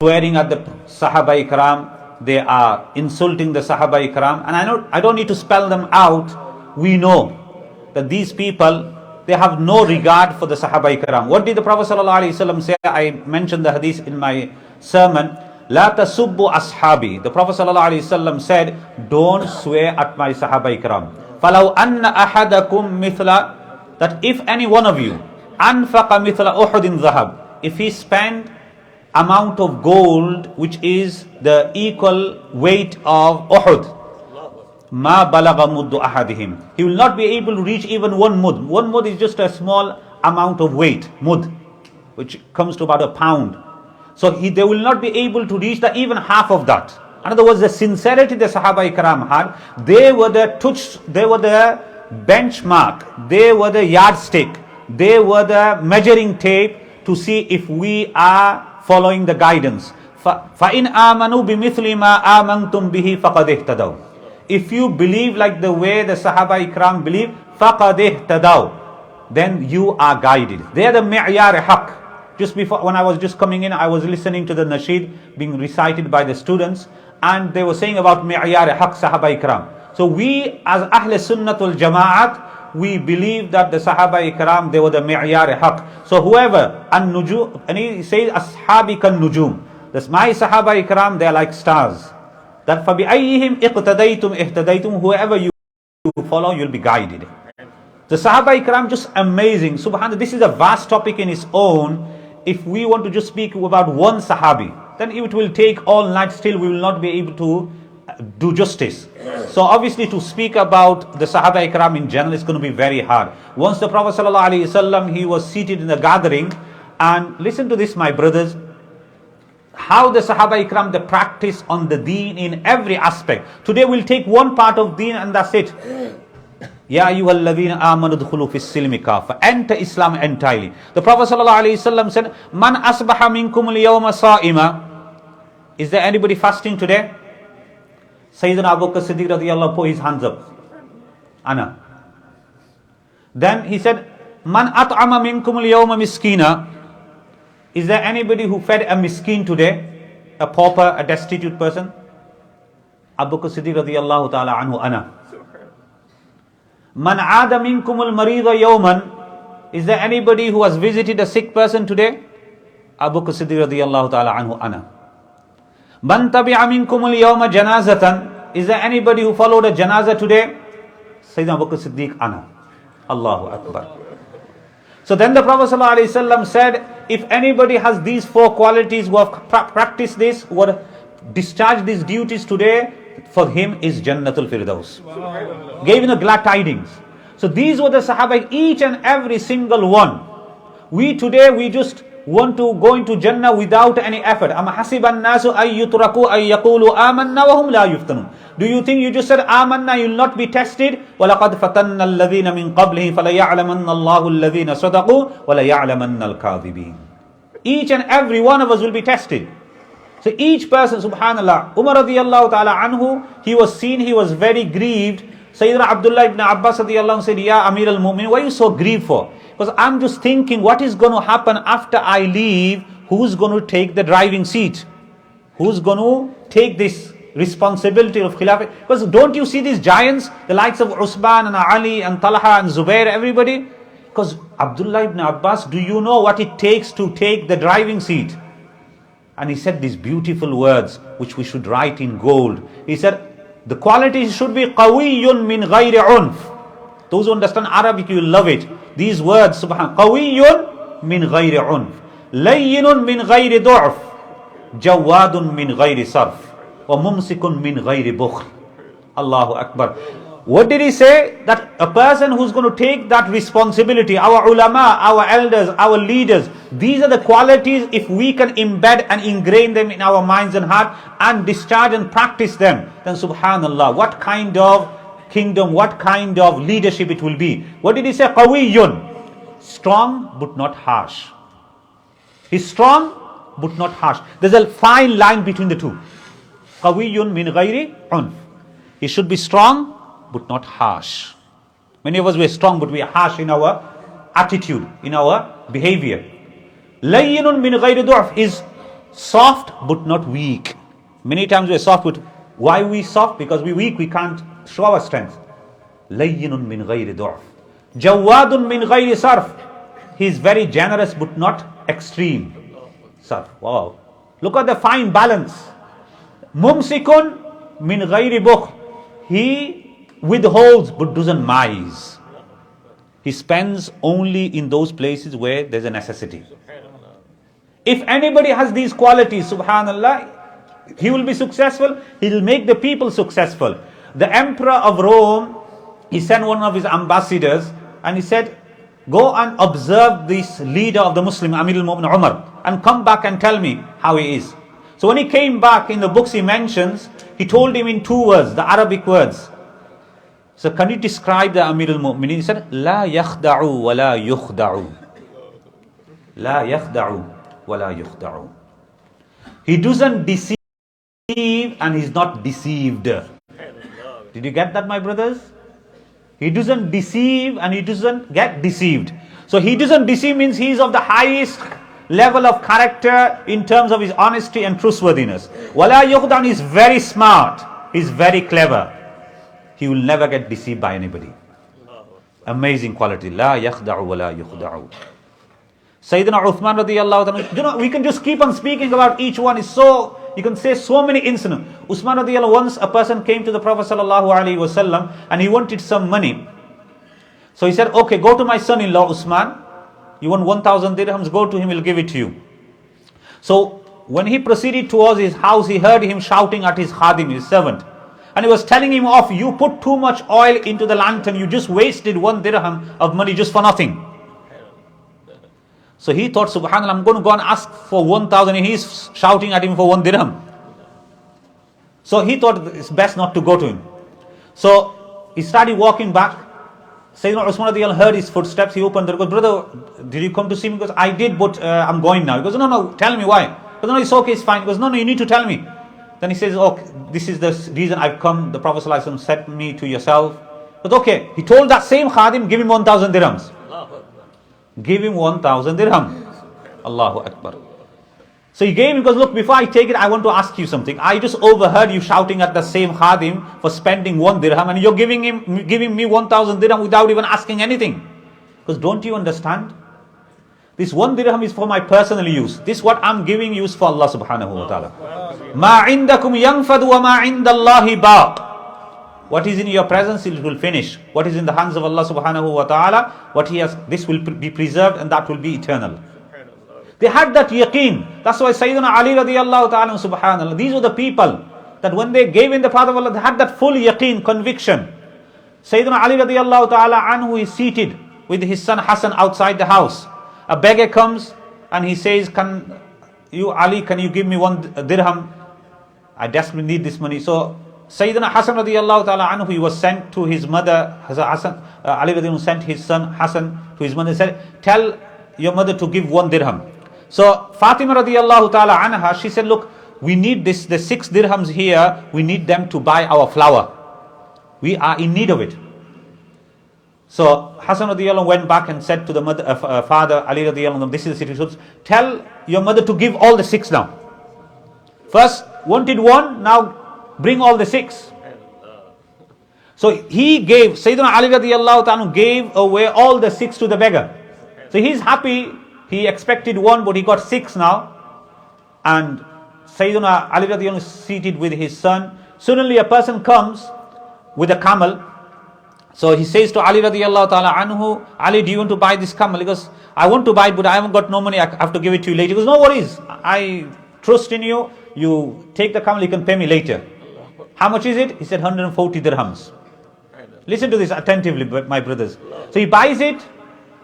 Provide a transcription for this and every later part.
swearing at the Sahaba Ikram, they are insulting the Sahaba Ikram, and I don't need to spell them out. We know that these people, they have no regard for the Sahaba Ikram. What did the Prophet ﷺ say? I mentioned the hadith in my sermon. La tasubbu ashabi. The Prophet ﷺ said, don't swear at my Sahaba Ikram. Falau anna ahadakum mithla, that if any one of you, anfaqa mithla uhudin dhahab, if he spend amount of gold which is the equal weight of Uhud, ma balagha muddu ahadihim, he will not be able to reach even one mud. One mud is just a small amount of weight, mud, which comes to about a pound. So they will not be able to reach even half of that. In other words, the sincerity the Sahaba Ikram had, they were the benchmark, they were the yardstick, they were the measuring tape to see if we are following the guidance. فَإِنْ آمَنُوا بِمِثْلِ مَا آمَنْتُمْ بِهِ فَقَدْ اهْتَدَوْا. If you believe like the way the Sahaba Ikram believe, فَقَدْ اهْتَدَوْا, then you are guided. They are the mi'yar haq. Just before, when I was just coming in, I was listening to the nasheed being recited by the students, and they were saying about mi'yar haq Sahaba Ikram. So we as Ahl Sunnatul Jama'at, we believe that the Sahaba Ikram, they were the mi'yar haq. So whoever, an-nujum, and he says, ashabi kan nujum, that's my Sahaba Ikram, they are like stars. That فَبِأَيِّهِمْ اِقْتَدَيْتُمْ اِهْتَدَيْتُمْ, whoever you follow, you'll be guided. The Sahaba Ikram, just amazing. Subhanallah, this is a vast topic in its own. If we want to just speak about one Sahabi, then it will take all night, still we will not be able to do justice. So obviously to speak about the Sahaba Ikram in general is going to be very hard. Once the Prophet ﷺ, he was seated in a gathering, and listen to this, my brothers, how the Sahaba Ikram, they practice on the deen in every aspect. Today we'll take one part of deen and that's it. Ya ayyuhalladhina amanu dkhulu fis silmi kafa. Enter Islam entirely. The Prophet ﷺ said, Man asbaha minkum al-yawma sa'ima. Is there anybody fasting today? Sayyidina Abu Bakr Siddiq radiyallahu put his hands up. Ana. Then he said, Man at'ama minkum al-yawma miskina. Is there anybody who fed a miskin today? A pauper, a destitute person? Abu Bakr Siddiq radiyallahu ta'ala anhu ana. Man aada minkum al-marida yawman. Is there anybody who has visited a sick person today? Abu Bakr Siddiq radiyallahu ta'ala anhu ana. Man tabi'a minkum al-yawma janazatan. Is there anybody who followed a janaza today? Sayyidina Abu Bakr Siddiq ana. Allahu Akbar. So then the Prophet ﷺ said, if anybody has these four qualities, who have practiced this, who have discharged these duties today, for him is Jannatul Firdaus. Wow. Gave him a glad tidings. So these were the Sahaba, each and every single one. We today, we just want to go into Jannah without any effort. Am hasiban nasu ay yutraku ay yaqulu amanna wa hum la yuftanun. Do you think you just said amanna, you'll not be tested? وَلَقَدْ فَتَنَّ الَّذِينَ مِنْ قَبْلِهِ فَلَيَعْلَمَنَّ اللَّهُ الَّذِينَ صَدَقُوا وَلَيَعْلَمَنَّ الْكَاذِبِينَ. Each and every one of us will be tested. So each person, subhanallah, Umar radiyallahu ta'ala anhu, he was seen, he was very grieved. Sayyidina Abdullah ibn Abbas radiyallahu anhu said, Ya Amir al-Mu'min, what are you so grieved for? Because I'm just thinking, what is going to happen after I leave? Who's going to take the driving seat? Who's going to take this responsibility of Khilafah? Because don't you see these giants, the likes of Usman and Ali and Talha and Zubair, everybody? Because Abdullah ibn Abbas, do you know what it takes to take the driving seat? And he said these beautiful words, which we should write in gold. He said, the qualities should be qawiyyun min ghayri unf. Those who understand Arabic, you will love it. These words, subhan, qawiyyun min ghayri unf, layyinun min ghayri du'f, jawadun min ghayri sarf, wa mumsikun min ghayri bukhl. Allahu Akbar. What did he say? That a person who's going to take that responsibility, our ulama, our elders, our leaders, these are the qualities, if we can embed and ingrain them in our minds and heart and discharge and practice them, then subhanallah, what kind of kingdom, what kind of leadership it will be. What did he say? Qawiyyun. Strong but not harsh. He's strong but not harsh. There's a fine line between the two. Qawiyyun min ghayri unf. He should be strong but not harsh. Many of us were strong but we are harsh in our attitude, in our behavior. Layyinun min ghayri du'f is soft but not weak. Many times we're soft, but why we soft? Because we're weak, we can't show our strength. Layyinun min ghayri du'af. Jawadun min ghayri sarf. He's very generous but not extreme. Sarf. Wow. Look at the fine balance. Mumsikun min ghayri bukh. He withholds but doesn't mise. He spends only in those places where there's a necessity. If anybody has these qualities, subhanallah, he will be successful. He will make the people successful. The emperor of Rome, he sent one of his ambassadors and he said, go and observe this leader of the Muslim, Amir al-Mu'min Umar, and come back and tell me how he is. So when he came back, in the books he mentions, he told him in 2 words, the Arabic words. So can you describe the Amir al-Mu'minin? He said, La yakhda'u wa la yukhda'u. La yakhda'u wa la yukhda'u. He doesn't deceive and he's not deceived. Did you get that, my brothers? He doesn't deceive and he doesn't get deceived. So he doesn't deceive means he is of the highest level of character in terms of his honesty and trustworthiness. Wala yukhdan is very smart. He's very clever. He will never get deceived by anybody. Amazing quality. La yakhda'u wa la yukhda'u. Sayyidina Uthman radiyallahu ta'ala. You know, we can just keep on speaking about each one. It's so, you can say so many incidents. Uthman radiyallahu, once a person came to the Prophet sallallahu alaihi wasallam and he wanted some money. So he said, okay, go to my son-in-law Uthman. You want 1,000 dirhams, go to him, he'll give it to you. So when he proceeded towards his house, he heard him shouting at his khadim, his servant. And he was telling him off, you put too much oil into the lantern, you just wasted 1 dirham of money just for nothing. So he thought, subhanAllah, I'm going to go and ask for 1,000 and he's shouting at him for 1 dirham. So he thought it's best not to go to him. So he started walking back. Sayyidina Usman radiyallahu heard his footsteps. He opened the door. He goes, brother, did you come to see me? He goes, I did, but I'm going now. He goes, no, tell me why. He goes, no, it's okay, it's fine. He goes, no, you need to tell me. Then he says, okay, this is the reason I've come. The Prophet ﷺ sent me to yourself. But okay, he told that same khadim, give him 1,000 dirhams. Give him 1,000 dirham. Allahu Akbar. So he gave him, because look, before I take it, I want to ask you something. I just overheard you shouting at the same khadim for spending 1 dirham and you're giving me 1,000 dirham without even asking anything. Because don't you understand? This 1 dirham is for my personal use. This what I'm giving you is for Allah subhanahu wa ta'ala. Ma indakum yanfadu wa ma indallahi baq. What is in your presence, it will finish. What is in the hands of Allah subhanahu wa ta'ala, what He has, this will be preserved and that will be eternal. They had that yaqeen. That's why Sayyidina Ali radiyallahu ta'ala, subhanallah, these were the people that when they gave in the path of Allah, they had that full yaqeen, conviction. Sayyidina Ali radiyallahu ta'ala anhu is seated with his son Hassan outside the house. A beggar comes and he says, Ali, can you give me 1 dirham? I desperately need this money. So Sayyidina Hassan radiyallahu ta'ala anhu, he was sent to his mother, Ali radiyallahu sent his son Hassan to his mother and said, tell your mother to give 1 dirham. So Fatima radiyallahu ta'ala anha, she said, look, we need the 6 dirhams here, we need them to buy our flour. We are in need of it. So Hassan radiyallahu went back and said to the mother, father Ali radiyallahu, this is the situation. Tell your mother to give all the 6 now. First wanted 1, now bring all the 6. So he gave, Sayyidina Ali radiyallahu ta'ala gave away all the 6 to the beggar. So he's happy, he expected 1 but he got 6 now. And Sayyidina Ali radiyallahu is seated with his son. Suddenly a person comes with a camel. So he says to Ali radiyallahu ta'ala anhu, Ali, do you want to buy this camel? He goes, I want to buy it but I haven't got no money, I have to give it to you later. He goes, no worries, I trust in you, you take the camel, you can pay me later. How much is it? He said 140 dirhams. Listen to this attentively, my brothers. So he buys it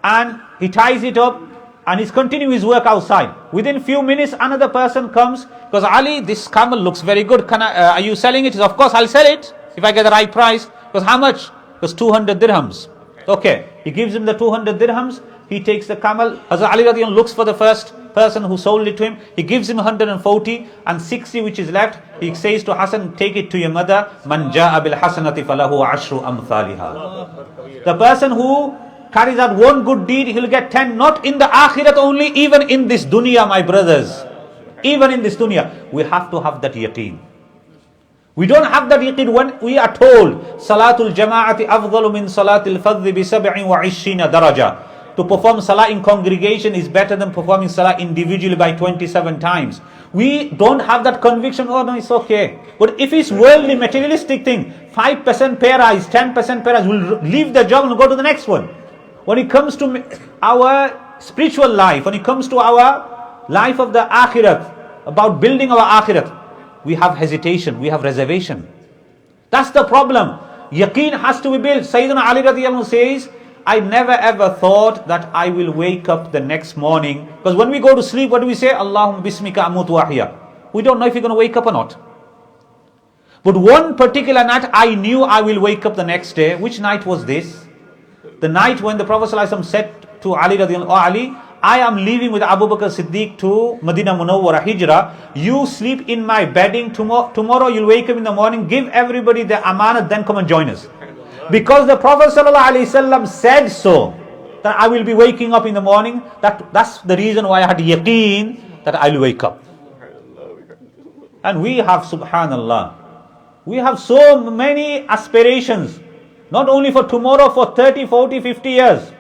and he ties it up and he's continuing his work outside. Within few minutes, another person comes, goes, Ali, this camel looks very good. Are you selling it? He says, of course, I'll sell it if I get the right price. Because how much? Because 200 dirhams. Okay, he gives him the 200 dirhams. He takes the camel. Hazrat Ali radiyallahu looks for the first person who sold it to him. He gives him 140 and 60 which is left. He says to Hassan, take it to your mother. Man ja'a bil hasanati falahu ashru amthaliha. The person who carries out 1 good deed, he'll get 10, not in the akhirat only, even in this dunya, my brothers. even in this dunya, we have to have that yaqeen. We don't have that yaqeen when we are told Salatul Jama'ati afdalu min Salatil Fadhi bi 27 daraja. To perform salah in congregation is better than performing salah individually by 27 times. We don't have that conviction, oh no, it's okay. But if it's worldly, materialistic thing, 5% pay rise, 10% pay rise, we'll leave the job and go to the next one. When it comes to our spiritual life, when it comes to our life of the akhirat, about building our akhirat, we have hesitation, we have reservation. That's the problem. Yaqeen has to be built. Sayyidina Ali radiyallahu anhu says, I never ever thought that I will wake up the next morning. Because when we go to sleep, what do we say? Allahumma bismika amut wa ahya. We don't know if you're going to wake up or not. But one particular night, I knew I will wake up the next day. Which night was this? The night when the Prophet ﷺ said to Ali radiyallahu anhu, "Oh Ali, I am leaving with Abu Bakr Siddiq to Medina Munawwara Hijrah. You sleep in my bedding. Tomorrow you'll wake up in the morning. Give everybody the amanat, then come and join us." Because the Prophet ﷺ said so, that I will be waking up in the morning. That's the reason why I had yaqeen that I will wake up. And we have, subhanallah, we have so many aspirations, not only for tomorrow, for 30, 40, 50 years.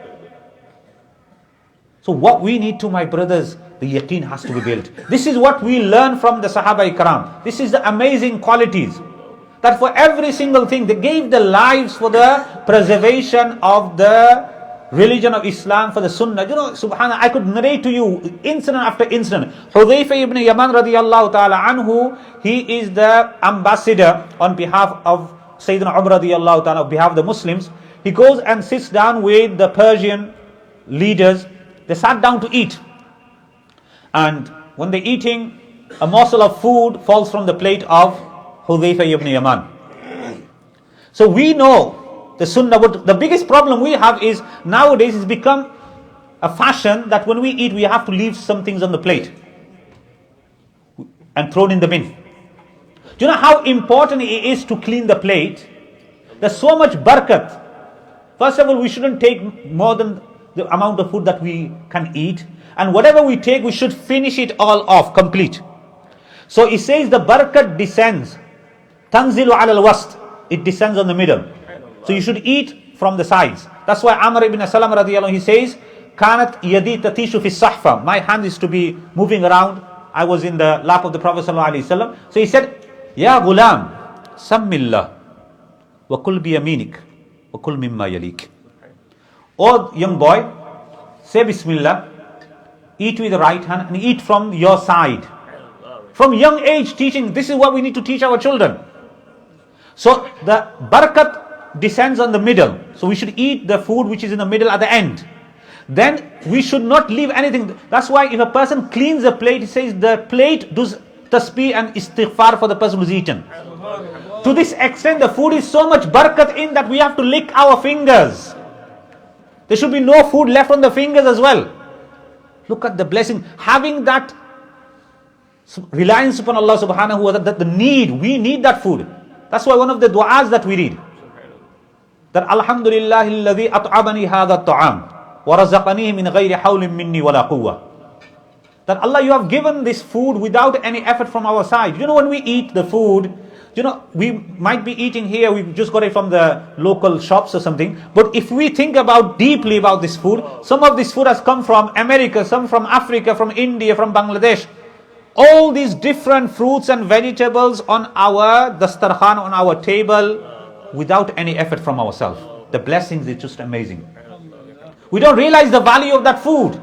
So what we need to, my brothers, the yaqeen has to be built. This is what we learn from the Sahaba Ikram. This is the amazing qualities. That for every single thing, they gave their lives for the preservation of the religion of Islam, for the Sunnah. You know, subhanAllah, I could narrate to you incident after incident. Hudhayfa ibn Yaman radiyallahu ta'ala anhu, he is the ambassador on behalf of Sayyidina Umar radiyallahu ta'ala, on behalf of the Muslims. He goes and sits down with the Persian leaders. They sat down to eat. And when they're eating, a morsel of food falls from the plate of Hudhayfa ibn Yaman. So we know the Sunnah, but the biggest problem we have is nowadays it's become a fashion that when we eat, we have to leave some things on the plate and thrown in the bin. Do you know how important it is to clean the plate? There's so much barakat. First of all, we shouldn't take more than the amount of food that we can eat. And whatever we take, we should finish it all off, complete. So it says the barakat descends. Tanzilu ala al-wast. It descends on the middle. So you should eat from the sides. That's why Amr ibn Salam radiyallahu anhu, he says, Kanat yadi tatishu fi sahfa. My hand is to be moving around. I was in the lap of the Prophet sallallahu alaihi wasallam. So he said, Ya ghulam, sammillah, wa kul bi yaminik, wa kul mimma yalik. Oh young boy, say Bismillah, eat with the right hand and eat from your side. From young age teaching, this is what we need to teach our children. So the barakat descends on the middle. So we should eat the food which is in the middle at the end. Then we should not leave anything. That's why if a person cleans a plate, he says the plate does tasbih and istighfar for the person who's eaten. To this extent, the food is so much barakat in that we have to lick our fingers. There should be no food left on the fingers as well. Look at the blessing. Having that reliance upon Allah subhanahu wa ta'ala, that the need, we need that food. That's why one of the du'as that we read, that Alhamdulillahi alladhi at'abani hadha at-ta'am wa razaqanihi min ghayri hawlin minni wala quwwa. That Allah, you have given this food without any effort from our side. You know, when we eat the food, you know, we might be eating here, we just got it from the local shops or something. But if we think about deeply about this food, some of this food has come from America, some from Africa, from India, from Bangladesh. All these different fruits and vegetables on our dastarkhan, on our table, without any effort from ourselves. The blessings is just amazing. We don't realize the value of that food.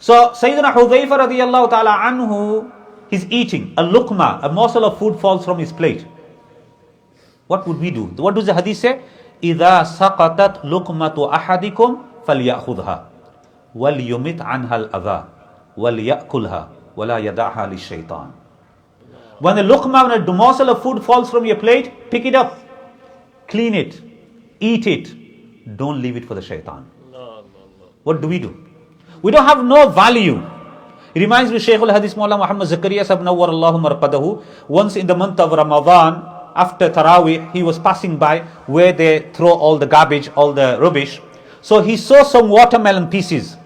So Sayyidina Hudhayfa radiyallahu ta'ala anhu, he's eating a luqma, a morsel of food falls from his plate. What would we do? What does the hadith say? إِذَا سَقَطَتْ لُقْمَةُ أَحَدِكُمْ فَلْيَأْخُذْهَا وَلْيُمِتْ عَنْهَا الْأَذَى وَلْيَأْكُلْهَا وَلَا يَدَعْهَا لِلشَّيْطَانِ. When the luqma, when a morsel of food falls from your plate, pick it up, clean it, eat it. Don't leave it for the shaitan. What do? We don't have no value. It reminds me of Shaykh al-Hadith Mawla Muhammad Zakaria Sahib Nawwar Allahu Marqadahu. Once in the month of Ramadan, after Taraweeh, he was passing by where they throw all the garbage, all the rubbish. So he saw some watermelon pieces.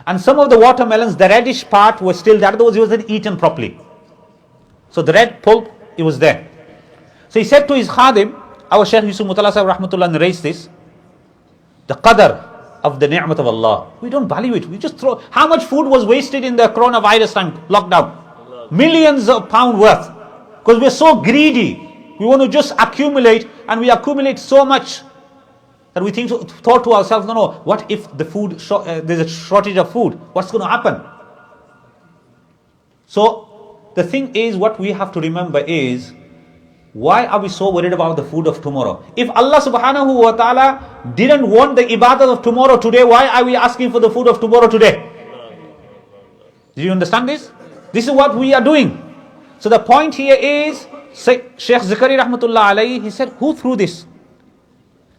And some of the watermelons, the reddish part was still there, otherwise it wasn't eaten properly. So the red pulp, it was there. So he said to his khadim, our Shaykh Yusuf Mutala Sahib Rahmatullah narrates this, the qadr of the ni'mat of Allah. We don't value it. We just throw. How much food was wasted in the coronavirus time, lockdown? Millions of pounds worth. Because we're so greedy. We want to just accumulate, and we accumulate so much that we thought to ourselves, no, what if the food, there's a shortage of food? What's going to happen? So the thing is, what we have to remember is, why are we so worried about the food of tomorrow? If Allah subhanahu wa ta'ala didn't want the ibadah of tomorrow today, why are we asking for the food of tomorrow today? Do you understand this? This is what we are doing. So the point here is, Shaykh Zakari Rahmatullah alayhi, he said, who threw this?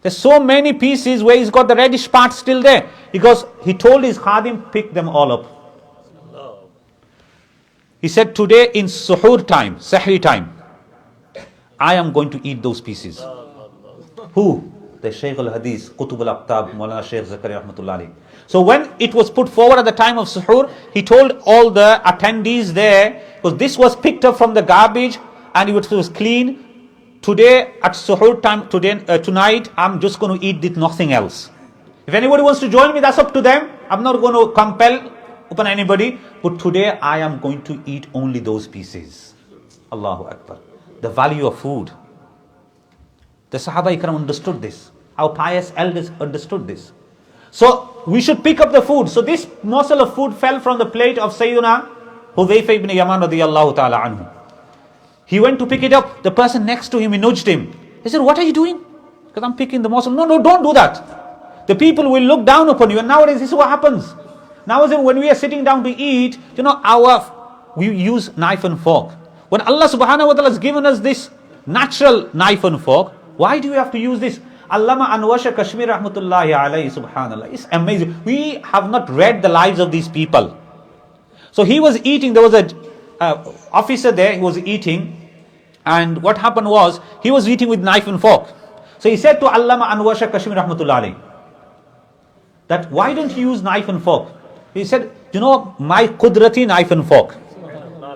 There's so many pieces where he's got the reddish part still there. Because he told his khadim, pick them all up. He said, today in suhoor time, sahri time, I am going to eat those pieces. Who? The Shaykh al-Hadith, Qutub al-Aqtab, Maulana Shaykh Zakari Rahmatullah alayhi. So when it was put forward at the time of suhoor, he told all the attendees there, because this was picked up from the garbage and it was clean. Today at suhoor time, tonight, I'm just going to eat this, nothing else. If anybody wants to join me, that's up to them. I'm not going to compel upon anybody. But today I am going to eat only those pieces. Allahu Akbar. The value of food. The Sahaba Ikram understood this. Our pious elders understood this. So we should pick up the food. So this morsel of food fell from the plate of Sayyidina Hudhayfa ibn Yaman radiyallahu ta'ala anhu. He went to pick it up. The person next to him, he nudged him. He said, what are you doing? Because I'm picking the morsel. No, don't do that. The people will look down upon you. And nowadays, this is what happens. Nowadays, when we are sitting down to eat, we use knife and fork. When Allah subhanahu wa ta'ala has given us this natural knife and fork, why do we have to use this? Allama Anwar Kashmir rahmatullahi alayhi, subhanallah. It's amazing. We have not read the lives of these people. So he was eating, there was a officer there, he was eating, and what happened was, he was eating with knife and fork. So he said to Allama Anwar Kashmir rahmatullahi alayhi, that why don't you use knife and fork? He said, my Qudrati knife and fork,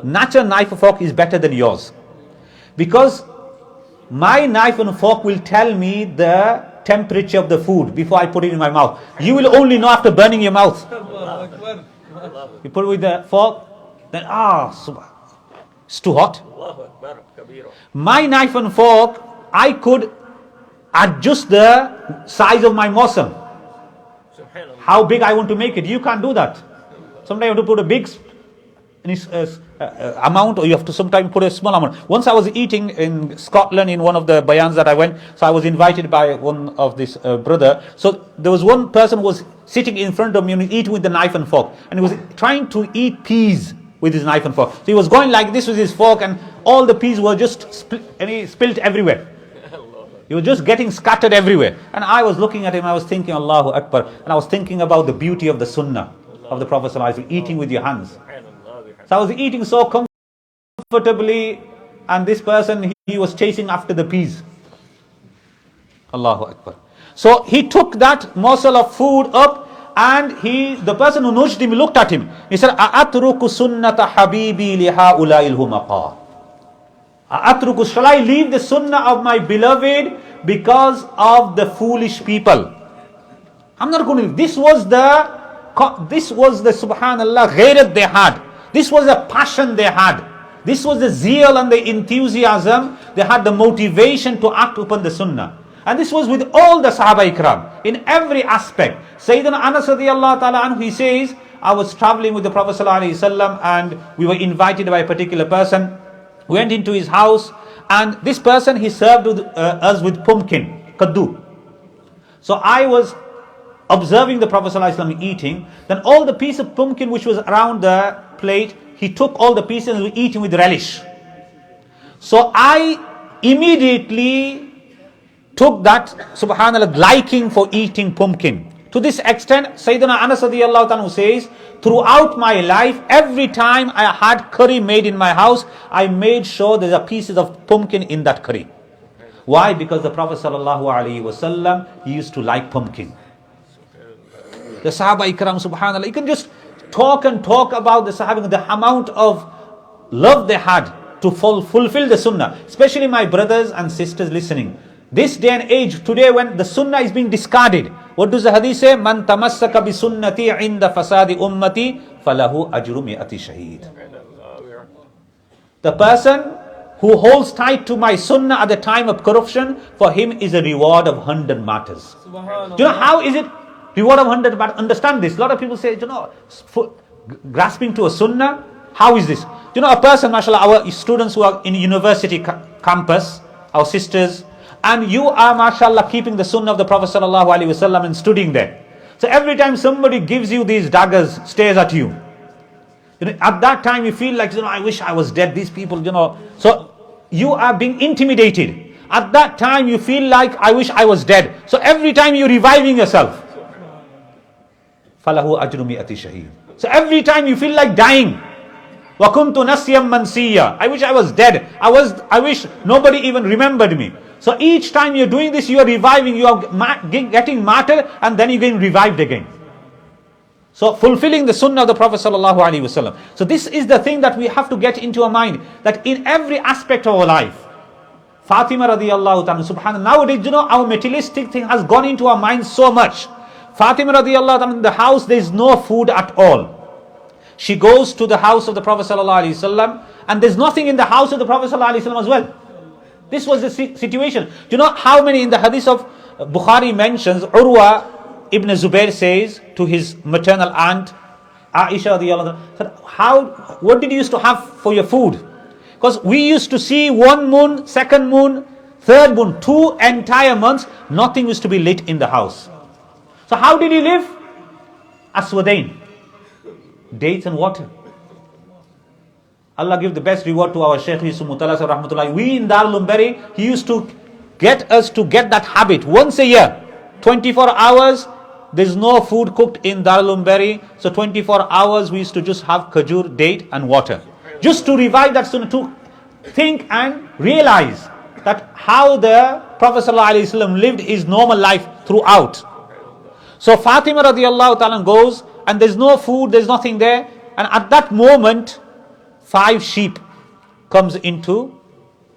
natural knife and fork is better than yours. Because my knife and fork will tell me the temperature of the food before I put it in my mouth. You will only know after burning your mouth. You put it with the fork, then it's too hot. My knife and fork, I could adjust the size of my morsel. How big I want to make it. You can't do that. Sometimes you have to put a big amount, or you have to sometimes put a small amount. Once I was eating in Scotland in one of the bayans that I went, so I was invited by one of this brother. So there was one person who was sitting in front of me and eating with the knife and fork, and he was trying to eat peas with his knife and fork. So he was going like this with his fork, and all the peas were just spilled everywhere. He was just getting scattered everywhere. And I was looking at him, I was thinking, Allahu Akbar, and I was thinking about the beauty of the sunnah of the Prophet ﷺ, eating with your hands. So I was eating so comfortably, and this person, he was chasing after the peas. Allahu Akbar. So he took that morsel of food up, and the person who nudged him, he looked at him. He said, A'atruku sunnata habibi liha ula'il humaqa. A'atruku, shall I leave the sunnah of my beloved because of the foolish people? I'm not going to leave. This was the subhanallah ghairat they had. This was the passion they had. This was the zeal and the enthusiasm. They had the motivation to act upon the sunnah. And this was with all the Sahaba Ikram, in every aspect. Sayyidina Anas radiyallahu ta'ala anhu, he says, I was traveling with the Prophet sallallahu alaihi wasallam, and we were invited by a particular person. We went into his house, and this person, he served us with pumpkin, kaddu. So I was observing the Prophet sallallahu alaihi wasallam eating. Then all the piece of pumpkin which was around the plate, he took all the pieces and was eating with relish. So I immediately took that, subhanallah, liking for eating pumpkin. To this extent, Sayyidina Anas radiyallahu ta'ala says, throughout my life, every time I had curry made in my house, I made sure there are pieces of pumpkin in that curry. Why? Because the Prophet sallallahu alaihi wasallam, he used to like pumpkin. The Sahaba Ikram, subhanallah, you can just talk and talk about the Sahaba, the amount of love they had to fulfill the Sunnah. Especially my brothers and sisters listening. This day and age, today when the Sunnah is being discarded, what does the hadith say? Man tamassaka bi sunnati inda fasadi ummati falahu ajru mi'ati shaheed. The person who holds tight to my Sunnah at the time of corruption, for him is a reward of 100 martyrs. Do you know how is it reward of 100 martyrs? Understand this. A lot of people say, grasping to a Sunnah, how is this? A person, mashallah, our students who are in university campus, our sisters, and you are, mashallah, keeping the Sunnah of the Prophet sallallahu alaihi wasallam and studying there. So every time somebody gives you these daggers, stares at you, at that time you feel like, I wish I was dead. These people, So you are being intimidated. At that time you feel like, I wish I was dead. So every time you're reviving yourself. Falahu ajru mi'ati shaheed. So every time you feel like dying. Wa kuntu nasiyam mansiya. I wish I was dead. I wish nobody even remembered me. So each time you're doing this, you are reviving, you are getting martyred, and then you're getting revived again. So fulfilling the Sunnah of the Prophet sallallahu alaihi wasallam. So this is the thing that we have to get into our mind, that in every aspect of our life, Fatima radiallahu ta'ala, subhanallah, nowadays, our materialistic thing has gone into our minds so much. Fatima radiallahu ta'ala, in the house, there is no food at all. She goes to the house of the Prophet sallallahu alaihi wasallam, and there's nothing in the house of the Prophet sallallahu alaihi wasallam as well. This was the situation. Do you know how many in the hadith of Bukhari mentions, Urwa Ibn Zubair says to his maternal aunt, Aisha radiallahu anha, what did you used to have for your food? Because we used to see one moon, second moon, third moon, 2 entire months, nothing used to be lit in the house. So how did he live? Aswadain, dates and water. Allah give the best reward to our Shaykh Yusuf Mutala rahmatullah. We in Darul Umbari, he used to get us to get that habit once a year. 24 hours, there's no food cooked in Darul Umbari. So 24 hours we used to just have khajur, date and water. Just to revive that sunnah, to think and realize that how the Prophet ﷺ lived his normal life throughout. So Fatima radiallahu ta'ala goes, and there's no food, there's nothing there. And at that moment, 5 sheep comes into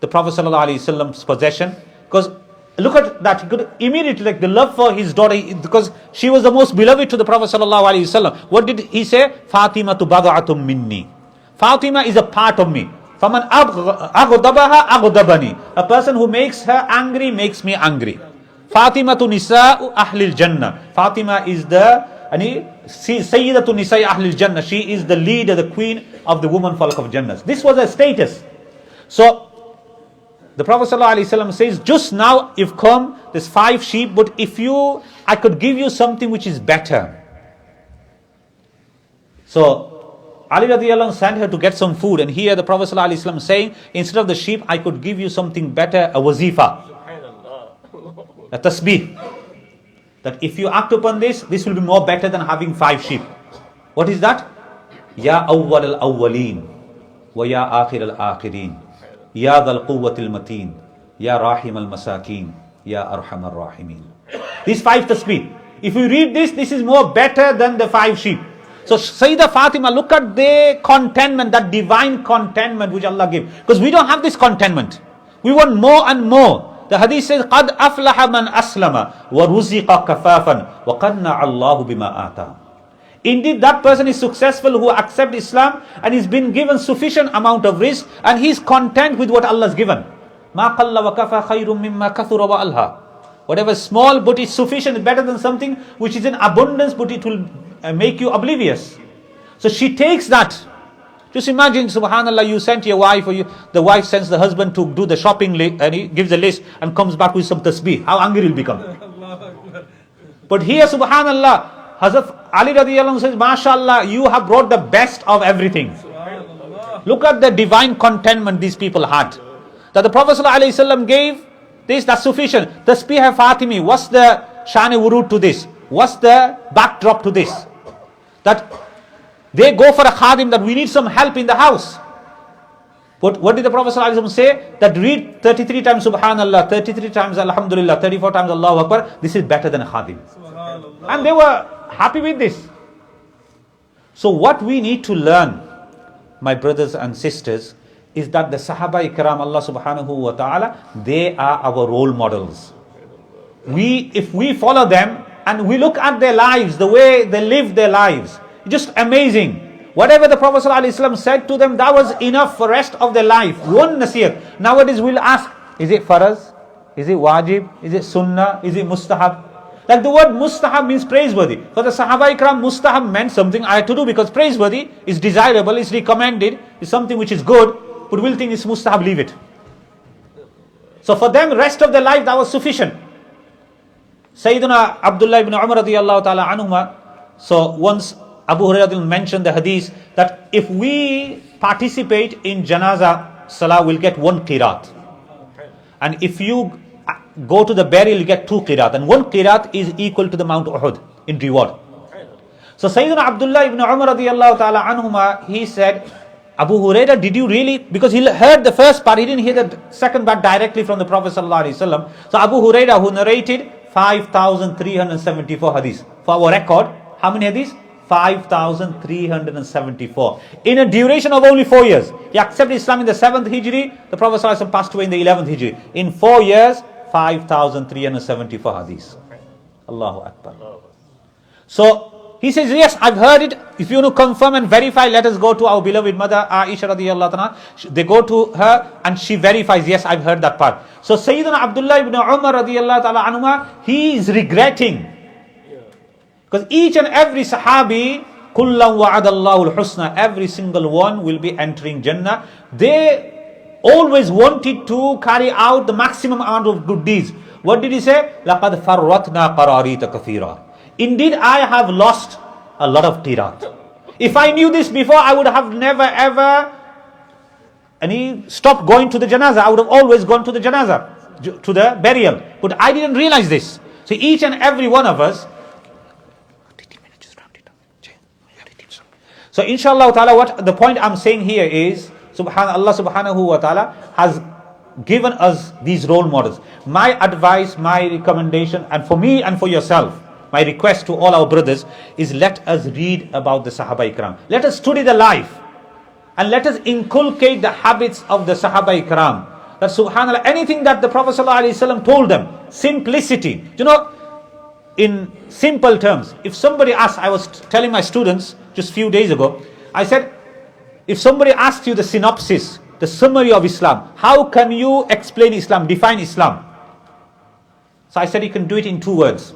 the Prophet ﷺ's possession. Because look at that, he could immediately, like the love for his daughter, because she was the most beloved to the Prophet ﷺ. What did he say? Fatima tu bada'atum minni. Fatima is a part of me. Faman aghdabaha aghdabani. A person who makes her angry makes me angry. Fatima tu nisa'u ahlil jannah. Fatima is the Sayyidatu Nisai Ahlil Jannah. She is the leader, the queen of the woman folk of Jannah. This was a status. So the Prophet ﷺ says, just now you've come, there's 5 sheep, but I could give you something which is better. So Ali radiallahu anh sent her to get some food, and here the Prophet ﷺ saying, instead of the sheep, I could give you something better, a wazifa, a tasbih. That if you act upon this will be more better than having 5 sheep. What is that? Ya awwal al-awwaleen, wa ya akhir al-akhirin, ya dhal quwwat al-mateen, ya rahim al-masakeen, ya arham al-rahimin. These 5 tasbih. If you read this is more better than the 5 sheep. So Sayyidah Fatima, look at the contentment, that divine contentment which Allah gave. Because we don't have this contentment. We want more and more. The hadith says, قَدْ أَفْلَحَ مَنْ أَسْلَمَ وَرُزِقَ كَفَافًا وَقَنَّعَ اللَّهُ بِمَا آتَاهُ. Indeed, that person is successful who accepts Islam and he's been given sufficient amount of risk, and he's content with what Allah has given. مَا قَلَّ وَكَفَى خَيْرٌ مِمَّا كَثُرَ وَأَلْهَى. Whatever small but is sufficient, better than something which is in abundance, but it will make you oblivious. So she takes that. Just imagine, subhanallah, you sent your wife, or the wife sends the husband to do the shopping, and he gives a list and comes back with some tasbih. How angry he'll become. But here, subhanallah, Hazrat Ali radiallahu anh says, mashallah, you have brought the best of everything. Look at the divine contentment these people had. That the Prophet ﷺ gave this, that's sufficient. Tasbih hai Fatimi, what's the shani wurud to this? What's the backdrop to this? That they go for a khadim, that we need some help in the house. But what did the Prophet ﷺ say? That read 33 times Subhanallah, 33 times Alhamdulillah, 34 times Allahu Akbar. This is better than a khadim. And they were happy with this. So what we need to learn, my brothers and sisters, is that the Sahaba Ikram, Allah subhanahu wa ta'ala, they are our role models. If we follow them and we look at their lives, the way they live their lives, just amazing. Whatever the Prophet ﷺ said to them, that was enough for the rest of their life. One nasiyat. Nowadays we'll ask, is it faraz? Is it wajib? Is it sunnah? Is it mustahab? Like the word mustahab means praiseworthy. For the Sahaba Ikram, mustahab meant something I had to do because praiseworthy is desirable, is recommended, is something which is good, but we'll think it's mustahab, leave it. So for them, rest of their life, that was sufficient. Sayyidina Abdullah ibn Umar radiyallahu ta'ala anhuma, so once Abu Hurairah mentioned the hadith that if we participate in janaza salah, we'll get 1 qirat. And if you go to the burial, you get 2 qirat. And 1 qirat is equal to the Mount Uhud in reward. So Sayyidina Abdullah ibn Umar radiyallahu ta'ala anhuma, he said, Abu Hurairah, did you really? Because he heard the first part, he didn't hear the second part directly from the Prophet sallallahu alaihi wasallam. So Abu Hurairah, who narrated 5,374 hadiths. For our record, how many hadiths? 5,374. In a duration of only 4 years. He accepted Islam in the 7th Hijri. The Prophet ﷺ passed away in the 11th Hijri. In 4 years, 5,374 hadiths. Allahu Akbar. So, he says, yes, I've heard it. If you want to confirm and verify, let us go to our beloved mother, Aisha radiyallahu anha. They go to her and she verifies, yes, I've heard that part. So, Sayyidina Abdullah ibn Umar radiyallahu ta'ala anhuma, he is regretting. Because each and every Sahabi, kullam wa'adallahu al-husna, every single one will be entering Jannah. They always wanted to carry out the maximum amount of good deeds. What did he say? لَقَدْ فَرَّتْنَا قَرَارِيتَ كَثِيرًا. Indeed, I have lost a lot of qirat. If I knew this before, I would have never ever stopped going to the janazah. I would have always gone to the janazah, to the burial. But I didn't realize this. So each and every one of us, so inshallah ta'ala, what the point I'm saying here is, Allah subhanahu wa ta'ala has given us these role models. My advice, my recommendation, and for me and for yourself, my request to all our brothers is, let us read about the Sahaba Ikram. Let us study the life. And let us inculcate the habits of the Sahaba Ikram. That subhanAllah, anything that the Prophet ﷺ told them, simplicity. You know, in simple terms, if somebody asks, I was telling my students just a few days ago, I said, if somebody asks you the synopsis, the summary of Islam, how can you explain Islam, define Islam? So I said, you can do it in 2 words.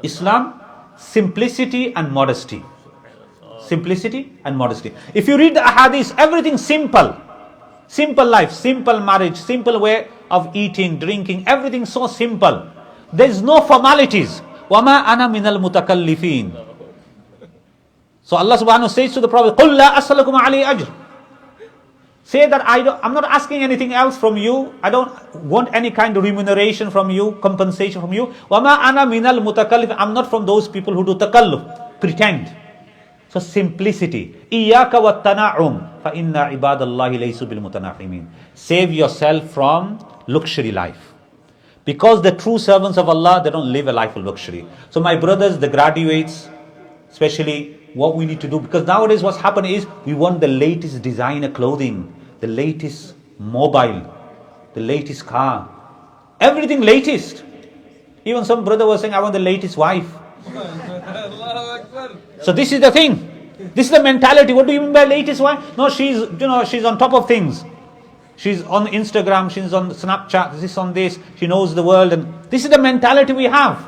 Islam, simplicity and modesty. Simplicity and modesty. If you read the ahadith, everything simple. Simple life, simple marriage, simple way of eating, drinking, everything so simple. There is no formalities. وَمَا أَنَا مِنَ الْمُتَكَلِّفِينَ. So Allah subhanahu wa ta'ala says to the Prophet, قُلْ لَا أَسْأَلُكُمْ عَلَيْهِ أَجْرٍ. Say that I'm not asking anything else from you. I don't want any kind of remuneration from you, compensation from you. وَمَا أَنَا مِنَ الْمُتَكَلِّفِ. I'm not from those people who do takalluf, pretend. So simplicity. إِيَّاكَ وَالتَّنَعُمْ فَإِنَّ عِبَادَ اللَّهِ لَيْسُوا بِالْمُتَنَعِمِينَ. Save yourself from luxury life. Because the true servants of Allah, they don't live a life of luxury. So my brothers, the graduates, especially, what we need to do, because nowadays what's happened is, we want the latest designer clothing, the latest mobile, the latest car, everything latest. Even some brother was saying, I want the latest wife. So this is the thing. This is the mentality. What do you mean by latest wife? No, she's on top of things. She's on Instagram, she's on Snapchat, this on this, she knows the world, and this is the mentality we have.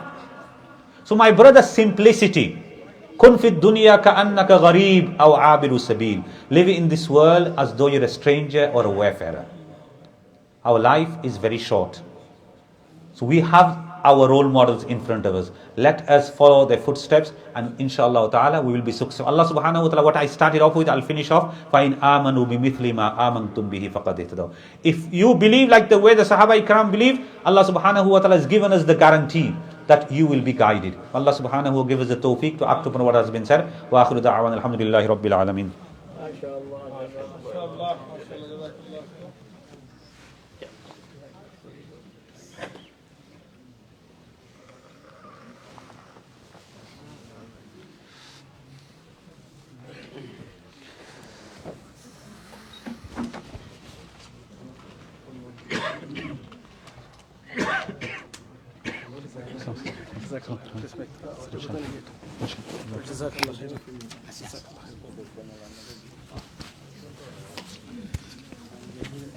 So my brother, simplicity. كن في الدنيا كأنك غريب أو عابر سبيل. Live in this world as though you're a stranger or a wayfarer. Our life is very short. So we have our role models in front of us. Let us follow their footsteps, and inshallah ta'ala we will be successful. Allah subhanahu wa ta'ala, what I started off with, I'll finish off. فَإِنْ آمَنُوا بِمِثْلِ مَا آمَنْتُمْ بِهِ فَقَدْ اهْتَدَوْا. If you believe like the way the Sahaba Ikram believed, Allah subhanahu wa ta'ala has given us the guarantee that you will be guided. Allah subhanahu wa ta'ala give us the tawfiq to act upon what has been said. Wa akhiru da'awan alhamdulillahi rabbil alameen.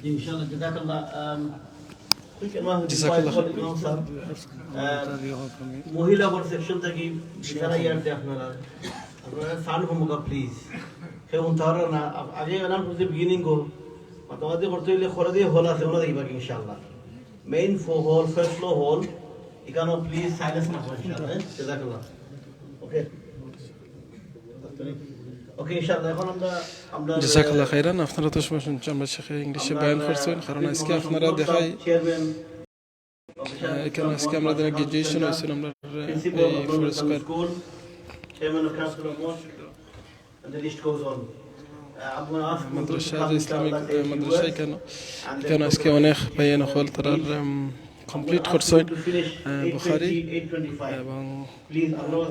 ইনশাআল্লাহ জাযাকাল্লাহ। মহিলা বড় section থেকে যারা ইয়ারতে আপনারা সান হোমকা please হে উনতারা না আগে এলান করতে বিগিনিং গো মাতাবাদি করতে হইলে খরদে হল আছে ওনা দেখিবা ইনশাআল্লাহ। মেইন হল ফার্স্ট ফ্লোর হল এখানে প্লিজ সাইলেন্স না হয় ইনশাআল্লাহ। জাযাকাল্লাহ। ওকে ওকে ইনশাআল্লাহ। এখন আমরা জাযাকাল্লাহ খাইরান। আপনারা তো শুনছেন আমরা শেখ ইংলিশে বয়ান করছেন, কারণ আজকে আপনারা দেখাই এখানে আজকে আমাদের গ্রাজুয়েশন হয়েছিল আমরা এই পুরস্কার মাদ্রাসা ইসলামিক মাদ্রাসা এখানে আজকে অনেক ভাইয়ান হল তারা কমপ্লিট করছেন বুখারি এবং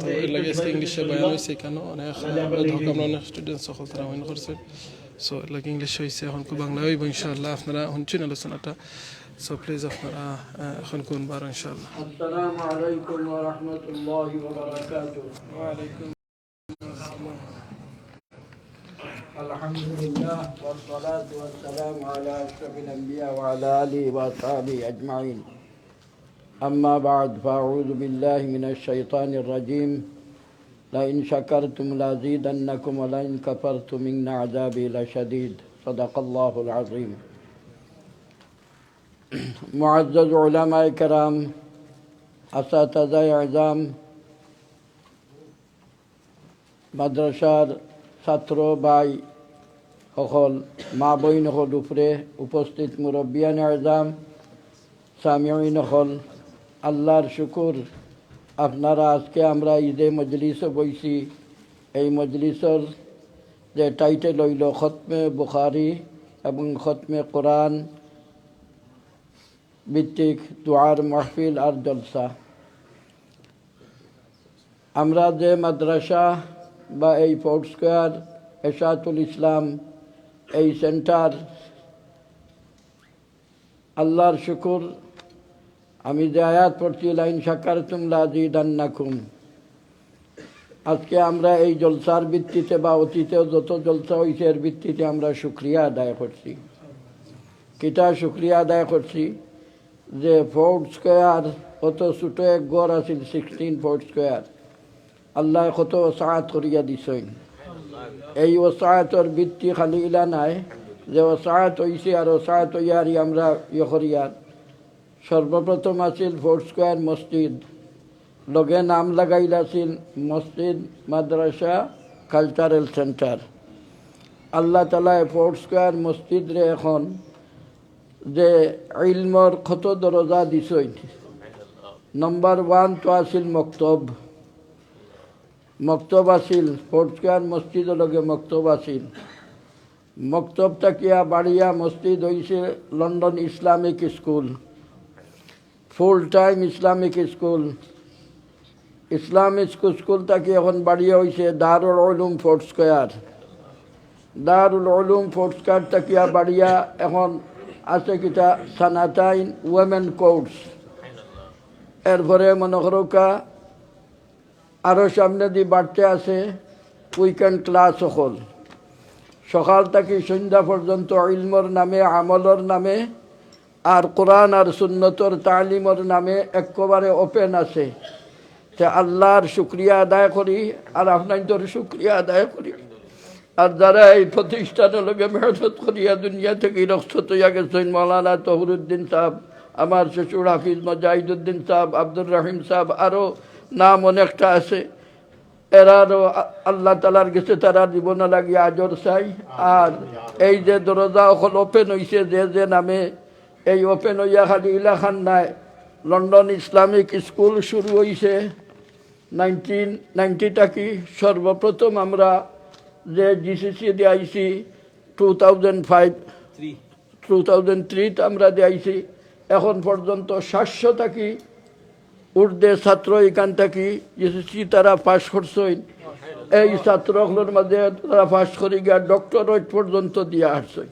তো এর লাগে আজকে ইংলিশে বয়ান হয়েছে এখানে অনেক আমরা অনেক স্টুডেন্ট সকল তারা ওয়ান করছেন। সো এর লাগে ইংলিশ হয়েছে, এখন বাংলা হইব ইনশাআল্লাহ। আপনারা শুনছেন আলোচনাটা, সো প্লিজ আপনারা এখন কোন বার ইনশাআল্লাহ। আসসালামু আলাইকুম ওয়া রাহমাতুল্লাহি ওয়া বারাকাতুহু। ওয়া আলাইকুম আসসালাম। আলহামদুলিল্লাহ ওয়াস সালাতু ওয়াস সালামু আলা আশরাফিল আমবিয়া ওয়া আলা আলিহি ওয়া সাহবিহি আজমাইন। আম্মা বা'দ, ফাআউযু বিল্লাহি মিনাশ শাইতানির রাজীম। লাইন শাকারতুম লাযীদান্নাকুম ওয়া লাইন কাফারতুম ইন্না আযাবি লাশাদীদ। সাদাকাল্লাহুল আযীম। মুআজ্জাজ উলামায়ে কেরাম, আসাতাজায়ে আযম, মাদ্রাসার ছাত্র ভাই সকল, মা বইন সকল উপরে উপস্থিত মুরব্বিয়ান আযম, সামিঈন সকল, আল্লাহর শুকুর আপনারা আজকে আমরা ঈদে মজলিসে বইছি। এই মজলিসের যে টাইটেল হইল খতমে বুখারি এবং খতমে কোরআন ভিত্তিক দুআর মাহফিল আর জলসা। আমরা যে মাদ্রাসা বা এই ফোর্ট স্কয়ার এশাতুল ইসলাম এই সেন্টার, আল্লাহর শুকুর, আমি যে আয়াত পড়ছি লাইন শাকারতুম লাযীদান্নাকুম, আজকে আমরা এই জলসার ভিত্তিতে বা অতীতেও যত জলসা হয়েছে এর ভিত্তিতে আমরা শুকরিয়া আদায় করছি। কিটা শুকরিয়া আদায় করছি যে ফোর্ট স্কয়ার কত ছোট এক গড় আছিল, 16 ফোর্ট স্কয়ার, আল্লাহ কত ওসাআত করিয়া দিছেন। এই ওসাআতর ভিত্তি খালি ইলা নাই যে ওসাআত হইছে আর ওসাআত হইয়ারি আমরা করিয়ার। সর্বপ্রথম আছিল ফোর্ট স্কয়ার মসজিদ, লগে নাম লাগাইলা আছিল মসজিদ মাদ্রাসা কালচারাল সেন্টার। আল্লাহ তাআলা ফোর্ট স্কয়ার মসজিদ রে এখন যে ইলমর কত দরজা দিছেন। নম্বর 1 তো আছিল মক্তব। মক্তব আছিল ফোর্ট স্কয়ার মসজিদের লগে মক্তব আছিল। মক্তব তাকিয়া বাড়িয়া মসজিদ হইছে London Islamic school, full time Islamic school. Islamic school তাকে এখন বাড়িয়া হইছে দারুল উলুম ফোর্ট স্কয়ার। দারুল উলুম ফোর্ট স্কয়ার তাকিয়া বাড়িয়া এখন আছে কিটা সানাতাইন ওয়েমেন কোর্স। এরপরে মনে করোকা আরও সামনে দিয়ে বাড়তে আছে উইকেন্ড ক্লাস সকল, সকাল থেকে সন্ধ্যা পর্যন্ত ইলমর নামে, আমলর নামে আর কোরআন আর সুন্নতর তালিমর নামে একেবারে ওপেন আছে। তে আল্লাহর শুকরিয়া আদায় করি আর আপনাদের শুকরিয়া আদায় করি। আর যারা এই প্রতিষ্ঠানের লগে মেহনত করিয়া দুনিয়া থেকে রক্ষত হইয়া গেছেন, মৌলানা তহরুদ্দিন সাহেব, আমার শ্বশুর হাফিজ মজাহিদুদ্দিন সাহেব, আব্দুর রহিম সাহেব, আরও নাম অনেকটা আছে। এরারও আল্লাহ তালার গেছে তারা জীবনে লাগিয়ে আজর চাই। আর এই যে দরজা অকল ওপেন হয়েছে যে যে নামে, এই ওপেন হইয়া খালি ইলাখান নাই। লন্ডন ইসলামিক স্কুল শুরু হয়েছে 1990 কি সর্বপ্রথম আমরা যে জিসিসি দিয়েছি 2003 আমরা দিয়েছি। এখন পর্যন্ত 700 থাকি উর্দে ছাত্র এখান থেকে জিসিসি তারা পাশ করছেন। এই ছাত্রগুলোর মাঝে তারা পাশ করে গিয়া ডক্টরেট পর্যন্ত দিয়ে আসছে।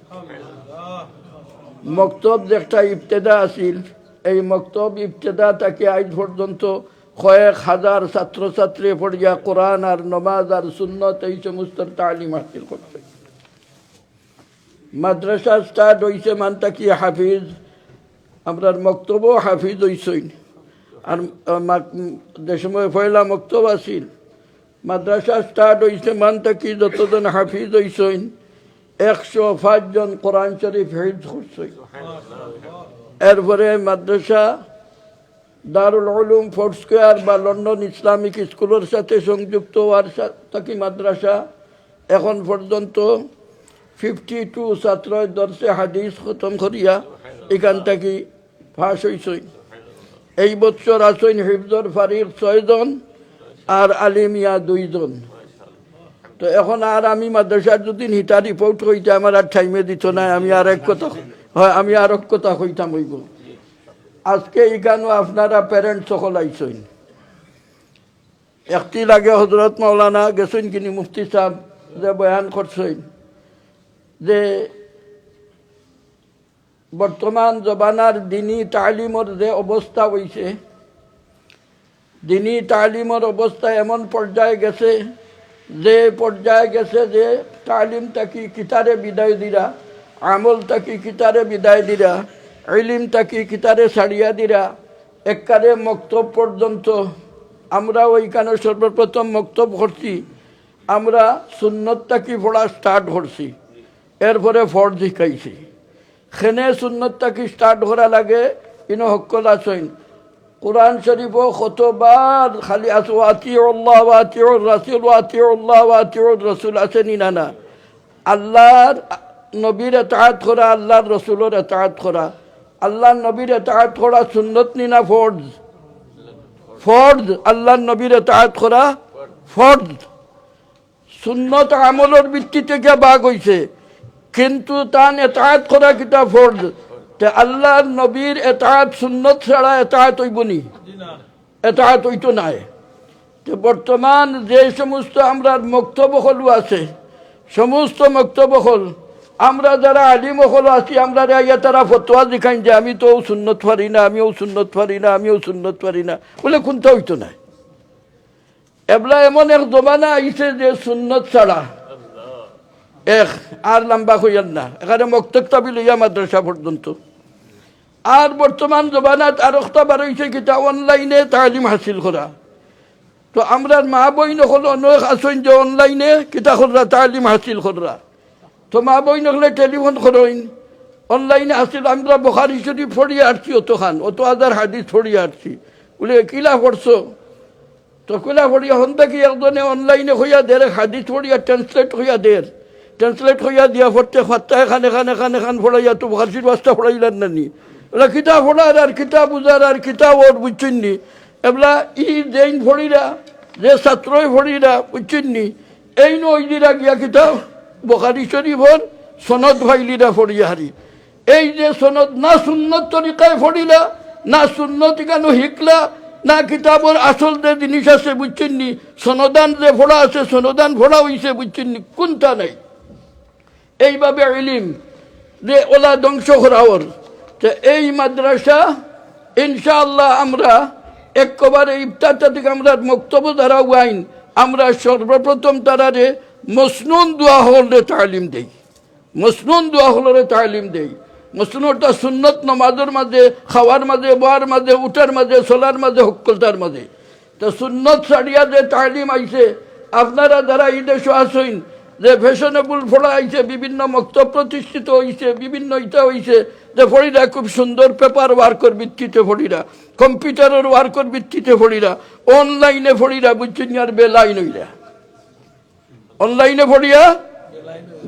মক্তব যে একটা ইবতেদা আছিল, এই মক্তব ইবতেদা তাকে আজ পর্যন্ত কয়েক হাজার ছাত্রছাত্রী পড়িয়া কোরআন আর নমাজ আর সুন্নত এই সমস্ত তালিম হাসিল করছে। মাদ্রাসা স্টার্ট হয়েছে মানটা কি হাফিজ, আমরা মক্তব হাফিজ হইসইন। আর যে সময় পয়লা মক্তব আসিল, মাদ্রাসা স্টার্ট হয়েছে মানটা কি যতজন হাফিজ হইসইন 105 জন কোরআন শরীফ হিফজ করছে। এরপরে মাদ্রাসা দারুল উলুম ফোর্ট স্কোয়ার বা লন্ডন ইসলামিক স্কুলের সাথে সংযুক্ত হওয়ার থাকি মাদ্রাসা এখন পর্যন্ত 52 ছাত্র দর্শে হাদিস খতম করিয়া এখান থেকে ফাঁস হইসই। এই বছর আসইন হিফজর ফারিক 6 জন আর আলিমিয়া 2 জন। তো এখন আর আমি মাদ্রাসার যদি হিতা রিপোর্ট হইতে আমার আর টাইমে দিত না, আমি আর এক কথা হয় আমি আর এক কথা হইতাম হইব। আজকে এখানেও আপনারা প্যারেন্টস সকল আইসইন। একটি লাগে হজরত মৌলানা গেছেন কিনি মুফতি সাহেব যে বয়ান করছেন যে বর্তমান জমানার দিনী তালিমর যে অবস্থা হয়েছে, দিনী তালিমর অবস্থা এমন পর্যায়ে গেছে যে তালিম তাকি কিতারে বিদায় দিরা, আমল তাকি কিতারে বিদায় দিরা, ইলিম তাকি কিতারে ছাড়িয়া দিরা, একবারে মক্তব পর্যন্ত। আমরা ওইখানে সর্বপ্রথম মক্তব করছি, আমরা সুন্নত তাকি পড়া স্টার্ট করছি, এরপরে ফরজ শিখাইছি। খেনে সুন্নত তাকি স্টার্ট করা লাগে ইনো হকল আছেন। কোরআন শরীফ কতবার খালি আসো আতিউল্লাহ ওয়া আতিউর রাসূল ওয়া আতিউল্লাহ ওয়া আতিউর রাসূল আছেনি না না? আল্লাহর নবীর ইতাআত করা, আল্লাহর রাসূলের ইতাআত করা। আল্লাহর নবীর ইতাআত করা সুন্নত নি না ফরজ? ফরজ। আল্লাহর নবীর ইতাআত করা ফরজ। সুন্নত আমলের ভিত্তিতে কে ভাগ হইছে, কিন্তু তান ইতাআত করা কিতা ফরজ। তে আল্লাহর নবীর ইতাআত সুন্নত ছাড়া ইতাআত হইবনি, ইতাআত হইতো নাই। তো বর্তমান যে সমস্ত আমরা মক্তব হল আছে, সমস্ত মক্তব হল আমরা যারা আলিম হল আছি, আমরা তারা ফতোয়া দেখাইন যে আমি তো সুন্নত পারি না, আমিও সুন্নত পারি না, আমিও সুন্নত পারি না বলে কোনটা হইতো না। এবলা এমন এক জমানা আইছে যে সুন্নত ছাড়া আর লম্বা হইয়ান না, এখানে মক্তব তাবি লইয়া মাদ্রাসা পর্যন্ত। আর বর্তমান জমানাত আর একটা বার হয়েছে কিতা অনলাইনে তালিম হাসিল করা। তো আমরা মা বইন হল অনেক আসেন যে অনলাইনে কিতা কররা তালিম হাসিল কররা। তো মা বইন হলে টেলিফোন করেন, অনলাইনে হাসিল। আমরা বুখারী শরীফ পড়িয়ে আসছি, অত হাজার হাদিস পড়িয়ে আসছি। বলে কিলা পড়ছো? তো কিলা পড়িয়া হন থাকি একজনে অনলাইনে হইয়া দের হাদিস পড়িয়া ট্রান্সলেট হইয়া দিয়া পড়তে ফাত্তা খান ফোড়াইয়া তো বুখারী শরীফ বাস্তা ফোড়াইলেন না নি? এলা কিতা ফোড়ার আর কিতা বুঝার আর কিতা ওর বুঝছেন নি? এবলা যেইন ফড়িরা, যে ছাত্রই ফড়িরা বুঝছেন নি, এই নইদিরা গিয়া কিতা বুখারী শরীফর সনদ ভাইলিরা ফড়িয়া হারি। এই যে সনদ না সুন্নত তরিকায় ফড়িলা, না সুন্নত কেন শিখলা, না কিতাবর আসল যে জিনিস আছে বুঝছেন নি, সনদান যে ফোড়া আছে, সনদান ফোড়া হইছে বুঝছেন নি, কোনটা নাই। এইভাবে ইলিম যে ওলা ধ্বংস করাওর। তো এই মাদ্রাসা ইনশাআল্লাহ আমরা একবারে ইফতারটা থেকে আমরা মক্তব্য দ্বারা ওয়াইন আমরা সর্বপ্রথম তারারে মসনুন দোয়া হলে তালিম দেই, মসনুন দোয়া হলে তালিম দেই। মসনুনটা সুন্নত নমাজের মাঝে, খাওয়ার মাঝে, বোয়ার মাঝে, উঠার মাঝে, চলার মাঝে, হকলতার মাঝে। তো সুন্নত ছাড়িয়া যে তালিম আইছে, আপনারা যারা এই দেশে আসেন যে ফ্যাশনেবল ফোড়া আইছে, বিভিন্ন মক্তব প্রতিষ্ঠিত হয়েছে, বিভিন্ন ইটা হয়েছে যে ফড়িরা খুব সুন্দর পেপার ওয়ার্কের ভিত্তিতে ফড়িরা, কম্পিউটারের ওয়ার্কের ভিত্তিতে ফড়িরা, অনলাইনে ফড়িরা বুঝছেন আর বেলাইন হইরা, অনলাইনে ফড়িয়া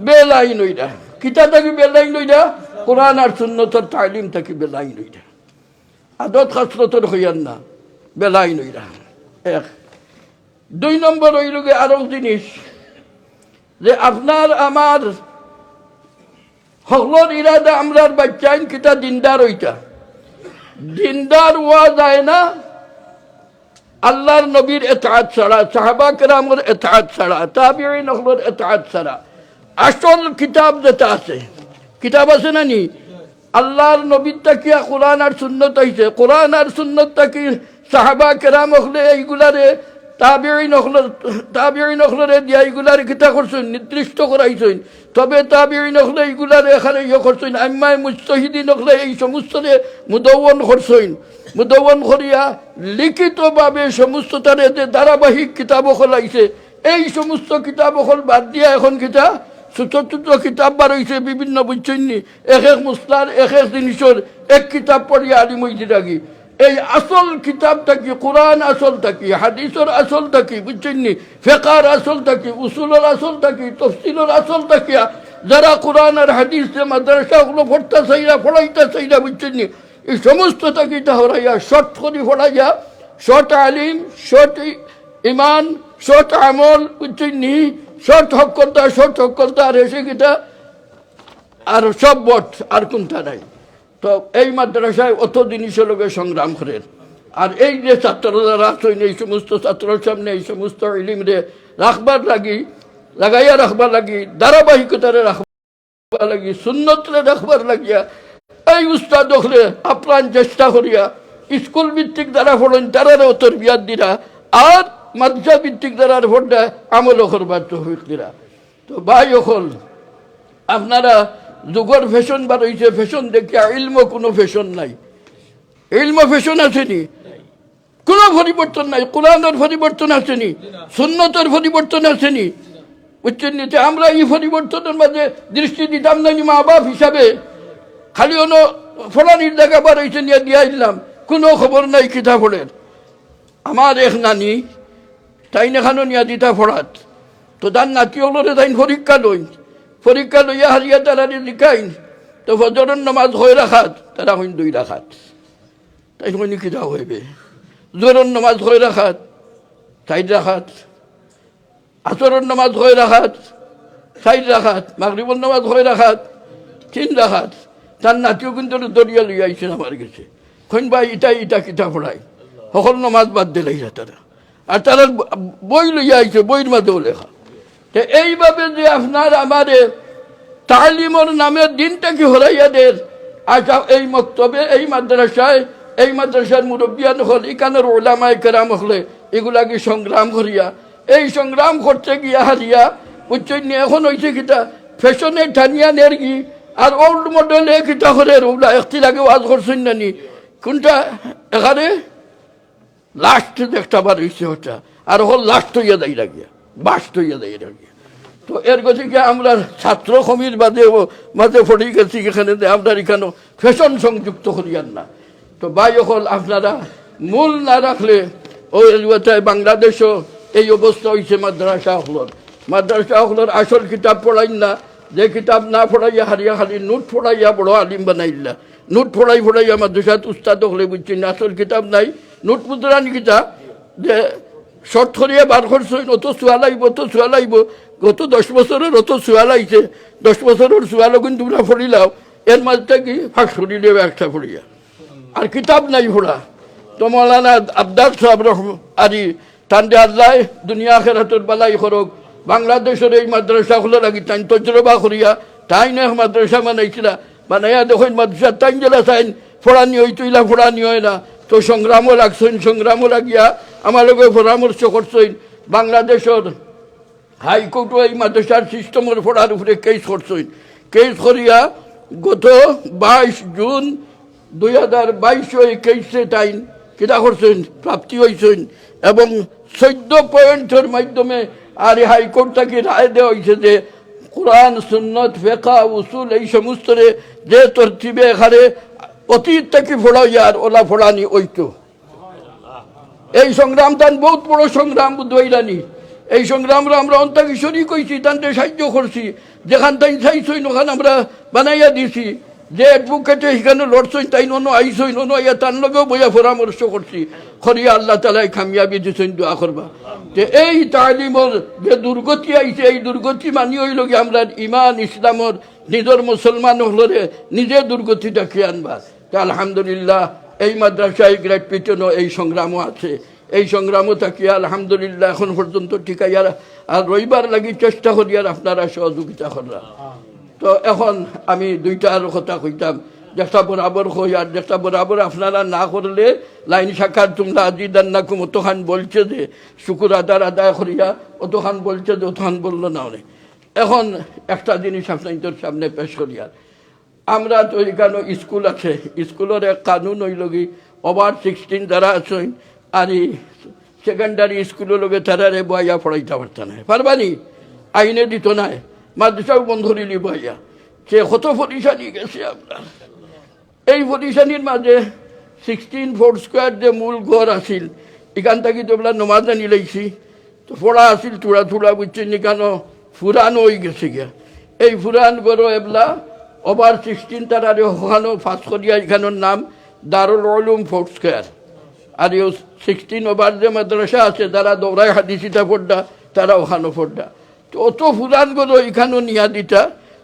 বেলাইন হইরা। কিতা থাকি বেলাইন হইরা? কোরআন আর সুন্নতের তালিম থাকি বেলাইন হইরা, আদত খাসরতের হইয়ান না, বেলাইন হইরা। এক। 2 নম্বর হইল আরো জিনিস যে আপনার আমার হকলর ইরাদা আমরার বাচ্চাইন কিতা দিনদার হইতা। দিনদার হওয়া যায় না আল্লাহর নবীর ইতাআত ছাড়া, সাহাবা কেরামের ইতাআত ছাড়া, তাবিঈন হকলর ইতাআত ছাড়া। আসল কিতাব যেটা আছে, কিতাব আছে না নি? আল্লাহর নবীর তাকিয়া কোরআন আর সুন্নত হইছে, কোরআন আর সুন্নত তাকি সাহাবা কেরাম হলে এইগুলারে তাবিঈন হলে দিয়া এইগুলার কিতা করছেন নির্দিষ্ট করাইছেন তবে তাবিঈন হলে এইগুলার এখানে করছেন আইম্মায়ে মুজতাহিদিন হলে এই সমস্তরে মুদওয়ান করছেন মুদওয়ান করিয়া লিখিতভাবে সমস্ত তারে যে ধারাবাহিক কিতাব হলাইছে এই সমস্ত কিতাব হল বাদ দিয়া এখন কিতা ছোট ছোট কিতাব বার হয়েছে বিভিন্ন বুঝছেননি এক এক মুসলার এক এক জিনিসের এক কিতাব পড়িয়া আলিম হইতে থাকি এই আসল কিতাবটা কি কোরআন আসলটা কি হাদিসের আসলটা কি বুঝছেননি ফিকহের আসলটা কি উসুলের আসলটা কি তাফসীরের আসলটা কি যারা কোরআন আর হাদিস যে মাদ্রাসাগুলো পড়তে চাইরা পড়াইতে চাইরা বুঝছেননি এই সমস্তটা কিতা হরাইয়া শর্ট করে পড়াইয়া শর্ট আলিম শর্ট ইমান শর্ট আমল বুঝছেননি শর্ট হকলতা আর এসে কিতা আর সব বট আর কোনটা নাই তো এই মাদ্রাসায় অত জিনিসের লোকের সংগ্রাম করেন আর এই যে ছাত্ররা আছেন এই সমস্ত ছাত্রের সামনে এই সমস্ত ইলিমরে রাখবার লাগাইয়া রাখবার লাগি ধারাবাহিকতারে রাখবার লাগি সুন্নতরে রাখবার লাগিয়া এই উস্তাদ হলে আপ্রাণ চেষ্টা করিয়া স্কুল ভিত্তিক দ্বারা পড়েন তারারও তরবিয়াত দিরা আর মাদ্রাসা ভিত্তিক দ্বারা ভোটটা আমলও করবার তৌফিক দিরা তো ভাই হল আপনারা যুগের ফ্যাশন বার হয়েছে ফ্যাশন দেখিয়া ইলম কোনো ফ্যাশন নাই ইলম ফ্যাশন আসেনি কোনো পরিবর্তন নাই কোরআনের পরিবর্তন আসেনি সুন্নতের পরিবর্তন আসেনি বুঝছেন নিতে আমরা এই পরিবর্তনের মাঝে দৃষ্টি দিতাম না মা বাপ হিসাবে খালি অন্য ফলানির জায়গা বার হয়েছে নিয়ে দিয়া দিলাম কোনো খবর নাই কিতাবলের আমার এক নানি তাই এখানো নিয়া দিতা ফোড়াত তো তার নাতি হলরে তাই পরীক্ষা লইয়া হারিয়া তারা লিখাইন তো ফজরের নামাজ হয়ে রাখাত তারা হইন 2 রাখাত তাই হইনি কিতা হইবে জোরের নামাজ হয়ে রাখাত 4 রাখাত আসরের নামাজ হয়ে রাখাত 4 রাখাত মাগরিবের নামাজ হয়ে রাখাত 3 রাখাত তার নাতিও কিন্তু দরিয়া লইয়া আইছেন আমার কাছে কইন ভাই এটা কিতা পড়াই সকল নামাজ বাদ দিলাইরা তারা আর তারা বই লইয়া আইছে বইয়ের মাঝেও লেখা তো এইভাবে যে আপনার আমারে তালিমর নামের দিনটা কি হরাইয়া দের আচ্ছা এই মক্তবে এই মাদ্রাসার মুরব্বিয়ান হল এখানের ওলামায়ে কেরাম হলে এগুলাকে সংগ্রাম করিয়া এই সংগ্রাম করতে গিয়া হারিয়া বুঝছেন এখন হয়েছে কিতা ফ্যাশনে টানিয়া নের গি আর ওল্ড মডেলে কিতা করে ওগুলা একটি লাগে ওয়াজ করছেন নানি কোনটা এখানে লাস্ট একটা বার হয়েছে ওটা আর হল লাস্ট হইয়া দেয় লাগিয়া বাস্ট হইয়া দেয় লাগিয়া তো এর গতিকে আমরা ছাত্র কমির মাঝে পড়ে গেছি এখানে আমরা এখানে ফ্যাশন সংযুক্ত করিয়ান না তো ভাই হল আপনারা মূল না রাখলে ওই বাংলাদেশও এই অবস্থা হয়েছে মাদ্রাসা হলর আসল কিতাব পড়াইন না যে কিতাব না পড়াইয়া হারিয়া খালি নোট পড়াইয়া বড় আলিম বানাইলা নোট পড়াইয়া মাদ্রাসাত উস্তাদ হলে বুঝছেন আসল কিতাব নাই নোট মুদ্রানি কিতাব যে শর্ট করিয়া বার করছেন অত চুয়া লাইব গত 10 বছরের অত চুয়া লাইছে 10 বছরের চুয়ালো কিন্তু তোমরা পড়িলাও এর মাঝটা কি ফাঁস করিলে একটা পড়িয়া আর কিতাব নাই পড়া তো মৌলানা আবদার সাহেব আরি তান্ডে আল্লাহ দুনিয়া আখিরাতের বালাই করক বাংলাদেশের এই মাদ্রাসাগুলো লাগি তাই তজরবা করিয়া তাই না মাদ্রাসা বানাইয়া দেখেন মাদ্রাসা তাই জেলা চাইন ফোড়ানি হইতইলা ফোড়ানি হয় না তো সংগ্রামও লাগিয়া আমার লোক পরামর্শ করছেন বাংলাদেশের হাইকোর্টও এই মাদ্রাসার সিস্টেমের পড়ার উপরে কেস করিয়া গত 22 জুন 2022 এই কেসে টাইম কিতা করছেন প্রাপ্তি হয়েছেন এবং 14 পয়েন্টের মাধ্যমে আর হাইকোর্ট থেকে রায় দেওয়া হয়েছে যে কোরআন সুন্নত ফিকহ উসুল এই সমস্ত যে তরতিবে এখানে অতীত থেকে ফোড়াইয়া আর ওলা ফোড়ানি ওইতো এই সংগ্রাম তান বহুত বড় সংগ্রাম বুধইরানি এই সংগ্রামরা আমরা অন্তাকি শরীক হয়েছি তানতে সাহায্য করছি যেখান তাই চাইছই ওখানে আমরা বানাইয়া দিছি যে অ্যাডভোকেটে সেখানে লড়ছই তাই ননো আইসই ননো ইয়া তার লগেও বইয়া পরামর্শ করছি খরিয়া আল্লাহ তালাই কামিয়াবি দিছেন দোয়া করবা যে এই তালিমর যে দুর্গতি আইছে এই দুর্গতি মানি হইল কি আমরা ইমান ইসলামর নিজের মুসলমান হলরে নিজে দুর্গতিটা খেয়ে আনবা তা আলহামদুলিল্লাহ এই মাদ্রাসায় গ্রেট পিটনও এই সংগ্রামও আছে এই সংগ্রামও থাকি আলহামদুলিল্লাহ এখন পর্যন্ত ঠিকাইয়ার আর রবিবার লাগি চেষ্টা করি আর আপনারা সহযোগিতা করা তো এখন আমি 2টা কথা কইতাম যেটা বরাবর হই আর যেটা বরাবর আপনারা না করলে লাইন শাখার তোমরা আজিদান্নাকুম অতখান বলছে যে শুকুর আদায় করিয়া অতখান বলছে যে অতখান বললো না অনেক। এখন একটা জিনিস আপনাদের সামনে পেশ করিয়া, আমরা তো এখানে স্কুল আছে, স্কুলের এক কানুন হইল কি ওভার 16 যারা আছেন আর এই সেকেন্ডারি স্কুলের লোকে তারা রে বইয়া পড়াইতে পারত না, পারবানি আইনে দিত নাই, মাদ্রাসাও বন্ধ দিলি বইয়া। সে কত পরিশানি গেছে আপনার। এই পরিশানির মাঝে 16 ফুট স্কোয়ার যে মূল ঘর আছিল এখান থেকে তো আমরা নমাজ আনি লাইছি, তো পড়া আছিল থোড়া থোড়া বুঝছেন এখানো ফুরানো হয়ে গেছে গিয়া। এই ফুরান গড়ো এবলা ওভার 16 তারা ওখানো ফাঁস করিয়া এখানোর নাম দারুল উলুম ফুট স্কোয়ার। আর এই 16 ওভার যে মাদ্রাসা আছে তারা দৌড়ায় হাদিসিটা পড়া, তারা ওখানো পড়া। তো অত ফুরান গড়ো এখানো নিয়া দিতা,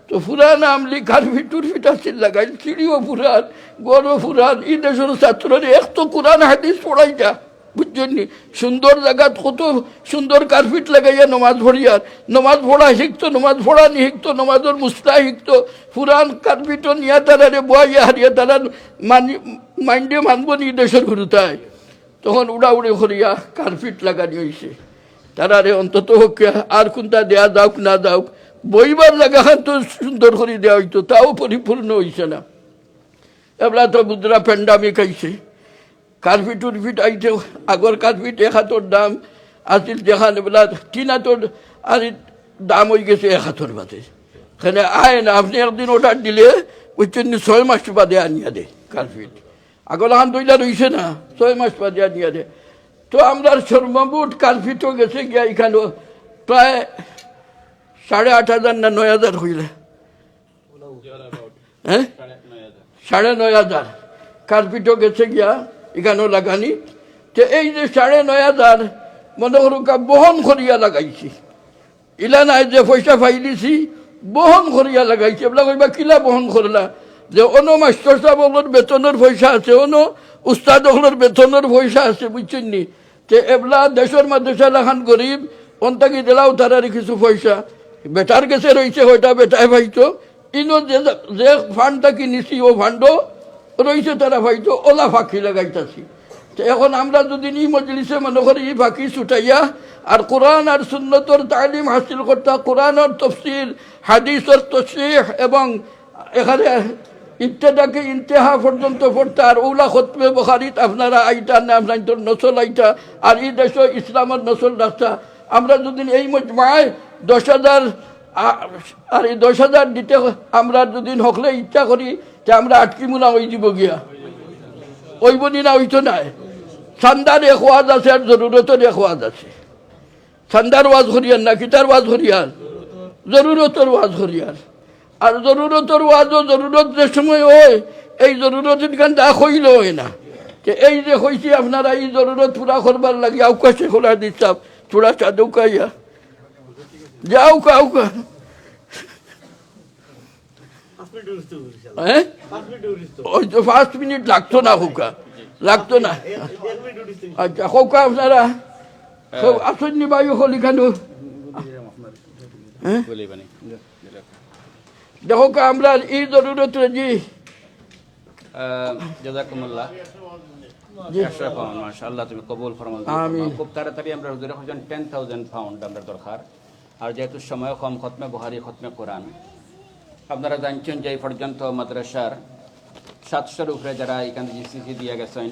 তো ফুরান আমলি কারফি টুরফিট আসছিল লাগাই, সিঁড়িও ফুরান গড়ও ফুরান। এই দেশের ছাত্ররা এক তো কোরআন হাদিস পড়াইটা বুঝছেন নি, সুন্দর জায়গা কত সুন্দর কার্পেট লাগাইয়া নমাজ পড়িয়ার, নমাজ পড়া শিখতো, নমাজ পড়া নি শিখতো, নমাজের মুস্তা শিখতো, পুরান কার্পেটও নিয়া তারারে বইয়া হারিয়া তারা মাইন্ডে মানবো নি দেশের ঘুরুতায়। তখন উড়াউড়ি করিয়া কার্পেট লাগানি হয়েছে, তারারে অন্তত আর কোনটা দেয়া যাওক না যাওক বইবার জায়গা তো সুন্দর করে দেওয়া হইতো, তাও পরিপূর্ণ হয়েছে না। এবার তো মুদ্রা প্যান্ডামিক আইছে, কার্পেট উর্ফিট আইতে আগর কার্পেট 1 হাতর দাম আসিল, যেখানে বেলা 3 হাতর আর দাম হয়ে গেছে 1 হাতর বাদে। এখানে আয় না, আপনি একদিন অর্ডার দিলে বুঝছেন 6 মাস বাদে আনিয়া দে কার্পেট। আগর হান দইলা রইছে না, 6 মাস বাদে আনিয়া দে। তো আমরা সর্বমোট কার্পেটও গেছে গিয়া এখানে প্রায় 8,500 না 9,000 হইলে, হ্যাঁ 9,500 কার্পেটও গেছে গিয়া এখানেও লাগানি। তো এই যে 9,500 মনে করুকা বহন করিয়া লাগাইছি, ইলা নাই যে পয়সা পাইলিছি বহন করিয়া লাগাইছি। এগুলা কইবা কিলা বহন করলা, যে অনো মাস্টার সাহেবের বেতনের পয়সা আছে, অনো উস্তাদ হলের বেতনের পয়সা আছে বুঝছেন নি। যে এবলা দেশের মাদ্রাসা লাখান গরিব অন্তাকি দিলাও তারার কিছু পয়সা বেটার কাছে রয়েছে, ওইটা বেটায় পাইতো। ইনো যে ফান্ডটা কিনেছি ও ফান্ডও রয়েছে তারা পাইতো, ওলা ফাঁকি লাগাইতেছি। তো এখন আমরা যদি এই মজলিসে মনে করি এই ফাঁকি ছুটাইয়া আর কোরআন আর সুন্নতর তালিম হাসিল করতা, কোরআনের তফসির হাদিসের তশরিহ এবং এখানে ইবতেদাকে ইন্তেহা পর্যন্ত পড়তা, আর ওলা খতমে বুখারীত আপনারা আইটা না আপনার নসল আইটা, আর এই দেশে ইসলামের নসল রাখতা। আমরা যদি এই মজমায় 10,000 আর এই 10,000 দিতে আমরা যদি হকলে ইচ্ছা করি যে আমরা আটকিমুনা হয়ে যাব গিয়া, ওইব না হইতো নাই। সান্দার এক ওয়াজ আছে আর জরুরতের এক ওয়াজ আছে। সান্দার ওয়াজ করিয়ার না কিতার ওয়াজ করিয়ার, জরুরতের ওয়াজ করিয়ার। আর জরুরতের ওয়াজও জরুরত যে সময় হয় এই জরুরতের গান দা হইল হয় না। যে এই যে হয়েছি আপনারা এই জরুরত পুরা করবার লাগে আউকাশে খোলা দিতাম থোড়া চাদৌকাইয়া যাও কাউকা, হ্যাঁ ওই তো 5 মিনিট লাগতো না হুকা, লাগতো না। আচ্ছা হোকা আপনারা আসেননি বায়ু হলি কেন, হ্যাঁ দেখো আমরা এই জরুরত জি জাযাকুমুল্লাহ মাশাআল্লাহ, তুমি কবুল ফরমাও। খুব তাড়াতাড়ি আমরা হুজুরের কাছে 10,000 পাউন্ড আমরা দরকার। আর যেহেতু সময় কম, খতমে বুখারী খতমে কোরআন আপনারা জানছেন যে এই পর্যন্ত মাদ্রাসার 700-র উপরে যারা এখানে জিসিসি দিয়ে গেছেন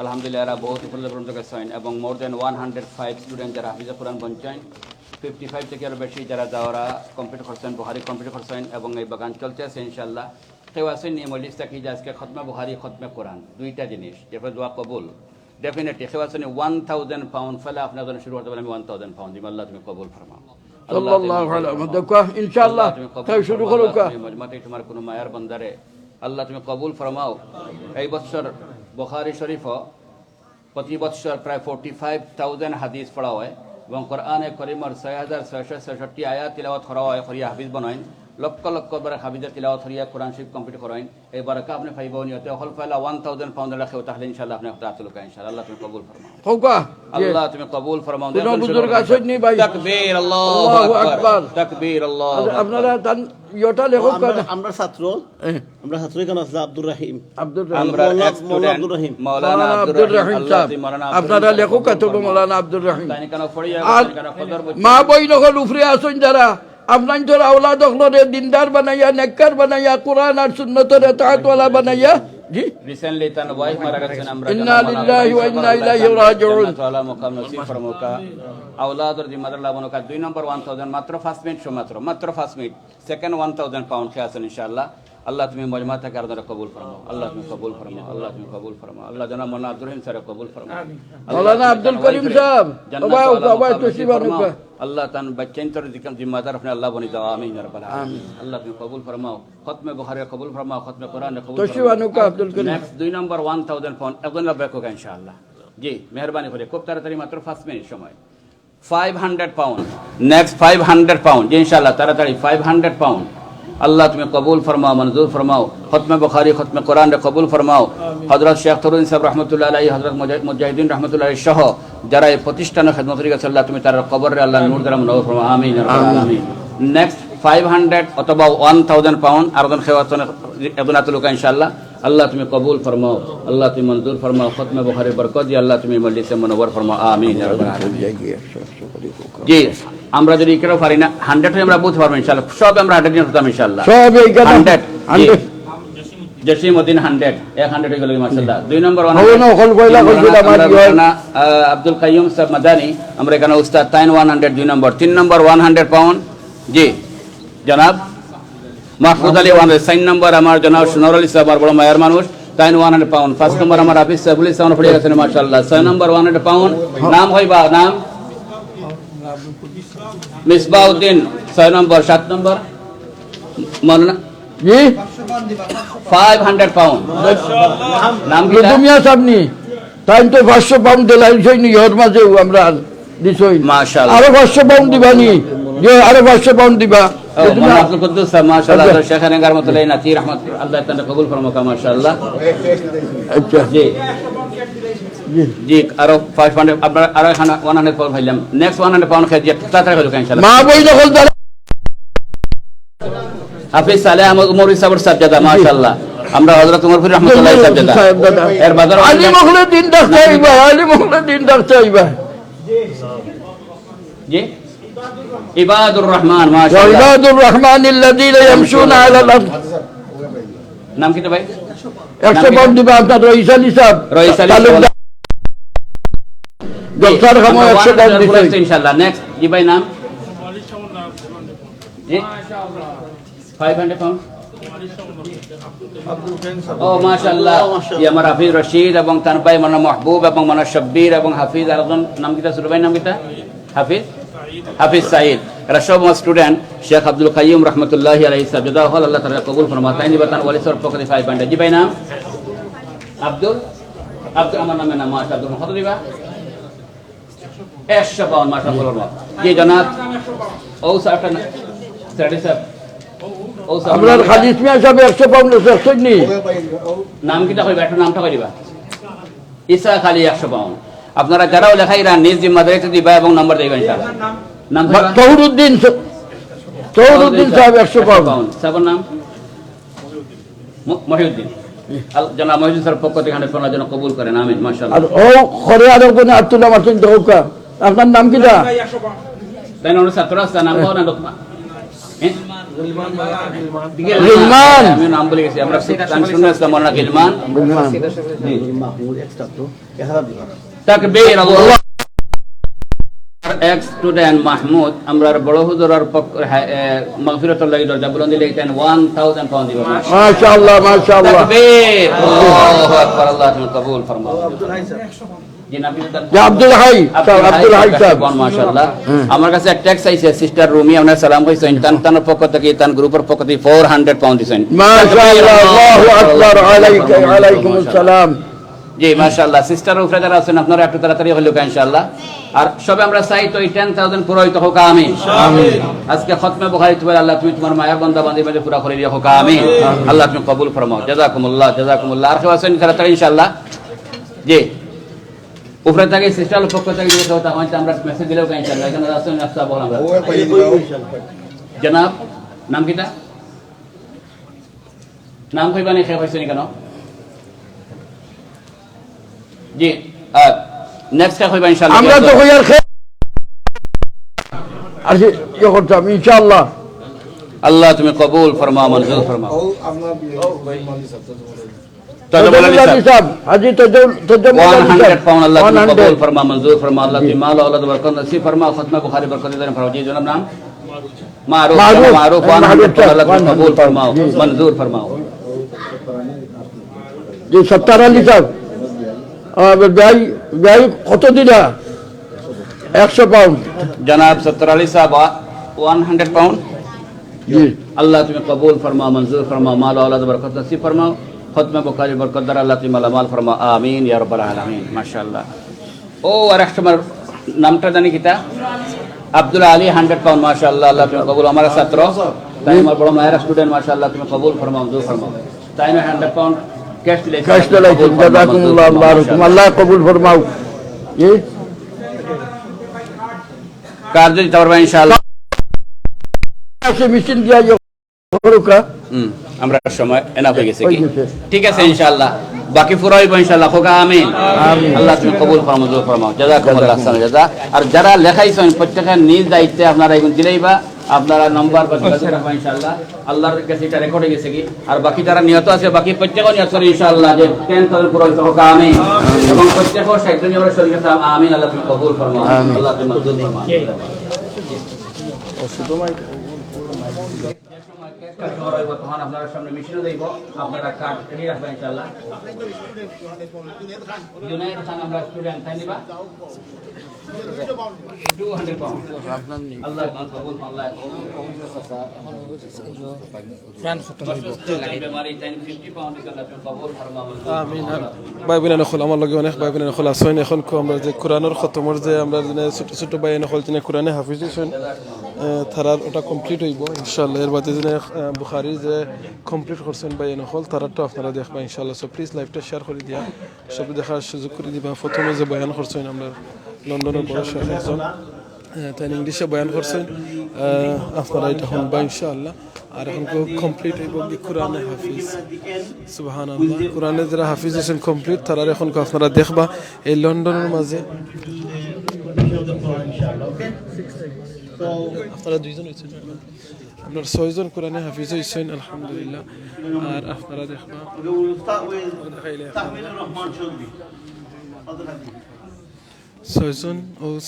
আলহামদুলিল্লাহ, এরা বহুত উপলব্ধ পর্যন্ত গেছেন এবং মোর দেন 105 স্টুডেন্ট যারা হাফিজে কোরআন বনছেন, 55 থেকে আরও বেশি যারা যাওয়ারা কমপ্লিট করছেন, বুখারী কমপ্লিট করছেন এবং এই বাগান চলতে আছে ইনশাআল্লাহ। কেউ আসেন নিয়ে মজলিস থাকি যে আজকে খতমে বুখারী খতমে কোরআন দুইটা জিনিস যেভাবে দোয়া কবুল ডেফিনেটলি। কেউ আসেন 1,000 পাউন্ড ফেলে আপনার জন্য শুরু করতে পারেন। আমি 1,000 পাউন্ড দিব, আল্লাহ তুমি কবুল ফরমাও ইনশাআল্লাহ। শুরু করো মজমাতে তোমার কোনো মায়ার বান্দারে আল্লাহ তুমি কবুল ফরমাও। এই বছর বুখারী শরীফ প্রতি বছর প্রায় 45,000 হাদিস পড়া হয় এবং কোরআনে করিমর 6,666 আয়াত তিলাওয়াত করা হয়, খরিয়া হাফিজ বনাইন। লক্ষ লক্ষ বার হাফিজা তিলাওয়াত হরিয়া কোরআন শরীফ কমপ্লিট করেন এই বারাকা আপনি পাইব নিয়তে হল ফাইলা 1000 পাউন্ড রাখো তাহলে ইনশাআল্লাহ আপনি তাতুলকা ইনশাআল্লাহ আল্লাহ তুমি কবুল ফরমাও হোকা আল্লাহ তুমি কবুল ফরমাও কোন বুজুর্গ আছেন নি ভাই তাকবীর আল্লাহু আকবার তাকবীর আল্লাহ আপনারা তান ইয়োটা লেখক আমরা ছাত্র এখানে আছে আব্দুর রহিম আমরা মাওলানা আব্দুর রহিম মাওলানা আব্দুর রহিম সাহেব আপনারা লেখক কত মাওলানা আব্দুর রহিম তাই কেন ফড়িয়া আর কেন কদর মা বই নকল উফরে আসুন যারা আপনার তোর আওলাদ হলরে দিনদার বানাইয়া নেককার বানাইয়া কোরআন আর সুন্নতের তাআতওয়ালা বানাইয়া জি রিসেন্টলি তান ওয়াইফ মারা গেছেন আমরা ইন্না লিল্লাহি ওয়া ইন্না ইলাইহি রাজিউন তাআলা মুকাম নসিব ফরমাকা আওলাদর জিম্মাদার লাবনকা 2 নম্বর 1000 মাত্র 5 মিনিট মাত্র 5 মিনিট সেকেন্ড 1000 পাউন্ড কে আছেন ইনশাআল্লাহ আল্লাহ তুমি মজমা থেকে আপনারা কবুল ফরমাও আল্লাহ তুমি কবুল ফরমাও আল্লাহ তুমি কবুল ফরমাও আল্লাহ জানা মাওলানা আব্দুর রহিম স্যার কবুল ফরমাও মাওলানা আব্দুল করিম সাহেব ওবাই তশরিফ আল্লাহ তান বাচ্চাইন তোর জিম্মাদার আপনি আল্লাহ বনি দাও আমিন ইয়া রাব্বাল আলামিন আল্লাহ তুমি কবুল ফরমাও খতমে বুখারী কবুল ফরমাও খতমে কোরআন কবুল তশরিফ আনুকা আব্দুল করিম নেক্সট 2 নম্বর 1000 পাউন্ড একজন লাভক হোক ইনশাআল্লাহ জি মেহেরবানি করে খুব তাড়াতাড়ি মাত্র 5 মিনিট সময় 500 পাউন্ড নেক্সট 500 পাউন্ড জি ইনশাআল্লাহ তাড়াতাড়ি 500 পাউন্ড আল্লাহ তুমি কবুল ফরমাও মঞ্জুর ফরমাও খতমে বুখারী খতমে কোরআন কবুল ফরমাও হযরত শেখ তরুণ সাহেব রাহমাতুল্লাহ আলাইহি হযরত মুজাহিদিন রাহমাতুল্লাহ আলাইহি সহ যারা এই প্রতিষ্ঠানে খিদমত করি গেছে আল্লাহ তুমি তার কবরে আল্লাহ নূর দ্বারা নওয়াজ ফরমাও আমিন ইয়া রাব্বাল আলামিন নেক্সট 500 অথবা 1000 পাউন্ড আরজন খেওয়াতনে এদনাতুল লোকা ইনশাআল্লাহ আল্লাহ তুমি কবুল ফরমাও আল্লাহ তুমি মঞ্জুর ফরমাও খতমে বুখারী বরকত দিয়ে আল্লাহ তুমি মজলিসে মুনওয়ার ফরমাও আমিন ইয়া রাব্বাল আলামিন জি আমরা যদি কেউ পারি না 100 আমরা বলতে পারবো ইনশাআল্লাহ সব আমরা 100 দিন হতাম ইনশাআল্লাহ সব এই 100 জসিমউদ্দিন 100 100 হয়ে গেল মাশাআল্লাহ 2 নম্বর আব্দুল কাইয়ুম সাহেব মাদানী আমরা এখানে উস্তাদ তাইন 100 2 নম্বর 3 নম্বর 100 পাউন্ড জি জনাব মাহফুজ আলী 4 নম্বর আমার জনাব সুনর আলী সাহেব বড় মায়ের মানুষ তাইন 100 পাউন্ড 5 নম্বর আমার হাফিজ সাহেবুল ইসলাম পড়ে গেছেন মাশাআল্লাহ 6 নম্বর 100 পাউন্ড নাম হইবা নাম মিসবাউদ্দিন 6 নম্বর 7 নম্বর মাওলানা জি 500 পাউন্ড নাম কি দুনিয়া সামনে টাইম তো 500 পাউন্ড দিলাই হইনি ওর মাঝে আমরা দিছই মাশাআল্লাহ আরো 500 পাউন্ড দিবানি যে আরো 500 পাউন্ড দিবা আব্দুল কুদ্দুস সাহেব মাশাআল্লাহ শেখ রহমাতুল্লাহ নাতি রহমত আল্লাহ তাআলা কবুল ফরমাক মাশাআল্লাহ আচ্ছা জি জি আরো 500 আপনারা আরো 100 পাউন্ড ভাইলাম নেক্সট 100 পাউন্ড খেয়ে তাড়াতাড়ি হলো ইনশাআল্লাহ মা বই দখল হাফিজ সালেহ আহমদ উমরি সাহেবের সাজ্জাদা মাশাআল্লাহ আমরা হযরত উমর ফির রহমাতুল্লাহ সাজ্জাদা এর বাজার আলী মখলে দিন ডাক্তার আইবা আলী মখলে দিন ডাক্তার আইবা জি ইবাদুর রহমান মাশাআল্লাহ ইবাদুর রহমান আল্লাযীনা ইয়ামশুনা আলাল আরদ নাম কি তো ভাই 100 পাউন্ড দিবা আপনার রইস আলী সাহেব ডক্টর খামো 100 পাউন্ড দিতে ইনশাআল্লাহ নেক্সট জি ভাই নাম জি 500 পাউন্ড ও মাশাআল্লাহ ই আমার হাফিজ রশিদ এবং তার ভাই মানা মাহবুব এবং মানা শব্বির এবং হাফিজ আরেকজন নাম কিটা ছোট ভাই নাম কিটা হাফিজ সাঈদ এরা সব স্টুডেন্ট শেখ আব্দুল কাইয়ুম রহমতুল্লাহি আলাইহি সাজ্জাদা হল আল্লাহ তাআলা কবুল ফরমায় তাই নিবাতান ওয়ালি সর পক্ষে 500 জি ভাই নাম আব্দুল আমার নামে নাম মাশাআল্লাহ আব্দুল কত দিবা 100 পাউন্ড মাশাআল্লাহ জি জনাব ও সাটা স্যার আমরা হাদিস মিয়া সাহেব 100 পাউন্ড সত্যি নাম কিটা কইবা একটা নামটা কই দিবা ঈসা খালি 100 পাউন্ড আপনারা যারাও লেখাইরা নিজ জিম্মাদারিতে দিবা এবং নম্বর দিবেন ইনশাআল্লাহ নাম তৌরুদ্দিন সাহেব 100 পাউন্ড সাহেবের নাম মহিউদ্দিন জনাব মহিউদ্দিন স্যার পক্ষ থেকে 100 পাউন্ড যেন কবুল করেন আমিন মাশাআল্লাহ আর ও খরে আর কোন আব্দুল্লাহ মাসুদ দৌকা আপনার নাম কিটা তাই না ছাত্র আছে নাম কোন লোকমা গিলমান আমি নাম বলে গেছি আমরা শুনছিলাম মওলানা গিলমান মাহমুদ এক্সট্রা তো 1000 দিবা তাকবীর আল্লাহ এক্স স্টুডেন্ট মাহমুদ আমরা বড় হুজুরের মাগফিরাতুল লাগি দরজা বুলন্দি লেখেন 1000 পাউন্ড দিবেন মাশাআল্লাহ মাশাআল্লাহ তাকবীর আল্লাহু আকবার আল্লাহ তুমি কবুল ফরমাও আব্দুল হাই সাহেব মাশাআল্লাহ আমার কাছে এক ট্যাক্স আইছে সিস্টার রুমি আপনার সালাম কইছেন তার পক্ষ থেকে তার গ্রুপের পক্ষ থেকে 400 পাউন্ড দিবেন মাশাআল্লাহ আল্লাহু আকবার আলাইকুম আসসালাম জি মাশাআল্লাহ সিস্টার উপরে যারা আছেন আপনারা একটু তাড়াতাড়ি হলো ইনশাআল্লাহ আর সবে আমরা চাই তো এই 10000 পুরোই তো হোক আমিন আমিন আজকে খতমে বুখারী তুমি আল্লাহ তুমি তোমার মায়ের বান্দা বান্দি মাঝে পুরা করে দিও হোক আমিন আল্লাহ তুমি কবুল ফরমাও জাযাকুমুল্লাহ আর কেউ আছেন তাড়াতাড়ি ইনশাআল্লাহ জি উপরে থেকে সিস্টার পক্ষ থেকে যে কথা হয়তো আমরা মেসেজ দিলেও ইনশাআল্লাহ এখানে আছেন আচ্ছা বল আমরা জনাব নাম কিটা নাম কইবানি খেয়ে হইছেন কেন জি নেক্সট খেয়ে হইবা ইনশাআল্লাহ আমরা তো কই আর খেয়ে আর যে ইয়ে করতাম ইনশাআল্লাহ আল্লাহ তুমি কবুল ফরমাও মঞ্জুর ফরমাও হাজি তজমুল 100 পাউন্ড আল্লাহ তুমি কবুল ফরমাও মঞ্জুর ফরমাও আল্লাহ তুমি মাল আওলাদ বরকত নসিব ফরমাও খতমে বুখারী বরকত দেন ফরমাও জি জনাব নাম মারুফ 100 পাউন্ড আল্লাহ তুমি কবুল ফরমাও মঞ্জুর ফরমাও জি 70 আলী সাহেব ভাই কত দিলা 100 পাউন্ড জনাব 70 আলী সাহেব 100 পাউন্ড জি আল্লাহ তুমি কবুল ফরমাও মঞ্জুর ফরমাও মাল আওলাদ বরকত নসিব ফরমাও খতমে বুখারী বরকত দ্বারা আল্লাহ তুমি মালামাল ফরমাও আমিন ইয়া রাব্বাল আলামিন মাশাআল্লাহ ও আর একসময় নামটা জানি কিতা আব্দুল আলী 100 পাউন্ড মাশাআল্লাহ আল্লাহ তুমি কবুল আমার ছাত্র তাই আমার বড় মায়ের স্টুডেন্ট মাশাআল্লাহ তুমি কবুল ফরমাও মঞ্জুর ফরমাও তাই না 100 পাউন্ড ক্যাশ দিলে জাযাকুমুল্লাহ আল্লাহ কবুল ফরমাও জি কার্য দিতে পারবা ইনশাআল্লাহ আছে মেশিন দিয়া করুকা আমরা সময় এনা হয়ে গেছে কি ঠিক আছে ইনশাআল্লাহ বাকি পুরো হইব ইনশাআল্লাহ হোক আমিন আল্লাহ তুমি কবুল ফরমাও মঞ্জুর ফরমাও জাযাকুমুল্লাহ আহসান জাযা আর যারা লেখাইছেন প্রত্যেকের নিজ দায়িত্বে আপনারা এগুন দিলেইবা আপনারা নাম্বার বা যোগাযোগ রাখবা ইনশাআল্লাহ আল্লাহর কাছে এটা রেকর্ড হয়ে গেছে কি আর বাকি যারা নিয়ত আছে বাকি প্রত্যেকও নিয়ত করে ইনশাআল্লাহ যে 10000 পুরো হোক আমিন এবং প্রত্যেকও সাইডে আমরা শরীর কাছে আমিন আল্লাহ তুমি কবুল ফরমাও আল্লাহ তুমি মঞ্জুর ফরমাও তখন আপনারা সামনে মেশিনও দেব আপনারা কার্ড রেডি রাখবেন ইনশাআল্লাহ জুনাইদ খান আমরা স্টুডেন্ট তাই নিবা 200 পাউন্ড আল্লাহ কবুল আল্লাহ ফ্রান্স খতম হইব বেমারি 50 পাউন্ড আল্লাহ কবুল ফরমাও আমিন ভাই বোনেরা হল আমার লগে অনেক ভাই বোনেরা হল আছেন এখন আমরা যে কোরআনের খতমের যে আমরা ছোট ছোট ভাই হল যে কোরআনে হাফিজ হইছেন তারার ওটা কমপ্লিট হইব ইনশাআল্লাহ এর বাদে যে বুখারী যে কমপ্লিট করছেন ভাই হল তারাটা আপনারা দেখবা ইনশাআল্লাহ সো প্লিজ লাইভটা শেয়ার করে দিয়া সব দেখার সুযোগ করে দিবা প্রথমে যে বয়ান করছেন আমরা লন্ডনের বড় শেখ একজন তাই ইংলিশে বয়ান করছেন আপনারা এটা শুনবা ইনশাআল্লাহ আর এখন কমপ্লিট হইব কোরআনে হাফিজ সুবহানাল্লাহ কোরআনে যারা হাফিজ হয়েছেন কমপ্লিট তারা এখন আপনারা দেখবা এই লন্ডনের মাঝে আপনারা দুইজন হয়েছেন আপনার 6 জন কোরআনে হাফিজ হয়েছেন আলহামদুলিল্লাহ আর আপনারা দেখবা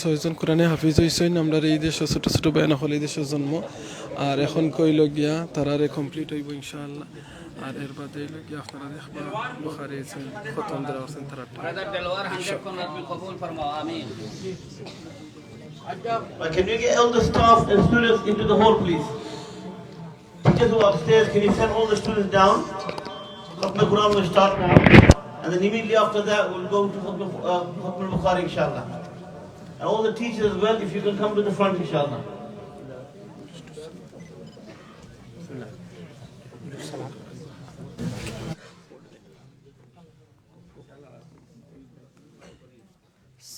ছয়জন কোরআনে হাফিজ হয়েছেন আমরা এই দেশে ছোট ছোট বয়ান হল এই দেশের জন্ম আর এখন কইল গিয়া তারারে কমপ্লিট হইব ইনশাআল্লাহ আর এর বাদে গিয়া আপনারা দেখবা বুখারী আছেন খতম যারা আছেন তারা কবুল ফরমাও আমিন Can you get all the staff and students into the hall, please? Teachers who are upstairs, can you send all the students down? The Quran will start now. And then immediately after that, we'll go to Khatm al-Bukhari, inshallah. And all the teachers as well, if you can come to the front, inshallah.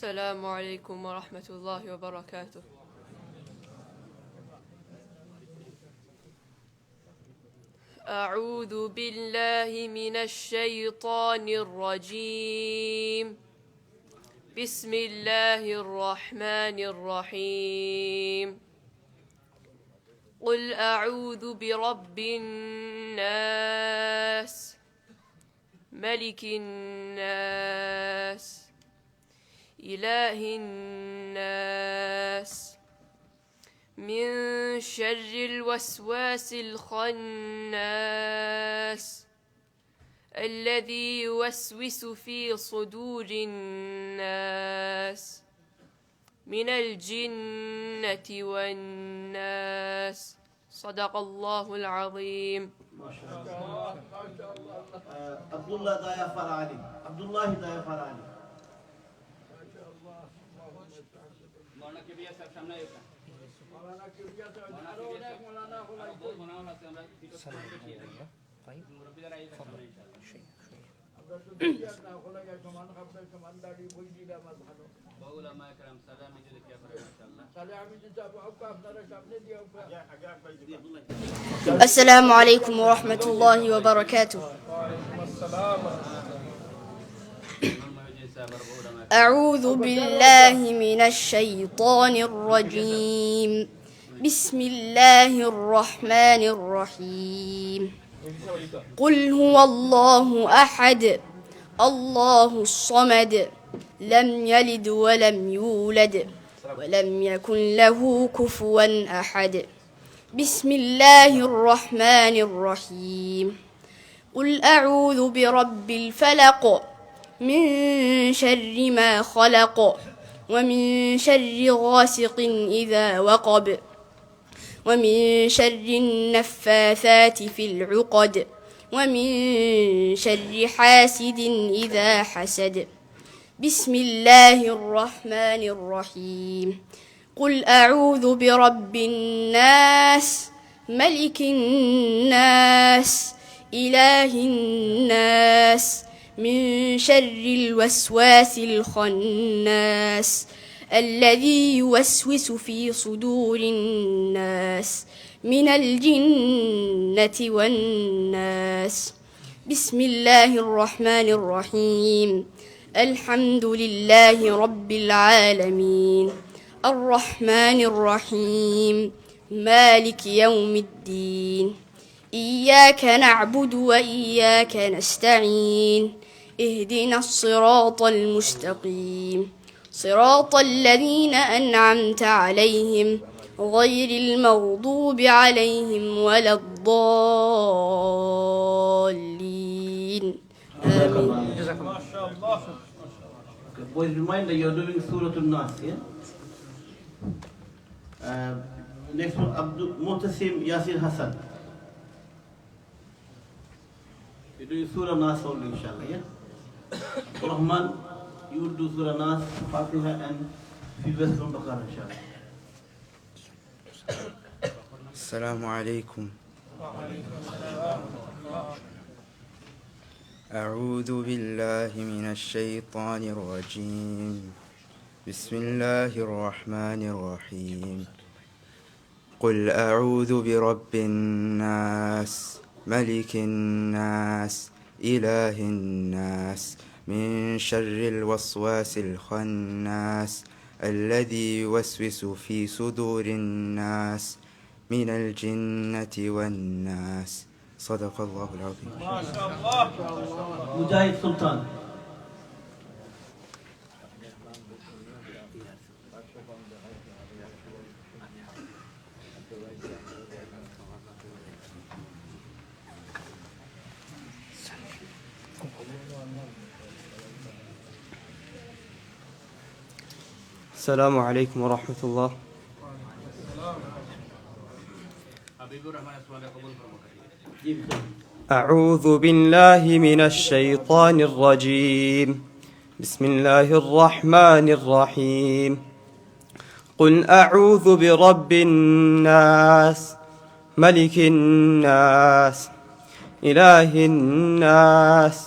السلام عليكم ورحمة الله وبركاته. أعوذ بالله من الشيطان الرجيم. بسم الله الرحمن الرحيم. قل أعوذ برب الناس ملك الناس إله الناس من شر الوسواس الخناس الذي يوسوس في صدور الناس من الجنة والناس صدق الله العظيم. Abdullah Daya Farali. Abdullah Daya Farali. মৌলানা কিবিয়া সাহেব সামনে আইবা মৌলানা কিবিয়া সাহেব আরো অনেক মৌলানা হলো বহুত মৌলানা আছে আমরা ভিডিও দেখিয়ে দেব ভাই মুরব্বিরা আইবা সামনে ইনশাআল্লাহ আমরা তো দেখিয়া না হলো সমান খাবে সমান দাড়ি বই দিলা মাছ ভালো ওলামা کرام সালামি দিলে কি করে ইনশাআল্লাহ তাহলে আমি যে যাব আপনারা সামনে দিও আগে السلام عليكم ورحمة الله وبركاته. أعوذ بالله من الشيطان الرجيم. بسم الله الرحمن الرحيم. قل هو الله أحد الله الصمد لم يلد ولم يولد ولم يكن له كفوا أحد. بسم الله الرحمن الرحيم. قل أعوذ برب الفلق من شر ما خلق ومن شر غاسق إذا وقب ومن شر النفاثات في العقد ومن شر حاسد إذا حسد. بسم الله الرحمن الرحيم. قل أعوذ برب الناس ملك الناس إله الناس من شر الوسواس الخناس الذي يوسوس في صدور الناس من الجنة والناس. بسم الله الرحمن الرحيم. الحمد لله رب العالمين الرحمن الرحيم مالك يوم الدين. إياك نعبد وإياك نستعين. اهدنا الصراط المستقيم صراط الذين أنعمت عليهم غير المغضوب عليهم ولا الضالين. آمين. Boys, reminder you're doing Surah An-Nas, yeah? Next one, Muhtasim Yasir Hassan. You're doing Surah Nas only, inshallah, yeah? Rahman, you will do Surah Nas, Fatiha, and few verses from Baqarah, inshallah. السلام عليكم. أعوذ بالله من الشيطان الرجيم. بسم الله الرحمن الرحيم. قل أعوذ برب الناس ملك الناس إله الناس من شر الوسواس الخناس الذي يوسوس في صدور الناس من الجنة والناس. صدق الله العظيم. ما شاء الله. Mujahid Sultan. السلام عليكم ورحمة الله. أعوذ بالله من الشيطان الرجيم. بسم الله الرحمن الرحيم. قل أعوذ برب الناس ملك الناس إله الناس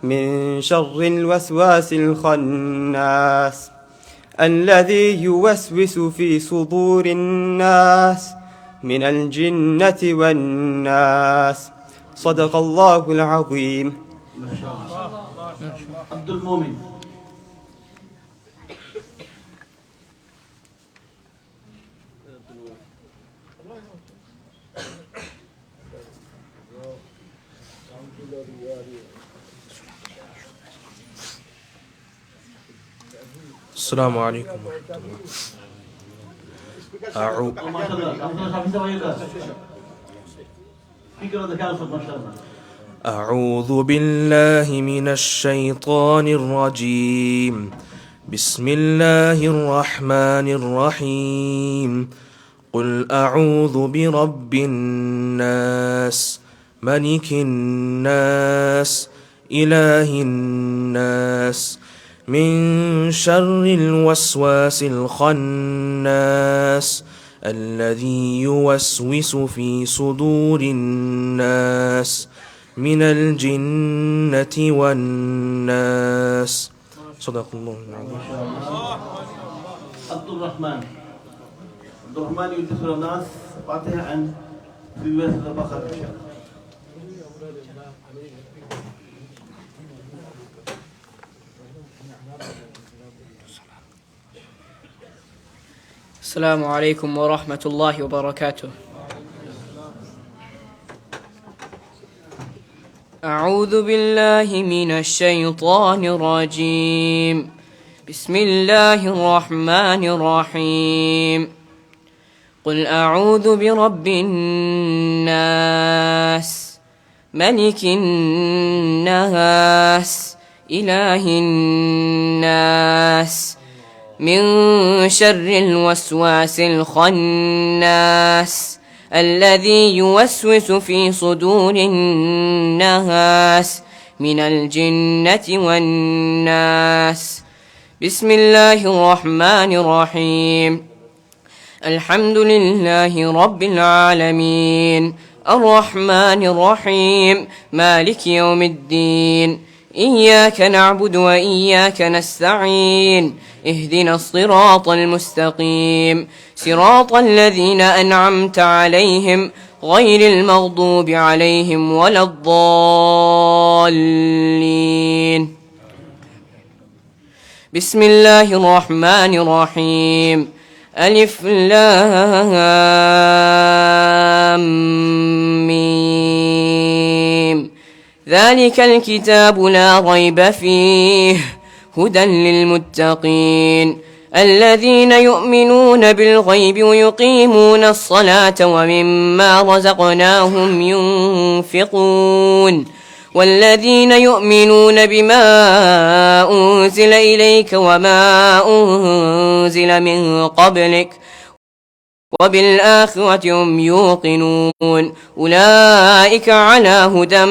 من شر الوسواس الخناس الذي يوسوس في صدور الناس من الجنة والناس. صدق الله العظيم. ما شاء الله. عبد المؤمن. السلام عليكم. أعوذ بالله من الشيطان الرجيم. بسم الله الرحمن الرحيم. قل أعوذ برب الناس ملك الناس إله الناس من شر الوسواس الخناس الذي يوسوس في صدور الناس من الجنة والناس. صدق الله العظيم. عبد الرحمن يدخل الناس فاتحة عن في بيت البقرة إن شاء الله. السلام عليكم ورحمة الله وبركاته. أعوذ بالله من الشيطان الرجيم. بسم الله الرحمن الرحيم. قل أعوذ برب الناس ملك الناس إله الناس من شر الوسواس الخناس الذي يوسوس في صدور الناس من الجنة والناس. بسم الله الرحمن الرحيم. الحمد لله رب العالمين الرحمن الرحيم مالك يوم الدين إياك نعبد وإياك نستعين اهدنا الصراط المستقيم صراط الذين أنعمت عليهم غير المغضوب عليهم ولا الضالين. بسم الله الرحمن الرحيم. ألف لام ميم ذلك الكتاب لا ريب فيه هدى للمتقين الذين يؤمنون بالغيب ويقيمون الصلاة ومما رزقناهم ينفقون والذين يؤمنون بما أنزل إليك وما أنزل من قبلك وبالآخرة هم يوقنون أولئك على هدى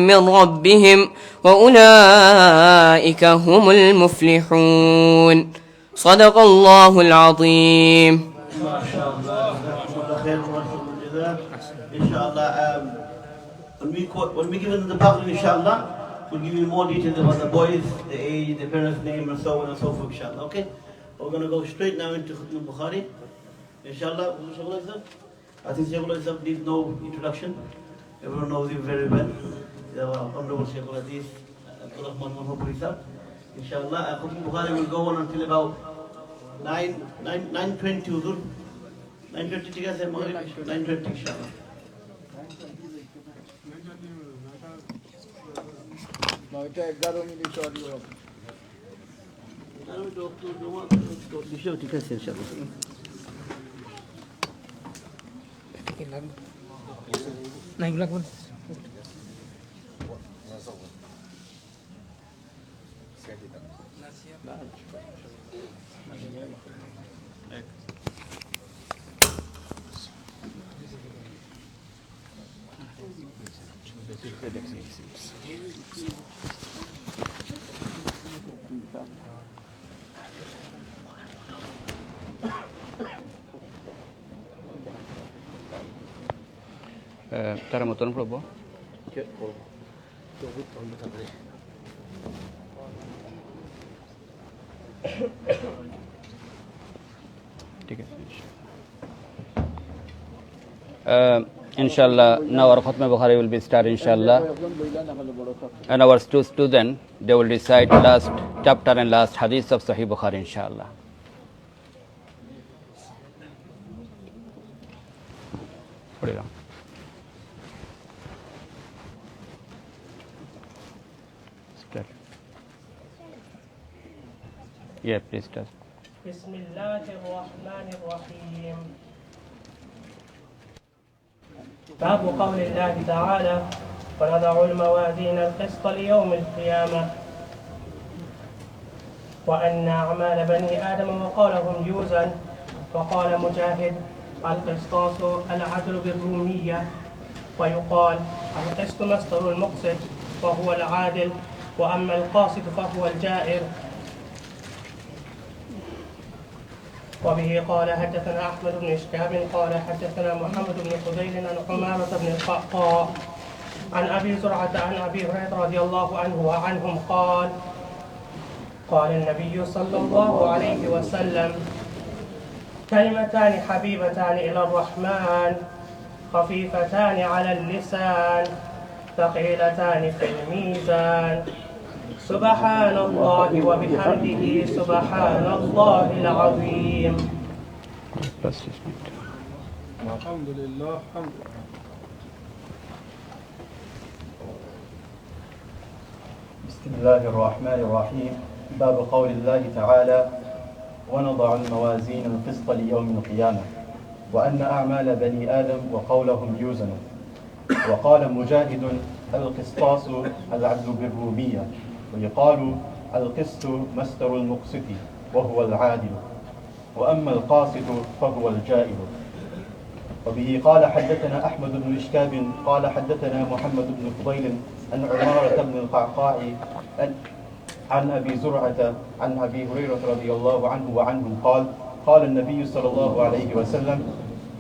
من ربهم وأولئك هم المفلحون. صدق الله العظيم. ما شاء الله خير والجزاء إن شاء الله. When we give them the Bible, inshallah, we'll give you more details about the boys, the age, the parents' name, and so on and so forth, inshallah. Okay? We're going to go straight now into Khutbah Bukhari. Inshallah, I think Shaykhul Islam needs no introduction. Everyone knows him very well. The Honorable Shaykhul Hadith, Abdul Rahman Mahmoud Islam. Inshallah, Khutbah Bukhari will go on until about 9:20 Udur. 9:20, ठीक है sir, 9:20 inshallah. ঠিক আছে ইনশাআল্লাহ. তারা মতন প্রভু ঠিক আছে inshallah. Now our Khatma Bukhari will be started inshallah, and our student they will recite last chapter and last hadith of Sahih Bukhari inshallah. Put it on. Yeah, please start. بسم الله الرحمن الرحيم. باب قول الله تعالى ونضع الموازين القسط ليوم القيامة وأن أعمال بني آدم وقولهم يوزن. وقال مجاهد القسطاس العدل بالرومية ويقال القسط مصدر المقسط وهو العادل، وأما القاسط فهو الجائر. وبه قال حدثنا أحمد بن إشكاب قال حدثنا محمد بن فضيل عن عمارة بن القعقاع عن أبي زرعة عن أبي هريرة رضي الله عنه وعنهم قال قال النبي صلى الله عليه وسلم: كلمتان حبيبتان إلى الرحمن خفيفتان على اللسان ثقيلتان في الميزان، سبحان الله وبحمده سبحان الله العظيم. الحمد لله. بسم الله الرحمن الرحيم. باب قول الله تعالى: ونضع الموازين القسط ليوم القيامة وأن أعمال بني آدم وقولهم يوزن. وقال مجاهد: القسطاس العدل بالرومية، ويقال القسط مصدر المقسط وهو العادل، وأما القاسط فهو الجائر. وبه قال حدثنا أحمد بن إشكاب قال حدثنا محمد بن فضيل عن عمارة بن القعقاع عن أبي زرعة عن أبي هريرة رضي الله عنه وعنهم قال: قال النبي صلى الله عليه وسلم: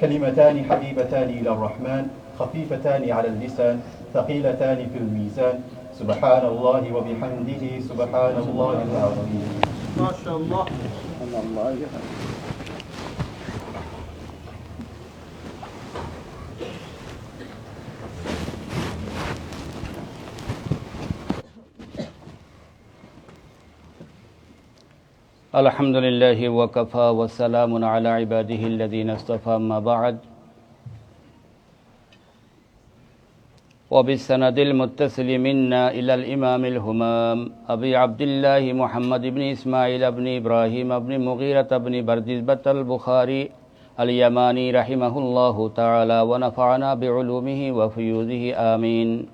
كلمتان حبيبتان إلى الرحمن خفيفتان على اللسان ثقيلتان في الميزان، سبحان الله وبحمده سبحان الله العظيم. ما شاء الله. الحمد لله وكفى والسلام على عباده الذين اصطفى، ما بعد. وبالسند المتصل منا إلى الإمام الهمام أبي عبد الله محمد بن إسماعيل بن إبراهيم بن مغيرة بن بردزبة البخاري اليماني رحمه الله تعالى ونفعنا بعلومه وفيوزه آمين،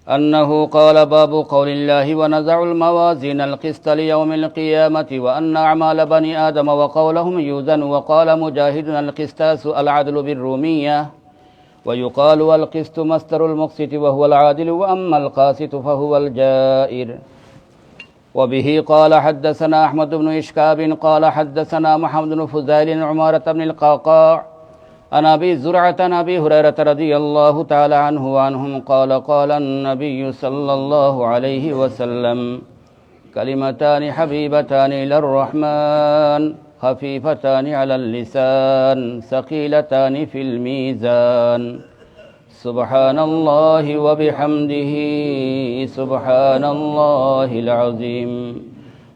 أنه قال: باب قول الله: ونزع الموازين القسط ليوم القيامة وأن أعمال بني آدم وقولهم يوزن. وقال مجاهد: القسطاس العدل بالرومية، ويقال القسط مصدر المقسط وهو العادل، وأما القاسط فهو الجائر. وبه قال حدثنا أحمد بن إشكاب قال حدثنا محمد بن فضيل عمارة بن القعقاع عن أبي زرعة عن أبي هريرة رضي الله تعالى عنه وعنهم قال: قال النبي صلى الله عليه وسلم: كلمتان حبيبتان إلى الرحمن خفيفتان على اللسان ثقيلتان في الميزان، سبحان الله وبحمده سبحان الله العظيم،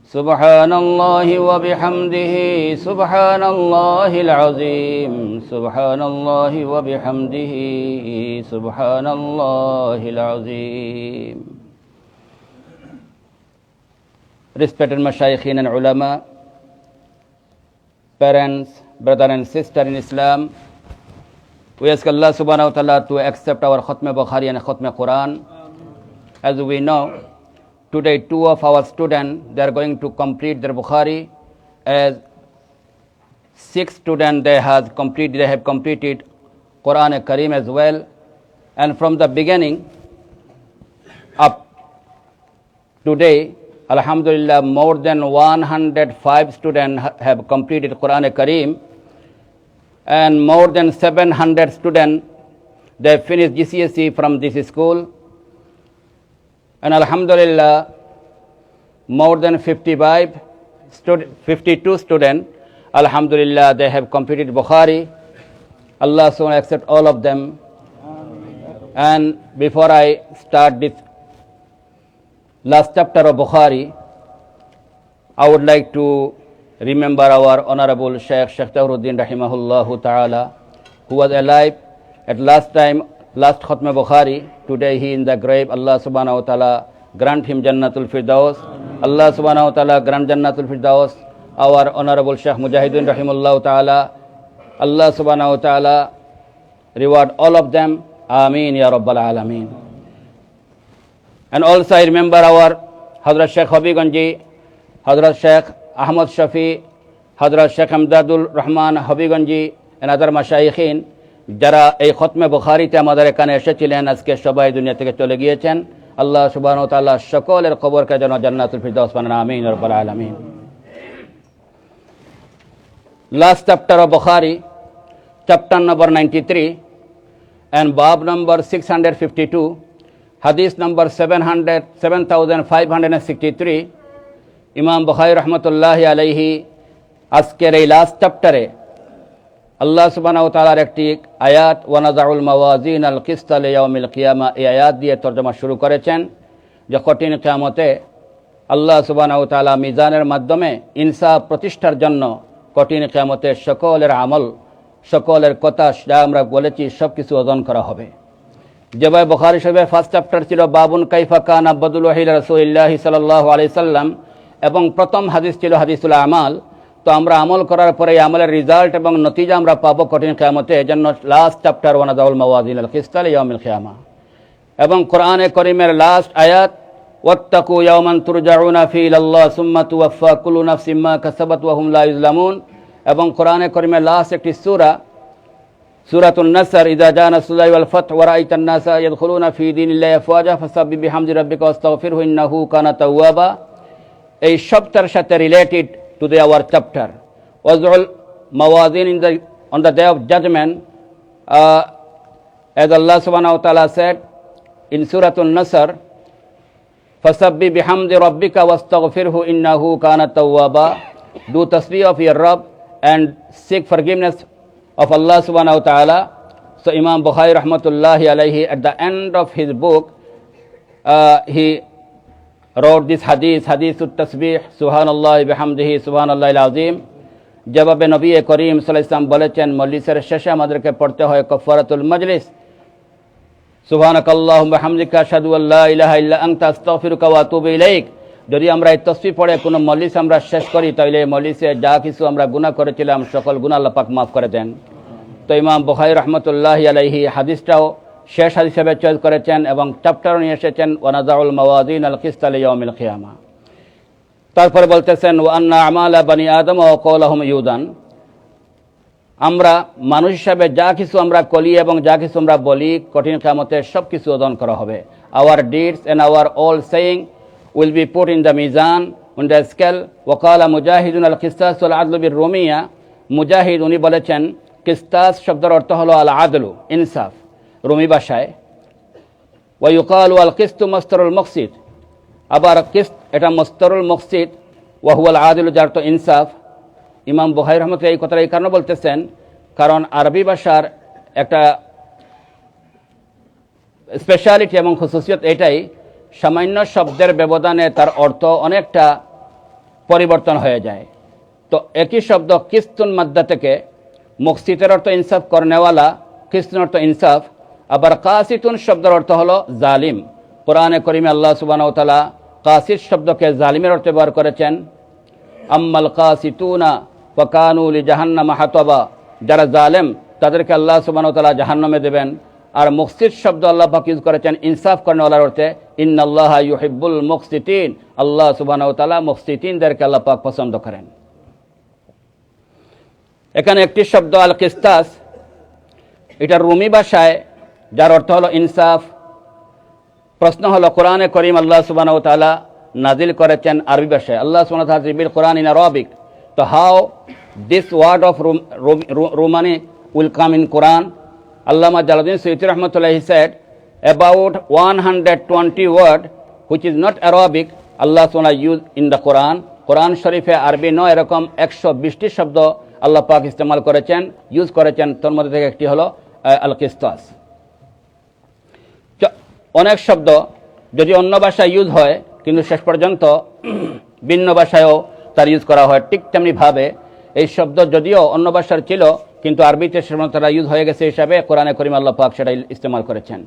سبحان الله وبحمده سبحان الله العظيم، سبحان الله وبحمده سبحان الله العظيم. Respected Mashaykhin and Ulama, parents, brother and sister in Islam, we ask Allah subhanahu wa ta'ala to accept our Khatm Bukhari and Khatm Quran. As we know, today two of our students, they are going to complete their Bukhari. As 6 students, they have completed Quran Kareem as well. And from the beginning up today, Alhamdulillah, more than 105 students have completed Quran Kareem, and more than 700 students, they finished GCSE from this school. And Alhamdulillah, more than 52 students, Alhamdulillah, they have completed Bukhari. Allah subhanahu wa ta'ala accept all of them. And before I start this last chapter of Bukhari, I would like to remember our honorable Sheikh Tawruddin rahimahullah ta'ala, who was alive at last Khatm Bukhari. Today he in the grave. Allah subhanahu wa ta'ala grant him Jannatul Firdaus. Allah subhanahu wa ta'ala grant Jannatul Firdaus. Our honorable Sheikh Mujahidin rahimahullah ta'ala, Allah subhanahu wa ta'ala reward all of them. Ameen ya Rabbal Alameen. And also I remember our Hazrat Sheikh Habiganji, Hazrat Sheikh Ahmad Shafi, Hazrat Sheikh Amdadul Rahman Habiganji, and other Mashayikhin. যারা এই খতমে বুখারীতে আমাদের এখানে এসেছিলেন, আজকে সবাই দুনিয়া থেকে চলে গিয়েছেন। আল্লাহ সুবহানাহু ওয়া তাআলা সকলের কবরকে যেন জান্নাতুল ফিরদাউস বানান, আমিন ইয়া রাব্বাল আলামিন। Last chapter of Bukhari, chapter number 93 and bab number 652, hadith number 7563. ইমাম বুখারী রাহমাতুল্লাহি আলাইহি আজকের এই লাস্ট চ্যাপ্টারে আল্লাহ সুবহানাহু ওয়া তাআলার একটি আয়াত ওয়ানাজাউল মাওয়াজিন আল কিসতা লিয়াউমিল কিয়ামা, এই আয়াত দিয়ে তরজমা শুরু করেছেন যে কঠিন কিয়ামতে আল্লাহ সুবহানাহু ওয়া তাআলা মিজানের মাধ্যমে ইনসাফ প্রতিষ্ঠার জন্য কঠিন কিয়ামতে সকলের আমল, সকলের কথা যা আমরা বলেছি সব কিছু ওজন করা হবে। যেভাবে বুখারী শরীফের ফার্স্ট চ্যাপ্টার ছিল বাবুন কাইফা কানা বদলু ওয়াহি রাসূলিল্লাহি সাল্লাল্লাহু আলাইহি সাল্লাম, এবং প্রথম হাদিস ছিল হাদিসুল আমাল। তো আমরা আমল করার পরে এই আমলের রেজাল্ট এবং নতিজা আমরা পাবো কঠিন কিয়ামতে, এজন্য লাস্ট চ্যাপ্টার ওয়ানাজাউল মাওয়াজিন আল কিসতা লিয়াউমিল কিয়ামা। এবং কোরআনে কারীমের লাস্ট আয়াত ওয়াত্তাকু ইয়াওমান তুরজাউনা ফিহি ইলাল্লাহ সুম্মা তুওয়াফা কুল্লু নাফসিন মা কাসাবাত ওয়া হুম লা ইউজলামুন। এবং কোরআনে কারীমের লাস্ট একটি সূরা সূরাতুন নাসর, ইযা জা নাসরুল্লাহি ওয়াল ফাতহু ওয়া রাআইতান নাসা ইয়াদখুলুনা ফি দীনিল্লাহি আফওয়াজা ফাসাব্বিহ বিহামদি রাব্বিকা ওয়াস্তাগফিরহু ইন্নাহু কানা তাওয়াবা। এই সবটার সাথে related to our chapter. Waz'ul mawazin on the day of judgment, as Allah subhanahu wa ta'ala said in Surah An-Nasr, fasabbi bihamdi rabbika wastaghfirhu innahu kana tawwaba. Do tasbih of your Rabb and seek forgiveness of Allah subhanahu wa ta'ala. So Imam Bukhari rahmatullahi alayhi, at the end of his book, he wrote this hadithut tasbih, subhanallah bihamdihi subhanallahil azim। যেভাবে নবী করিম সাল্লাল্লাহু আলাইহি ওয়াসাল্লাম বলেছেন মজলিসের শেষে আমাদেরকে পড়তে হয় কাফারাতুল মজলিস, সুবহানাকাল্লাহুম্মা হামদিকা আশহাদু আল্লা ইলাহা ইল্লা আনতা আস্তাগফিরুকা ওয়া আতুবু ইলাইক। যদি আমরা এই তাসবিহ পড়ে কোনো মজলিস আমরা শেষ করি, তাহলে এই মজলিসে যা কিছু আমরা গুনাহ করেছিলাম সকল গুনাহ আল্লাহ পাক মাফ করে দেন। তো ইমাম বুখারী রাহমাতুল্লাহি আলাইহি হাদিসটাও শেষ হাদিস হিসেবে চয়েস করেছেন এবং চ্যাপ্টারও নিয়ে এসেছেন ওয়ানাজাউল মাওয়াজিন আল কিসতা লিয়াউমিল কিয়ামা। তারপরে বলতেছেন ওয়া আন্না আমালা বানি আদম ওয়া কওলাহুম ইউদান, আমরা মানুষ হিসাবে যা কিছু আমরা করি এবং যা কিছু আমরা বলি কঠিন কিয়ামতে সব কিছু ওজন করা হবে। Our deeds and our all saying will be put in the মিজান অন দ্য স্কেল। ওয়া ক্বালা মুজাহিদুন আল কিসতাস ওয়াল আদলু বির রুমিয়া, মুজাহিদ উনি বলেছেন কিসতাস শব্দের অর্থ হলো আল আদলু, ইনসাফ রুমি ভাষায়। ওয়া ইউকালু আল কিসতু মাসতারুল মাকসিদ, আবার কিস্ত এটা মাসতারুল মাকসিদ, ওয়া হুয়াল আদলু যার অর্থ ইনসাফ। ইমাম বুখারী রাহমাতুল্লাহি এই কথাটা এই কারণে বলতেছেন কারণ আরবি ভাষার একটা স্পেশালিটি এবং খুসুসিয়ত এটাই, সামান্য শব্দের ব্যবধানে তার অর্থ অনেকটা পরিবর্তন হয়ে যায়। তো একই শব্দ কিস্তুন মাদ্দা থেকে মুকসিতের অর্থ ইনসাফ করনেওয়ালা, কিস্তুন অর্থ ইনসাফ। আবার কাসিতুন শব্দের অর্থ হলো জালিম। কোরআনে কারীমে আল্লাহ সুবহানাহু ওয়া তাআলা কাসিত শব্দকে জালিমের অর্থে ব্যবহার করেছেন। আম্মাল কাসিতুনা ওয়া কানু লিজাহান্নামা হাতাবা, যারা জালেম তাদেরকে আল্লাহ সুবহানাহু ওয়া তাআলা জাহান্নামে দেবেন। আর মুকসিত শব্দ আল্লাহ পাক ইউজ করেছেন ইনসাফ করনেওয়ালার অর্থে, ইন্নাল্লাহা ইউহিব্বুল মুকসিতিন, আল্লাহ সুবহানাহু ওয়া তাআলা মুকসিতিনদেরকে আল্লাহ পাক পছন্দ করেন। এখানে একটি শব্দ আল কিসতাস, এটা রুমি ভাষায় যার অর্থ হলো ইনসাফ। প্রশ্ন হলো কোরআনে কারীম আল্লাহ সুবহানাহু ওয়া তাআলা নাজিল করেছেন আরবি ভাষায়, আল্লাহ সুবহানাহু ওয়া তাআলা রিভিল কোরআন ইন আরাবিক। তো how this word of Romani will come in Quran? আল্লামা জালালউদ্দিন সুয়ুতী রাহমাতুল্লাহি said about 120 word which is not Arabic Allah subhanahu use in the Quran. কোরআন শরীফে আরবি নয় এরকম 120টি শব্দ আল্লাহ পাক ইস্তেমাল করেছেন, ইউজ করেছেন। তোর মধ্যে থেকে একটি হলো আল কিসতাস। অনেক শব্দ যদি অন্য ভাষায় ইউজ হয় কিন্তু শেষ পর্যন্ত ভিন্ন ভাষায়ও তার ইউজ করা হয়, ঠিক তেমনিভাবে এই শব্দ যদিও অন্য ভাষার ছিল কিন্তু আরবিতে তারা ইউজ হয়ে গেছে হিসাবে কোরআনে কারীম আল্লাহ পাক সেটা ইস্তেমাল করেছেন।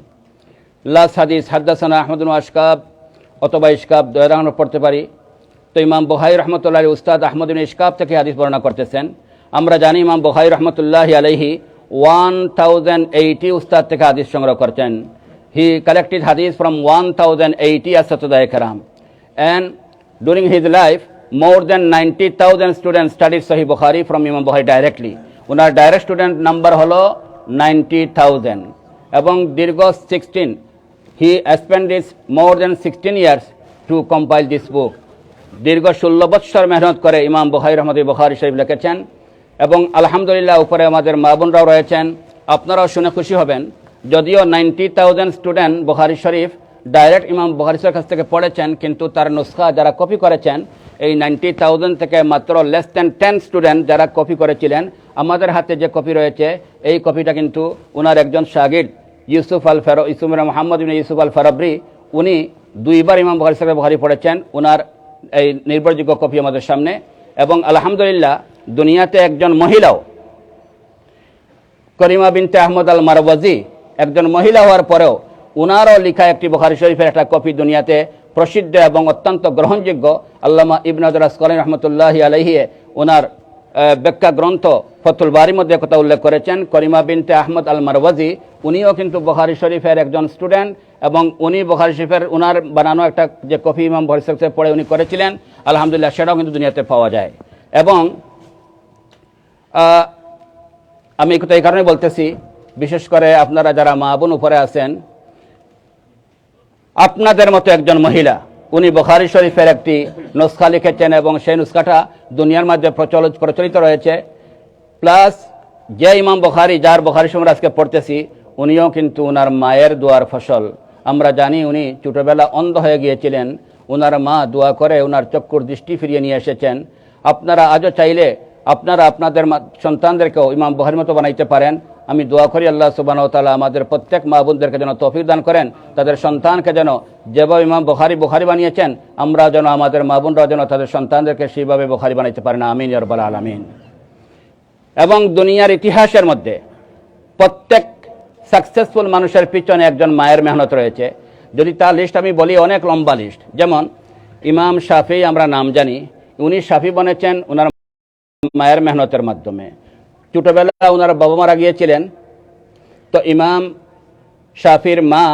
লাস্ট হাদিস হাদাসানা আহমদ ইবনে ইশকাব অথবা ইশকাব দয়রানো পড়তে পারি। তো ইমাম বুখারী রাহমাতুল্লাহি আলাইহি উস্তাদ আহমদ ইবনে ইশকাব থেকে হাদিস বর্ণনা করতেছেন। আমরা জানি ইমাম বুখারী রাহমাতুল্লাহি আলাইহি 1080 উস্তাদ থেকে হাদিস সংগ্রহ করতেন। He collected hadith from 1080 asatidai karam, and during his life more than 90,000 students studied Sahih Bukhari from Imam Bukhari directly. উনার ডাইরেক্ট স্টুডেন্ট নাম্বার হলো 90,000 এবং দীর্ঘ 16 he spent this more than 16 years to compile this book দীর্ঘ 16 বছর মেহনত করে ইমাম বুখারী রহমাতুল্লাহি বুখারী শরীফ লিখেছেন এবং আলহামদুলিল্লাহ উপরে আমাদের মা বোনরাও রয়েছেন আপনারাও শুনে খুশি হবেন যদিও 90,000 স্টুডেন্ট বুখারী শরীফ ডাইরেক্ট ইমাম বুখারী শরীফের কাছ থেকে পড়েছেন কিন্তু তার নুসখা যারা কপি করেছেন এই 90,000 থেকে মাত্র লেস দ্যান 10 স্টুডেন্ট যারা কপি করেছিলেন আমাদের হাতে যে কপি রয়েছে এই কপিটা কিন্তু ওনার একজন শাগির্দ মোহাম্মদ ইবনে ইউসুফ আল ফারাবরি উনি দুইবার ইমাম বুখারী শরীফ বুখারী পড়েছেন ওনার এই নির্ভরযোগ্য কপি আমাদের সামনে এবং আলহামদুলিল্লাহ দুনিয়াতে একজন মহিলাও করিমা বিনতে আহমদ আল মারওয়াজি একজন মহিলা হওয়ার পরেও ওনারও লেখা একটি বুখারী শরীফের একটা কপি দুনিয়াতে প্রসিদ্ধ এবং অত্যন্ত গ্রহণযোগ্য আল্লামা ইবনে হাজার আসকালানী রাহমাতুল্লাহি আলাইহি ওনার ব্যাখ্যা গ্রন্থ ফতুল বারির মধ্যে কথা উল্লেখ করেছেন করিমা বিনতে আহমদ আল মারওয়াজি উনিও কিন্তু বুখারী শরীফের একজন স্টুডেন্ট এবং উনি বুখারী শরীফের ওনার বানানো একটা যে কপি ইমাম বুখারী শরীফে পড়ে উনি করেছিলেন আলহামদুলিল্লাহ সেটাও কিন্তু দুনিয়াতে পাওয়া যায় এবং আমি এই কথা এই কারণে বলতেছি বিশেষ করে আপনারা যারা মা বোন উপরে আছেন আপনাদের মতো একজন মহিলা উনি বুখারী শরীফের একটি নুসখা লিখেছেন এবং সেই নুসখাটা দুনিয়ার মধ্যে প্রচলিত রয়েছে প্লাস যে ইমাম বুখারী যার বুখারী শরীফ আজকে পড়তেছি উনিও কিন্তু ওনার মায়ের দোয়ার ফসল আমরা জানি উনি ছোটবেলা অন্ধ হয়ে গিয়েছিলেন ওনার মা দোয়া করে ওনার চক্ষুর দৃষ্টি ফিরিয়ে নিয়ে এসেছেন আপনারা আজও চাইলে আপনারা আপনাদের সন্তানদেরকেও ইমাম বুখারীর মতো বানাইতে পারেন আমি দোয়া করি আল্লাহ সুবহানাহু ওয়া তাআলা আমাদের প্রত্যেক মা বোনদেরকে যেন তৌফিক দান করেন তাদের সন্তানকে যেন যেভাবে ইমাম বুখারী বানিয়েছেন আমরা যেন আমাদের মা বোনরা যেন তাদের সন্তানদেরকে সেইভাবে বুখারী বানাইতে পারেন আমিন ইয়া রাব্বাল আলামিন এবং দুনিয়ার ইতিহাসের মধ্যে প্রত্যেক সাকসেসফুল মানুষের পিছনে একজন মায়ের মেহনত রয়েছে যদি তার লিস্ট আমি বলি অনেক লম্বা লিস্ট যেমন ইমাম শাফি আমরা নাম জানি উনি শাফি বনেছেন ওনার মায়ের মেহনতের মাধ্যমে ছোটবেলা ওনার বাবা মারা গিয়েছিলেন তো ইমাম শাফির মা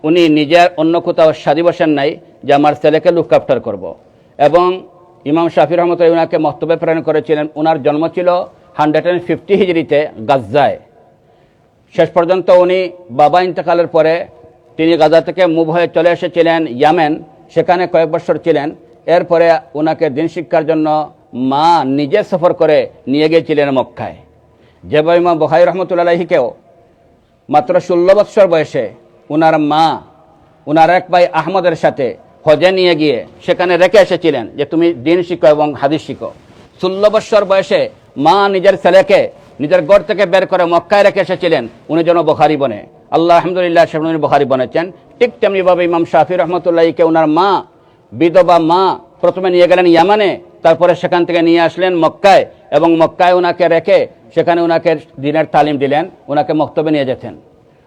উনি নিজের অন্য কোথাও সাজি বসেন নাই যে আমার ছেলেকে লুক আফটার করব এবং ইমাম শাফি রহমতুল্লাহ ওনাকে মক্তবে প্রেরণ করেছিলেন ওনার জন্ম ছিল 150 হিজরিতে গাজ্জায় শেষ পর্যন্ত উনি বাবা ইন্তেকালের পরে তিনি গাজা থেকে মুভ হয়ে চলে এসেছিলেন ইয়ামেন সেখানে কয়েক বছর ছিলেন এরপরে ওনাকে দিন শিক্ষার জন্য মা নিজে সফর করে নিয়ে গিয়েছিলেন মক্কায় যেভাবে ইমাম বুখারী রহমতুল্লাহি আলাইহিকেও মাত্র 16 বছর বয়সে ওনার মা ওনার এক ভাই আহমদের সাথে হজে নিয়ে গিয়ে সেখানে রেখে এসেছিলেন যে তুমি দিন শিখো এবং হাদিস শিখো 16 বছর বয়সে মা নিজের ছেলেকে নিজের ঘর থেকে বের করে মক্কায় রেখে এসেছিলেন উনি যেন বুখারী বনে আল্লাহ আলহামদুলিল্লাহ সে উনি বুখারী বনেছেন ঠিক তেমনিভাবে ইমাম শাফি রহমতুল্লাহিকে ওনার মা বিধবা মা প্রথমে নিয়ে গেলেন ইয়ামানে তারপরে সেখান থেকে নিয়ে আসলেন মক্কায় এবং মক্কায় ওনাকে রেখে সেখানে ওনাকে দিনের তালিম দিলেন ওনাকে মক্তবে নিয়ে যেতেন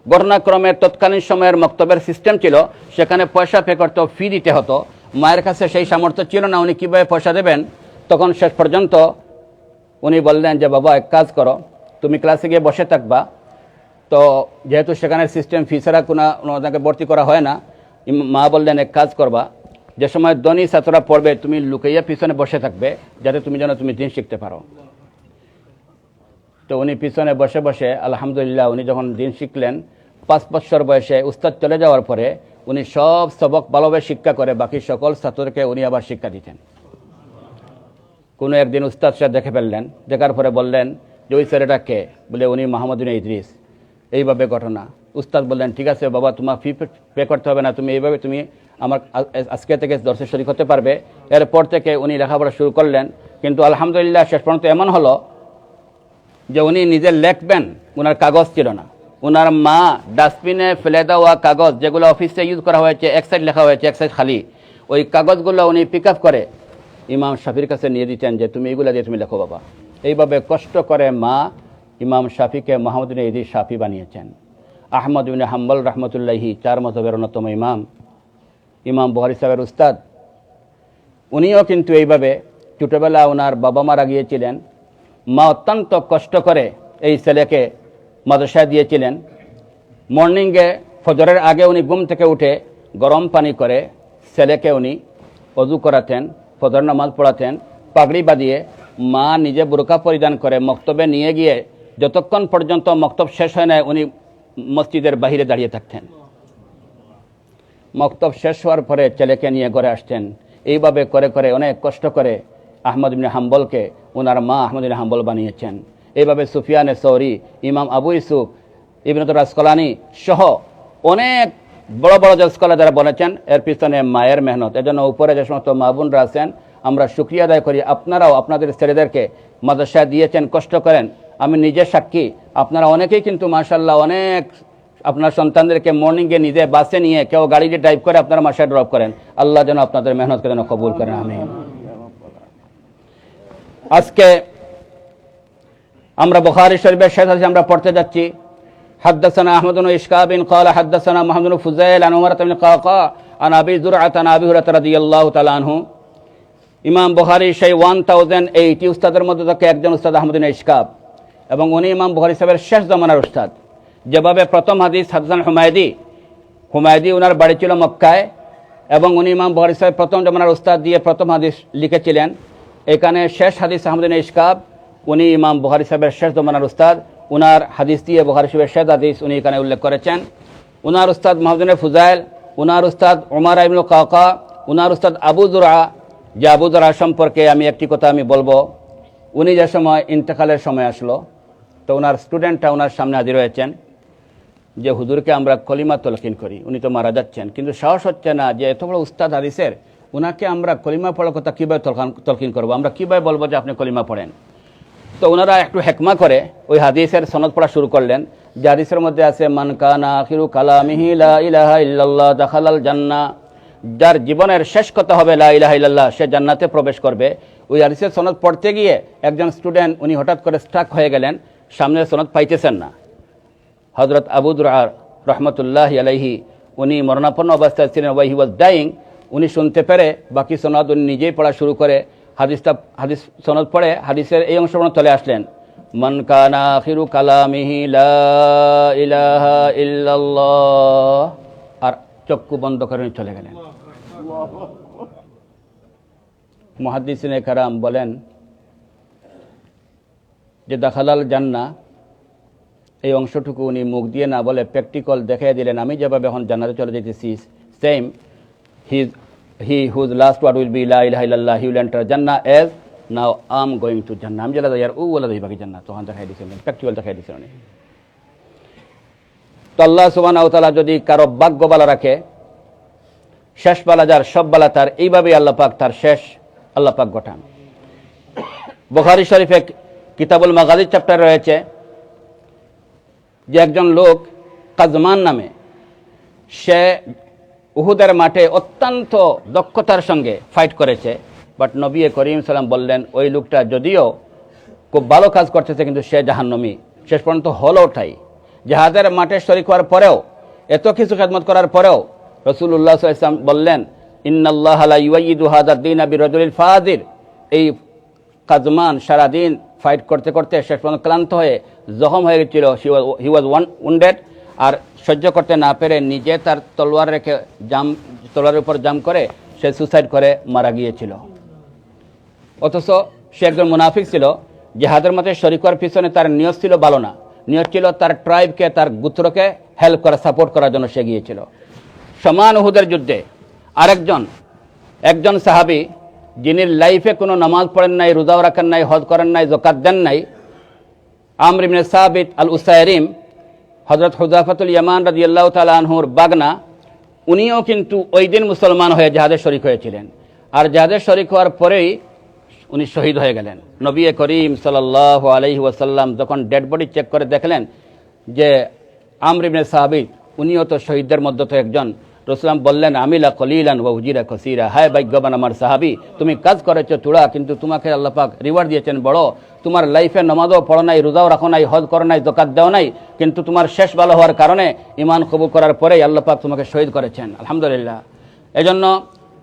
ঘটনাক্রমে তৎকালীন সময়ের মক্তবের সিস্টেম ছিল সেখানে পয়সা পে করতে ফি দিতে হতো মায়ের কাছে সেই সামর্থ্য ছিল না উনি কীভাবে পয়সা দেবেন তখন শেষ পর্যন্ত উনি বললেন যে বাবা এক কাজ করো তুমি ক্লাসে গিয়ে বসে থাকবা তো যেহেতু সেখানে সিস্টেম ফি ছাড়া ওনাকে ভর্তি করা হয় না মা বললেন এক কাজ করবা যে সময় ধনী ছাত্ররা পড়বে তুমি লুকাইয়া পিছনে বসে থাকবে যাতে তুমি যেন তুমি দিন শিখতে পারো তো উনি পিছনে বসে বসে আলহামদুলিল্লাহ উনি যখন দিন শিখলেন 5 বছর বয়সে উস্তাদ চলে যাওয়ার পরে উনি সব সবক ভালোভাবে শিক্ষা করে বাকি সকল ছাত্রদেরকে উনি আবার শিক্ষা দিতেন কোনো একদিন উস্তাদ সাহেব দেখে ফেললেন দেখার পরে বললেন যে ওই ছেলেটা কে বলে উনি মোহাম্মদ ইবনে ইদ্রিস এইভাবে ঘটনা উস্তাদ বললেন ঠিক আছে বাবা তোমার ফি পে করতে হবে না তুমি এইভাবে তুমি আমার আজকে থেকে দর্শে শরীক হতে পারবে এরপর থেকে উনি লেখাপড়া শুরু করলেন কিন্তু আলহামদুলিল্লাহ শেষ পর্যন্ত এমন হলো যে উনি নিজে লিখবেন ওনার কাগজ ছিল না ওনার মা ডাস্টবিনে ফেলে দেওয়া কাগজ যেগুলো অফিসে ইউজ করা হয়েছে এক সাইড লেখা হয়েছে এক সাইড খালি ওই কাগজগুলো উনি পিক আপ করে ইমাম শাফির কাছে নিয়ে দিতেন যে তুমি এগুলো দিয়ে তুমি লেখো বাবা এইভাবে কষ্ট করে মা ইমাম শাফিকে মোহাম্মদ ইবনে ইদ্রিস শাফি বানিয়েছেন আহমদ ইবনে হাম্বল রহমতুল্লাহি 4 মযহাবের অন্যতম ইমাম বুখারী সাহেবের উস্তাদ উনিও কিন্তু এইভাবে ছোটবেলা ওনার বাবা মারা গিয়েছিলেন মা অত্যন্ত কষ্ট করে এই ছেলেকে মাদ্রাসায় দিয়েছিলেন মর্নিংয়ে ফজরের আগে উনি ঘুম থেকে উঠে গরম পানি করে ছেলেকে উনি অজু করাতেন ফজর নামাজ পড়াতেন পাগড়ি বাঁধিয়ে মা নিজে বুরকা পরিধান করে মক্তবে নিয়ে গিয়ে যতক্ষণ পর্যন্ত মক্তব শেষ হয় না উনি মসজিদের বাহিরে দাঁড়িয়ে থাকতেন। মক্তব শেষ হওয়ার পরে ছেলেকে নিয়ে ঘরে আসতেন। এইভাবে করে করে অনেক কষ্ট করে আহমদ ইবনে হাম্বলকে ওনার মা আহমদ ইবনে হাম্বল বানিয়েছেন। এইভাবে সুফিয়ানে সৌরি, ইমাম আবু ইউসুফ, ইবনে আসকালানি সহ অনেক বড় বড় যে স্কলার যারা বলেছেন, এর পিছনে মায়ের মেহনত। এজন্য উপরে যে সমস্ত মা বোনরা আছেন আমরা শুকরিয়া আদায় করি, আপনারাও আপনাদের ছেলেদেরকে মাদ্রাসায় দিয়েছেন, কষ্ট করেন। আমি নিজে সাক্ষী, আপনারা অনেকেই কিন্তু মাশাআল্লাহ অনেক আপনার সন্তানদেরকে মর্নিংয়ে নিজে বাসে নিয়ে কেউ গাড়ি দিয়ে ড্রাইভ করে আপনারা মাসায় ড্রপ করেন। আল্লাহ যেন আপনাদের মেহনতকে যেন কবুল করেন, আমিন। আজকে আমরা বুখারী শরীফের শেষ হাদিস আমরা পড়তে যাচ্ছি। حدثنا أحمد بن إشكاب قال حدثنا محمد بن فضيل عن عمر بن القعقاع عن أبي زرعة عن أبي هريرة رضي الله تعالى عنه। ইমাম বুখারী সেই 1080 উস্তাদের মধ্যে থেকে একজন উস্তাদ আহমদ বিন ইশকাব, এবং উনি ইমাম বুখারী সাহেবের শেষ জমানার উস্তাদ। যেভাবে প্রথম হাদিস হাসান হুমায়দি ওনার বাড়ি ছিল মক্কায়, এবং উনি ইমাম বুখারী সাহেব প্রথম জমানার উস্তাদ দিয়ে প্রথম হাদিস লিখেছিলেন। এখানে শেষ হাদিস আহমদ বিন ইশকাব, উনি ইমাম বুখারী সাহেবের শেষ জমানার উস্তাদ। উনার হাদিস দিয়ে বুখারী শরীফের শেষ হাদিস উনি এখানে উল্লেখ করেছেন। উনার উস্তাদ মুহাম্মদ ইবনে ফুজাইল, উনার উস্তাদ উমার ইবনে কাকা, উনার উস্তাদ আবু যুরআ। যে আবু যুরআ সম্পর্কে আমি একটি কথা আমি বলবো, উনি যে সময় ইন্তেকালের সময় আসলো তো ওনার স্টুডেন্টরা ওনার সামনে হাজির হয়েছেন যে হুজুরকে আমরা কলিমা তলকিন করি, উনি তো মারা যাচ্ছেন, কিন্তু সাহস হচ্ছে না যে এত বড় উস্তাদ হাদিসের ওনাকে আমরা কলিমা পড়ার কথা কীভাবে তলকিন করবো, আমরা কীভাবে বলবো যে আপনি কলিমা পড়েন। তো ওনারা একটু হেকমা করে ওই হাদিসের সনদ পড়া শুরু করলেন, যে হাদিসের মধ্যে আছে মান কানা আখিরু কালামিহি লা ইলাহা ইল্লাল্লাহ দাখালাল জান্নাহ, যার জীবনের শেষ কথা হবে লা ইলাহা ইল্লাল্লাহ, সে জান্নাতে প্রবেশ করবে। ওই হাদিসের সনদ পড়তে গিয়ে একজন স্টুডেন্ট উনি হঠাৎ করে স্ট্রাক হয়ে গেলেন, সামনের সনদ পাইতেছেন না। হযরত আবু যুরআ রহমতুল্লাহি আলাইহি উনি মরণাপন্ন অবস্থায় ছিলেন, হি ওয়াজ ডাইং। উনি শুনতে পেরে বাকি সনদ উনি নিজেই পড়া শুরু করে হাদিস সনদ পড়ে হাদিসের এই অংশ চলে আসলেন, মান কানা আখিরু কালামিহি লা ইলাহা ইল্লাল্লাহ, আর চক্ষু বন্ধ করে চলে গেলেন। মুহাদ্দিসিনে কারাম বলেন যে দাখালাল জান্নাহ এই অংশটুকু উনি মুখ দিয়ে না বলে প্র্যাকটিক্যাল দেখিয়ে দিলেন। আমি যেভাবে এখন জান্নাতে চলে যেতেছি, same he whose last word will be la ilaha illallah, he will enter jannah as now I am going to jannah। আমি যেটা ইয়ার ও বলে দিই বাকি জান্নাত তখন দেখাই দিয়েছিলেন, প্র্যাকটিক্যাল দেখাই দিয়েছিলেন। তো আল্লাহ সুবহানাহু ওয়া তাআলা যদি কারো ভাগ্য ভালো রাখে, শেষ বালা যার সব বালা তার, এইভাবেই আল্লাহ পাক তার শেষ আল্লাহ পাক ঘটান। বুখারী শরীফে কিতাবুল মাগাজি চ্যাপ্টার রয়েছে যে একজন লোক কাজমান নামে, সে উহুদের মাঠে অত্যন্ত দক্ষতার সঙ্গে ফাইট করেছে, বাট নবী করিম সাল্লাম বললেন ওই লোকটা যদিও খুব ভালো কাজ করতেছে কিন্তু সে জাহান্নামী। শেষ পর্যন্ত হলো তাই, জাহাজের মাঠে শরীক হওয়ার পরেও, এত কিছু খেদমত করার পরেও রাসূলুল্লাহ সাল্লাল্লাহু আলাইহি ওয়াসাল্লাম বললেন ইন্নাল্লাহা লা ইউয়িদু হাযা দ্বীন বিরাজুলিল ফাজির। এই কাজমান সারাদিন ফাইট করতে করতে শেষ পর্যন্ত ক্লান্ত হয়ে জখম হয়ে গেছিল, হি ওয়াজ উন্ডেড, আর সহ্য করতে না পেরে নিজে তার তলোয়ার রেখে তলোয়ারের উপর জাম করে সে সুসাইড করে মারা গিয়েছিল। অথচ সে একজন মুনাফিক ছিল, জিহাদের মধ্যে শরীক হওয়ার পিছনে তার নিয়ত ছিল ভালো না, নিয়ত ছিল তার ট্রাইবকে, তার গোত্রকে হেল্প করা, সাপোর্ট করার জন্য সে গিয়েছিল। সমান উহুদের যুদ্ধে একজন সাহাবী যিনি লাইফে কোনো নামাজ পড়েন নাই, রোজাও রাখেন নাই, হজ করেন নাই, যাকাত দেন নাই, আমর ইবনে সাবিত আল উসাইরিম, হযরত হুযায়ফাতুল ইয়ামান রাদিয়াল্লাহু তাআলা আনহুর বাগনা, উনিও কিন্তু ওই দিন মুসলমান হয়ে জিহাদে শরীক হয়েছিলেন। আর জিহাদে শরীক হওয়ার পরেই উনি শহীদ হয়ে গেলেন। নবী করিম সাল্লাল্লাহু আলাইহি ওয়াসাল্লাম যখন ডেড বডি চেক করে দেখলেন যে আমর ইবনে সাবিত উনিও তো শহীদদের মধ্যে তো একজন, রাসূলুল্লাহ বললেন আমিলা কলিলান ওয়া উজিরা কাসীরা, হায় ভাগ্যবান আমার সাহাবী, তুমি কাজ করেছো তুড়া কিন্তু তোমাকে আল্লাহ পাক রিওয়ার্ড দিয়েছেন বড়। তোমার লাইফে নামাজও পড়ো নাই, রোজাও রাখো নাই, হজ করো নাই, যাকাত দাও নাই, কিন্তু তোমার শেষ ভালো হওয়ার কারণে ঈমান কবুল করার পরেই আল্লাহ পাক তোমাকে শহীদ করেছেন, আলহামদুলিল্লাহ। এজন্য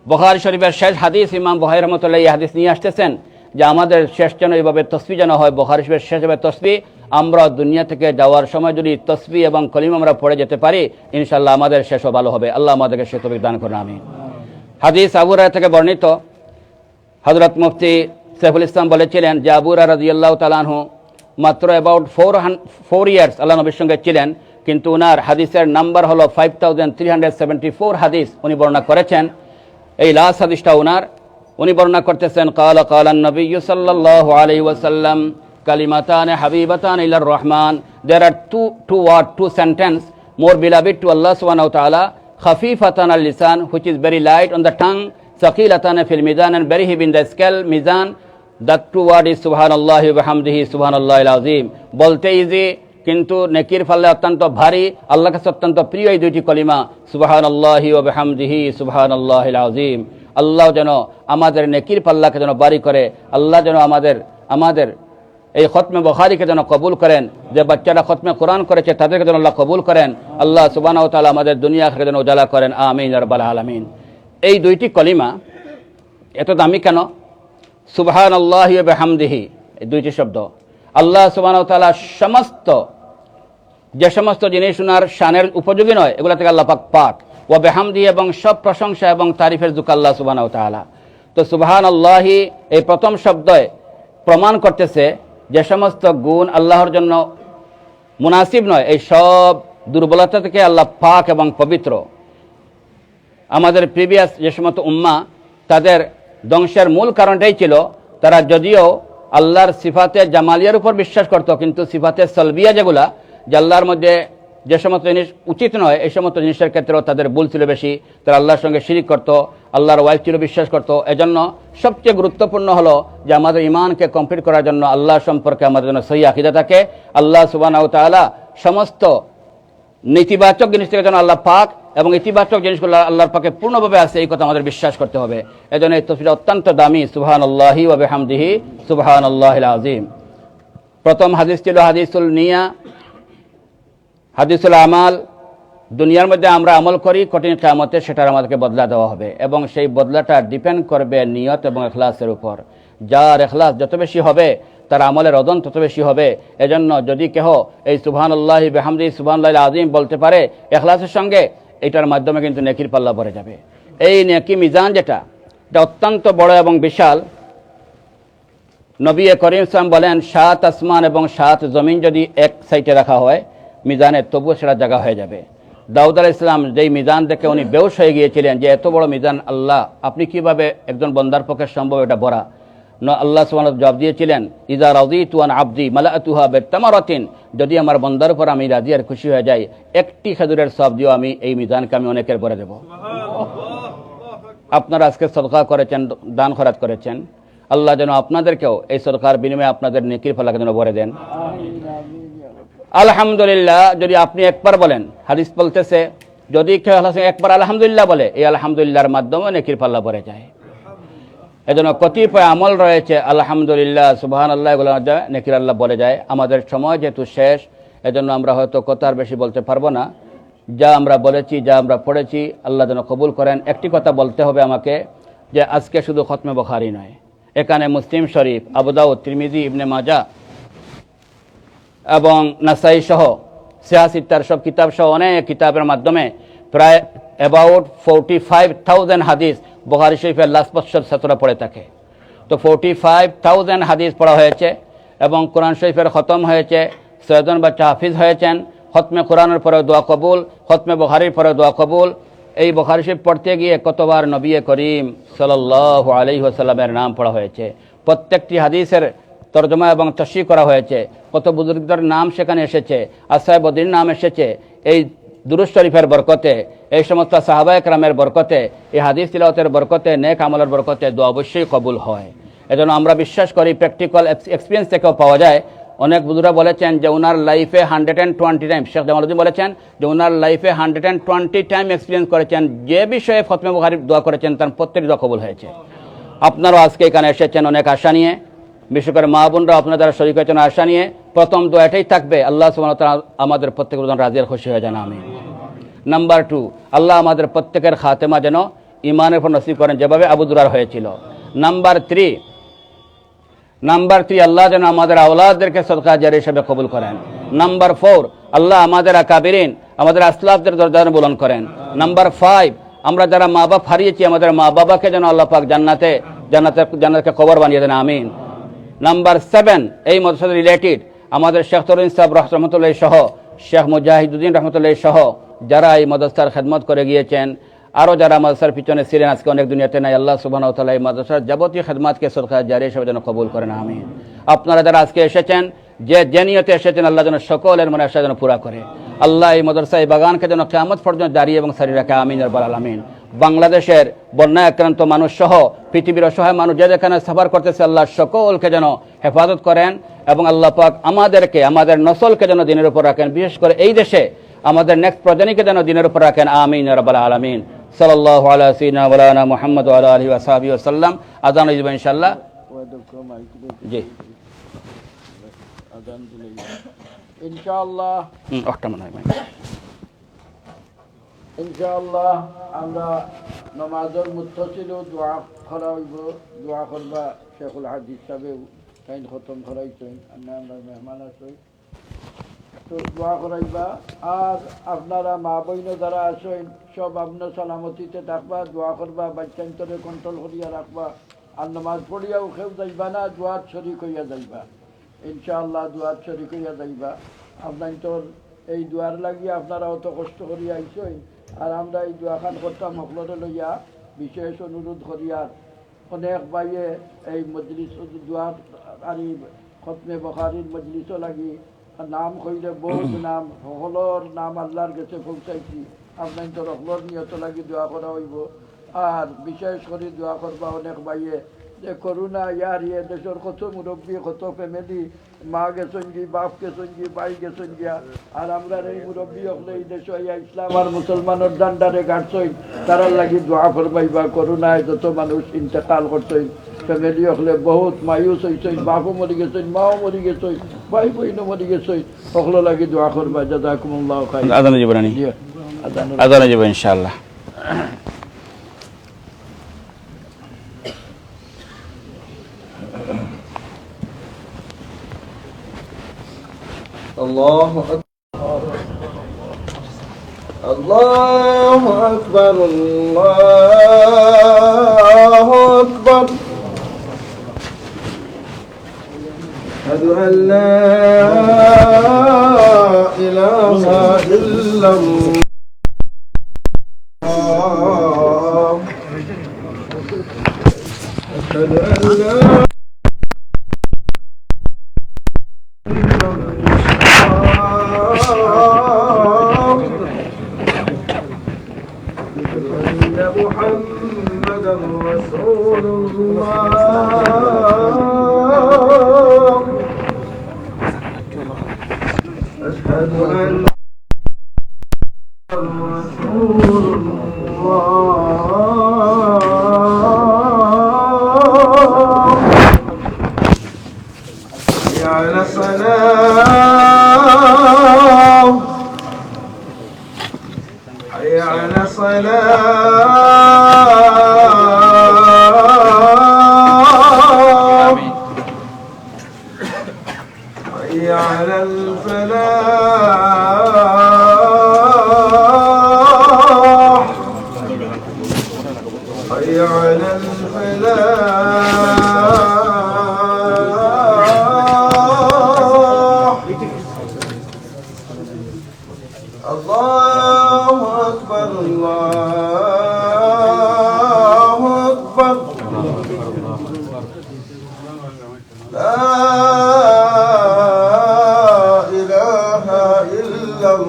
বুখারী শরীফের শেষ হাদিস ইমাম বুখারী রাহমাতুল্লাহি এই হাদিস নিয়ে আসতেছেন যে আমাদের শেষ যেন এইভাবে তসবিহ যেন হয়, বুখারী শরীফের শেষ হবে তসবিহ। আমরা দুনিয়া থেকে যাওয়ার সময় যদি তসবিহ এবং কলিমা আমরা পড়ে যেতে পারি, ইনশাআল্লাহ আমাদের শেষও ভালো হবে। আল্লাহ আমাদেরকে সে তৌফিক দান করুন, আমিন। হাদিস আবু হুরায়রা থেকে বর্ণিত, হযরত মুফতি সাইফুল ইসলাম বলেছিলেন যে আবু হুরায়রা রাদিয়াল্লাহু তাআলা আনহু মাত্র অ্যাবাউট 4 ইয়ার্স আল্লাহ নবীর সঙ্গে ছিলেন, কিন্তু ওনার হাদিসের নাম্বার হলো 5374 হাদিস উনি বর্ণনা করেছেন। এই লাস্ট হাদিসটা উনি বর্ণনা করতেছেন, কালা কালান নবী সাল্লাল্লাহু আলাইহি ওয়াসাল্লাম কালিমাতান হাবিবাতান ইলার Rahman. There are two sentences more beloved to Allah subhanahu wa ta'ala, khafifatan al-lisan, which is very light on the tongue, thaqilatan fil mizan, and very heavy in the scale mizan. That two word is subhanallah wa bihamdihi subhanallah al-azim. বলতে easy কিন্তু নেকির ফলে অত্যন্ত ভারী, আল্লাহর কাছে অত্যন্ত প্রিয় এই দুইটি কলিমা, সুবহানাল্লাহি ওয়া বিহামদিহি সুবহানাল্লাহিল আযীম। আল্লাহ যেন আমাদের নেকির পাল্লাকে যেন বাড়ি করে, আল্লাহ যেন আমাদের এই খতমে বুখারীকে যেন কবুল করেন, যে বাচ্চারা খতমে কোরআন করেছে তাদেরকে যেন আল্লাহ কবুল করেন, আল্লাহ সুবহানাহু ওয়া তাআলা আমাদের দুনিয়া আখিরাত যেন উজালা করেন, আমিন ইয়া রাব্বাল আলামিন। এই দুইটি কলিমা এত দামি কেন? সুবহানাল্লাহি ওয়া বিহামদিহি, এই দুইটি শব্দ আল্লাহ সুবহানাহু ওয়া তাআলা যে সমস্ত জিনিস ওনার শানের উপযোগী নয় এগুলা থেকে আল্লাহ পাক ওয়া বিহামদিহি, এবং সব প্রশংসা এবং তারিফের যোগ্য আল্লাহ সুবহানাহু ওয়া তাআলা। তো সুবহানাল্লাহি এই প্রথম শব্দে প্রমাণ করতেছে যে সমস্ত গুণ আল্লাহর জন্য মুনাসিব নয়, এই সব দুর্বলতা থেকে আল্লাহ পাক এবং পবিত্র। আমাদের প্রিভিয়াস যে সমস্ত উম্মাহ তাদের ধ্বংসের মূল কারণটাই ছিল তারা যদিও আল্লাহর সিফাতে জামালিয়ার উপর বিশ্বাস করত, কিন্তু সিফাতে সলবিয়া যেগুলা, যে আল্লাহর মধ্যে যে সমস্ত জিনিস উচিত নয় এই সমস্ত জিনিসের ক্ষেত্রেও তাদের ভুল ছিল বেশি। তারা আল্লাহর সঙ্গে শিরিক করত, আল্লাহর ওয়াইফ ছিল বিশ্বাস করত। এজন্য সবচেয়ে গুরুত্বপূর্ণ হলো যে আমাদের ইমানকে কমপ্লিট করার জন্য আল্লাহ সম্পর্কে আমাদের জন্য সহি আকীদা থাকে। আল্লাহ সুবহানাহু ওয়া তাআলা সমস্ত নেতিবাচক জিনিস থেকে যেন আল্লাহ পাক এবং ইতিবাচক জিনিসগুলো আল্লাহর পাকে পূর্ণভাবে আছে এই কথা আমাদের বিশ্বাস করতে হবে। এজন্য এই তসবিহটা অত্যন্ত দামি, সুবহানাল্লাহি ওয়া বিহামদিহি সুবহানাল্লাহিল আযীম। প্রথম হাদিস ছিল হাদিসুল নিয়া, হাদিসুল আমাল। দুনিয়ার মধ্যে আমরা আমল করি, কঠিন কিয়ামতে সেটার আমাদেরকে বদলা দেওয়া হবে, এবং সেই বদলাটা ডিপেন্ড করবে নিয়ত এবং ইখলাসের উপর। যার ইখলাস যত বেশি হবে তার আমলের ওজন তত বেশি হবে। এজন্য যদি কেহ এই সুবহানাল্লাহি বিহামদিহি সুবহানাল্লাহিল আযীম বলতে পারে ইখলাসের সঙ্গে, এটার মাধ্যমে কিন্তু নেকির পাল্লা ভরে যাবে। এই নেকি মিজান যেটা অত্যন্ত বড় এবং বিশাল। নবী করিম সাল্লাল্লাহু আলাইহি ওয়াসাল্লাম বলেন 7 আসমান এবং 7 জমিন যদি এক সাইডে রাখা হয় মিজানে, তবুও সেটা জায়গা হয়ে যাবে। দাউদ আলাইহিস সালাম যেই মিজান দেখে উনি বেহুশ হয়ে গিয়েছিলেন যে এত বড় মিজান আল্লাহ, আপনি কিভাবে একজন বান্দার পক্ষে সম্ভব এটা ভরা? আল্লাহ সুবহানাহু ওয়া তাআলা জবাব দিয়েছিলেন, ইযা রাযিতু আন আবদি মালাআতুহা বিতামারাতিন, যদি আমার বান্দার উপর আমি রাজি আর খুশি হয়ে যাই, একটি খেজুরের সওয়াব দিও আমি এই মিজানকে আমি অনেকের ভরে দেব। আপনারা আজকে সদকা করেছেন, দান খয়রাত করেছেন, আল্লাহ যেন আপনাদেরকেও এই সদকার বিনিময়ে আপনাদের নেকির ফলাকে যেন ভরে দেন। আলহামদুলিল্লাহ যদি আপনি একবার বলেন, হাদিস বলতেছে যদি কেউ একবার আলহামদুলিল্লাহ বলে, এই আলহামদুলিল্লাহর মাধ্যমে নেকির পাল্লা ভরে যায়। এজন্য কতিপয় আমল রয়েছে আলহামদুলিল্লাহ সুবহানাল্লাহ এগুলো নেকির আল্লাহ বলে যায়। আমাদের সময় যেহেতু শেষ, এজন্য আমরা হয়তো কথা আর বেশি বলতে পারবো না। যা আমরা বলেছি, যা আমরা পড়েছি আল্লাহ যেন কবুল করেন। একটি কথা বলতে হবে আমাকে, যে আজকে শুধু খতমে বুখারী নয়, এখানে মুসলিম শরীফ, আবু দাউদ, তিরমিজি, ইবনে মাজাহ এবং নাসাই সহ সিয়াসিত্তার সব কিতাব সহ অনেক কিতাবের মাধ্যমে প্রায় অ্যাবাউট 45,000 হাদিস বুখারী শরীফের লাস্ট বছর ছাত্ররা পড়ে থাকে। তো 45,000 হাদিস পড়া হয়েছে, এবং কোরআন শরীফের খতম হয়েছে, 6 জন বাচ্চা হাফিজ হয়েছেন। খতমে কোরআনের পরে দোয়া কবুল, খতমে বুখারীর পরে দোয়া কবুল। এই বুখারী শরীফ পড়তে গিয়ে কতবার নবী করিম সাল্লাল্লাহু আলাইহি ওয়াসাল্লামের নাম পড়া হয়েছে, প্রত্যেকটি হাদিসের তরজমা এবং তাশরীহ করা হয়েছে, কত বুজুর্গদের নাম সেখানে এসেছে, আসহাবে বদরের নাম এসেছে। এই দুরূদ শরীফের বরকতে, এই সমস্ত সাহাবায়ে কেরামের বরকতে, এই হাদিস তিলাওয়াতের বরকতে, নেক আমলের বরকতে দোয়া অবশ্যই কবুল হয়। এজন্য আমরা বিশ্বাস করি, প্র্যাকটিক্যাল এক্সপিরিয়েন্স থেকেও পাওয়া যায়। অনেক বুজুর্গরা বলেছেন যে ওনার লাইফে 120 টাইম, শেখ জামালউদ্দিন বলেছেন যে ওনার লাইফে 120 টাইম এক্সপিরিয়েন্স করেছেন, যে বিষয়ে খতমে বুখারী দোয়া করেছেন তার প্রত্যেকটি দোয়া কবুল হয়েছে। আপনারাও আজকে এখানে এসেছেন অনেক আশা নিয়ে, বিশেষ করে মা বোনরা আপনারা যারা শরীক হয়েছেন আশা নিয়ে। প্রথম দোয়া এটাই থাকবে, আল্লাহ সুবহানাহু ওয়া তাআলা আমাদের প্রত্যেকের জন্য রাজি আর খুশি হয়ে যান, আমিন। নাম্বার 2, আল্লাহ আমাদের প্রত্যেকের খাতেমা যেন ইমানের উপর নসিব করেন, যেভাবে আবু দুরার হয়েছিল। নাম্বার 3, আল্লাহ যেন আমাদের আওলাদদেরকে সদকা জারিয়া হিসেবে কবুল করেন। নাম্বার 4, আল্লাহ আমাদের আকাবিরিন, আমাদের আসলাফদের দরজা বুলন্দ করেন। নাম্বার 5, আমরা যারা মা বাপ হারিয়েছি আমাদের মা বাবাকে যেন আল্লাহ পাক জান্নাতকে কবর বানিয়ে দেন, আমিন। নাম্বার 7, এই মাদ্রাসার রিলেটেড আমাদের শেখ তরুণ সাহেব রহমতুল্লাহ সহ শেখ মুজাহিদুদ্দিন রহমতুল্লাহ সহ যারা এই মাদ্রাসার খেদমত করে গিয়েছেন, আরও যারা মাদ্রাসার পিছনে ছিলেন, আজকে অনেক দুনিয়াতে নাই, আল্লাহ সুবহানাহু ওয়া তাআলা এই মাদ্রাসার যাবতীয় খেদমতকে সদকা জারিয়া হিসেবে যেন কবুল করেন, আমিন। আপনারা যারা আজকে এসেছেন, যে নিয়তে এসেছেন, আল্লাহ যেন সকলের মনে আশা যেন পুরা করে। আল্লাহ এই মাদ্রাসা এই বাগানকে যেন কিয়ামত পর্যন্ত জারি এবং সারি রাখে, আমিন ইয়া রাব্বাল আলামিন। বাংলাদেশের বন্যা আক্রান্ত মানুষ সহ পৃথিবীর অসহায় মানুষ যে যেখানে সফর করতেছে, আল্লাহ সকলকে যেন হেফাজত করেন এবং আল্লাহ পাক আমাদেরকে, আমাদের নসলকে যেন দিনের উপর রাখেন, বিশেষ করে এই দেশে আমাদের নেক্সট প্রজন্মকে যেন দিনের উপর রাখেন, আমিন ইয়া রাব্বাল আলামিন। সাল্লাল্লাহু আলা সাইয়্যিদিনা ওয়া মাওলানা মুহাম্মদ ওয়া আলা আলিহি ওয়া সাহবিহি ওয়া সাল্লাম। আযান হয়ে যাবে ইনশাআল্লাহ। জি ইনশাআল্লাহ ইনশাআল্লাহ আমরা নামাজের মুত্তাসিল দোয়া করা হইব, দোয়া করবা শেখুল হাদিস সাহেব কাইন খতম করাইছেন, আমরা মেহমান আছেন তো দোয়া করাইবা। আর আপনারা মা বইন যারা আছেন সব আপনার সালামতিতে থাকবা, দোয়া করবা, বাচ্চান্তরে কন্ট্রোল করিয়া রাখবা। আর নামাজ পড়িয়াও কেউ যাইবা না, দোয়ার শরিক হইয়া যাইবা ইনশাআল্লাহ, দোয়ার শরিক হইয়া যাইবা। আপনার তোর এই দোয়ার লাগিয়ে আপনারা অত কষ্ট করিয়া আইসই, আর আমরা এই দোয়াখান করতাম সকলরে লইয়া বিশেষ অনুরোধ করিয়া অনেক বাইয়ে এই মজলিস দোয়ার আর খতমে বখারির মজলিসও লাগি নাম কইলে বহুত নাম, সকলের নাম আল্লাহর কাছে পৌঁছাইছি। আপনার তো সকলের নিয়ত লাগি দোয়া করা হইব। আর বিশেষ করে দোয়া করবা অনেক বাইয়ে যে করোনা ইয়ার ইয়ে দেশের কত মুরব্বী, কত ফ্যামিলি, মা গেছেন গি, বাপ গেছেন গি, ভাই গেছেন গিয়া। আর আমরা এই মুরব্বী হলে এই দেশ ইসলাম আর মুসলমানের ডান্ডারে গাড়ছই, তারার লাগি দোয়া করবাইবা। করোনায় যত মানুষ ইন্তেকাল করছেন, ফ্যামিলি হলে বহুত মায়ুস হয়েছেন, বাপও মরি গেছেন, মাও মরি গেছেন, ভাই বইনও মরি গেছেন, সকলো লাগি দোয়া করবা। জাযাকুমুল্লাহু খাইরান। আযান জীবনানি আযান জীবন ইনশাআল্লাহ। الله أكبر الله أكبر الله أكبر أشهد أن لا إله إلا الله أشهد أن لا محمدا رسول الله أشهد أن رسول الله حي على الصلاة حي على الصلاة حي على الفلاح حي على الفلاح الله أكبر الله أكبر لا إله إلا الله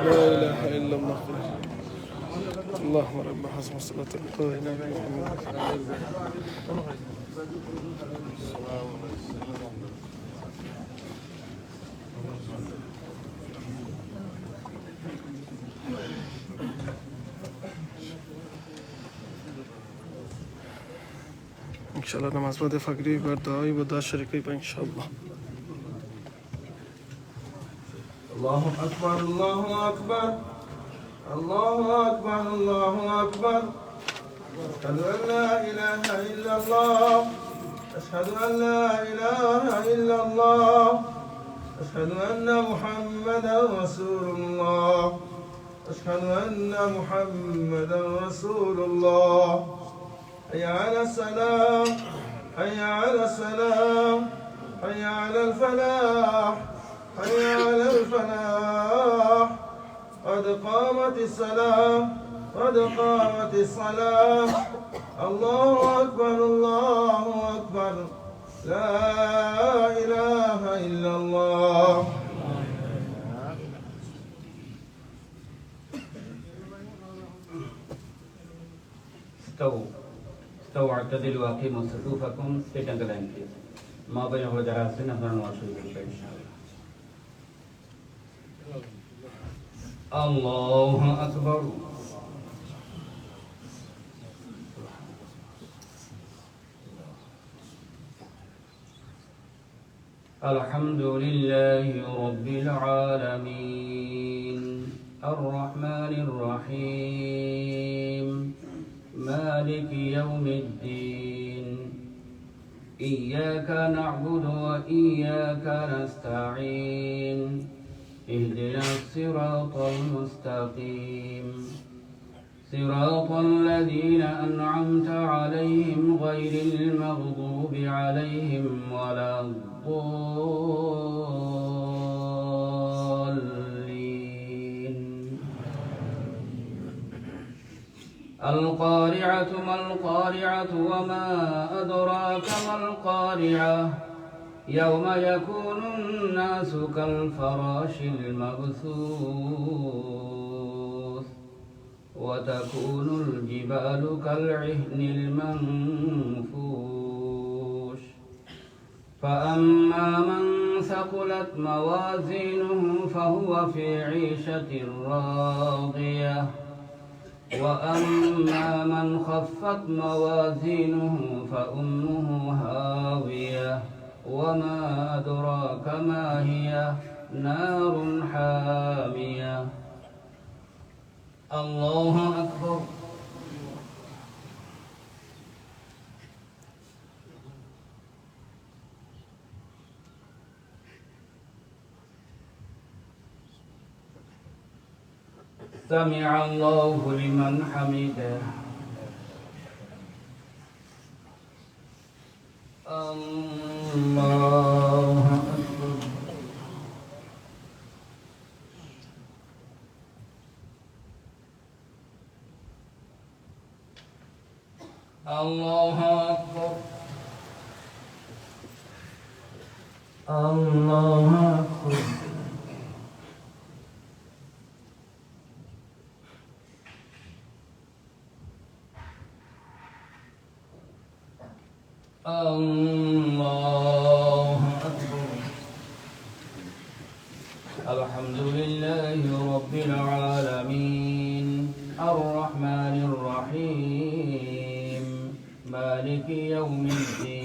لا إله إلا الله. اللهم رب حسب الصلاة القائمة محمد. इंशाल्लाह नमाज पढ़े फकरी पर दुआई व दुआ शरीक पर इंशाल्लाह. الله أكبر الله أكبر الله أكبر الله أكبر أشهد أن لا إله إلا الله أشهد أن لا إله إلا الله أشهد أن محمدا رسول الله أشهد أن محمدا رسول الله حي على السلام حي على السلام حي على الفلاح حي على الفلاح قد قامت الصلاة قد قامت الصلاة الله أكبر الله أكبر لا إله إلا الله. استووا اعتدلوا واقيموا صفوفكم. Stay on the line, please. ما بين যারা আছেন আপনারা নামাজ শুরু করবেন ইনশাআল্লাহ. আল্লাহু আকবার. الحمد لله رب العالمين الرحمن الرحيم مالك يوم الدين إياك نعبد وإياك نستعين اهدنا الصراط المستقيم صراط الذين أنعمت عليهم غير المغضوب عليهم ولا الضالين. القارعة ما القارعة وما أدراك ما القارعة يوم يكون الناس كالفراش المبثوث وتكون الجبال كالعهن المنفوش فأما من ثقلت موازينه فهو في عيشة راضية وأما من خفت موازينه فأمه هاوية وما أدراك ما هي نار حامية. الله أكبر. سمع الله لمن حمده. الله أكبر. الله أكبر. الله أكبر. الله أكبر. الحمد لله رب العالمين الرحمن الرحيم مالك يوم الدين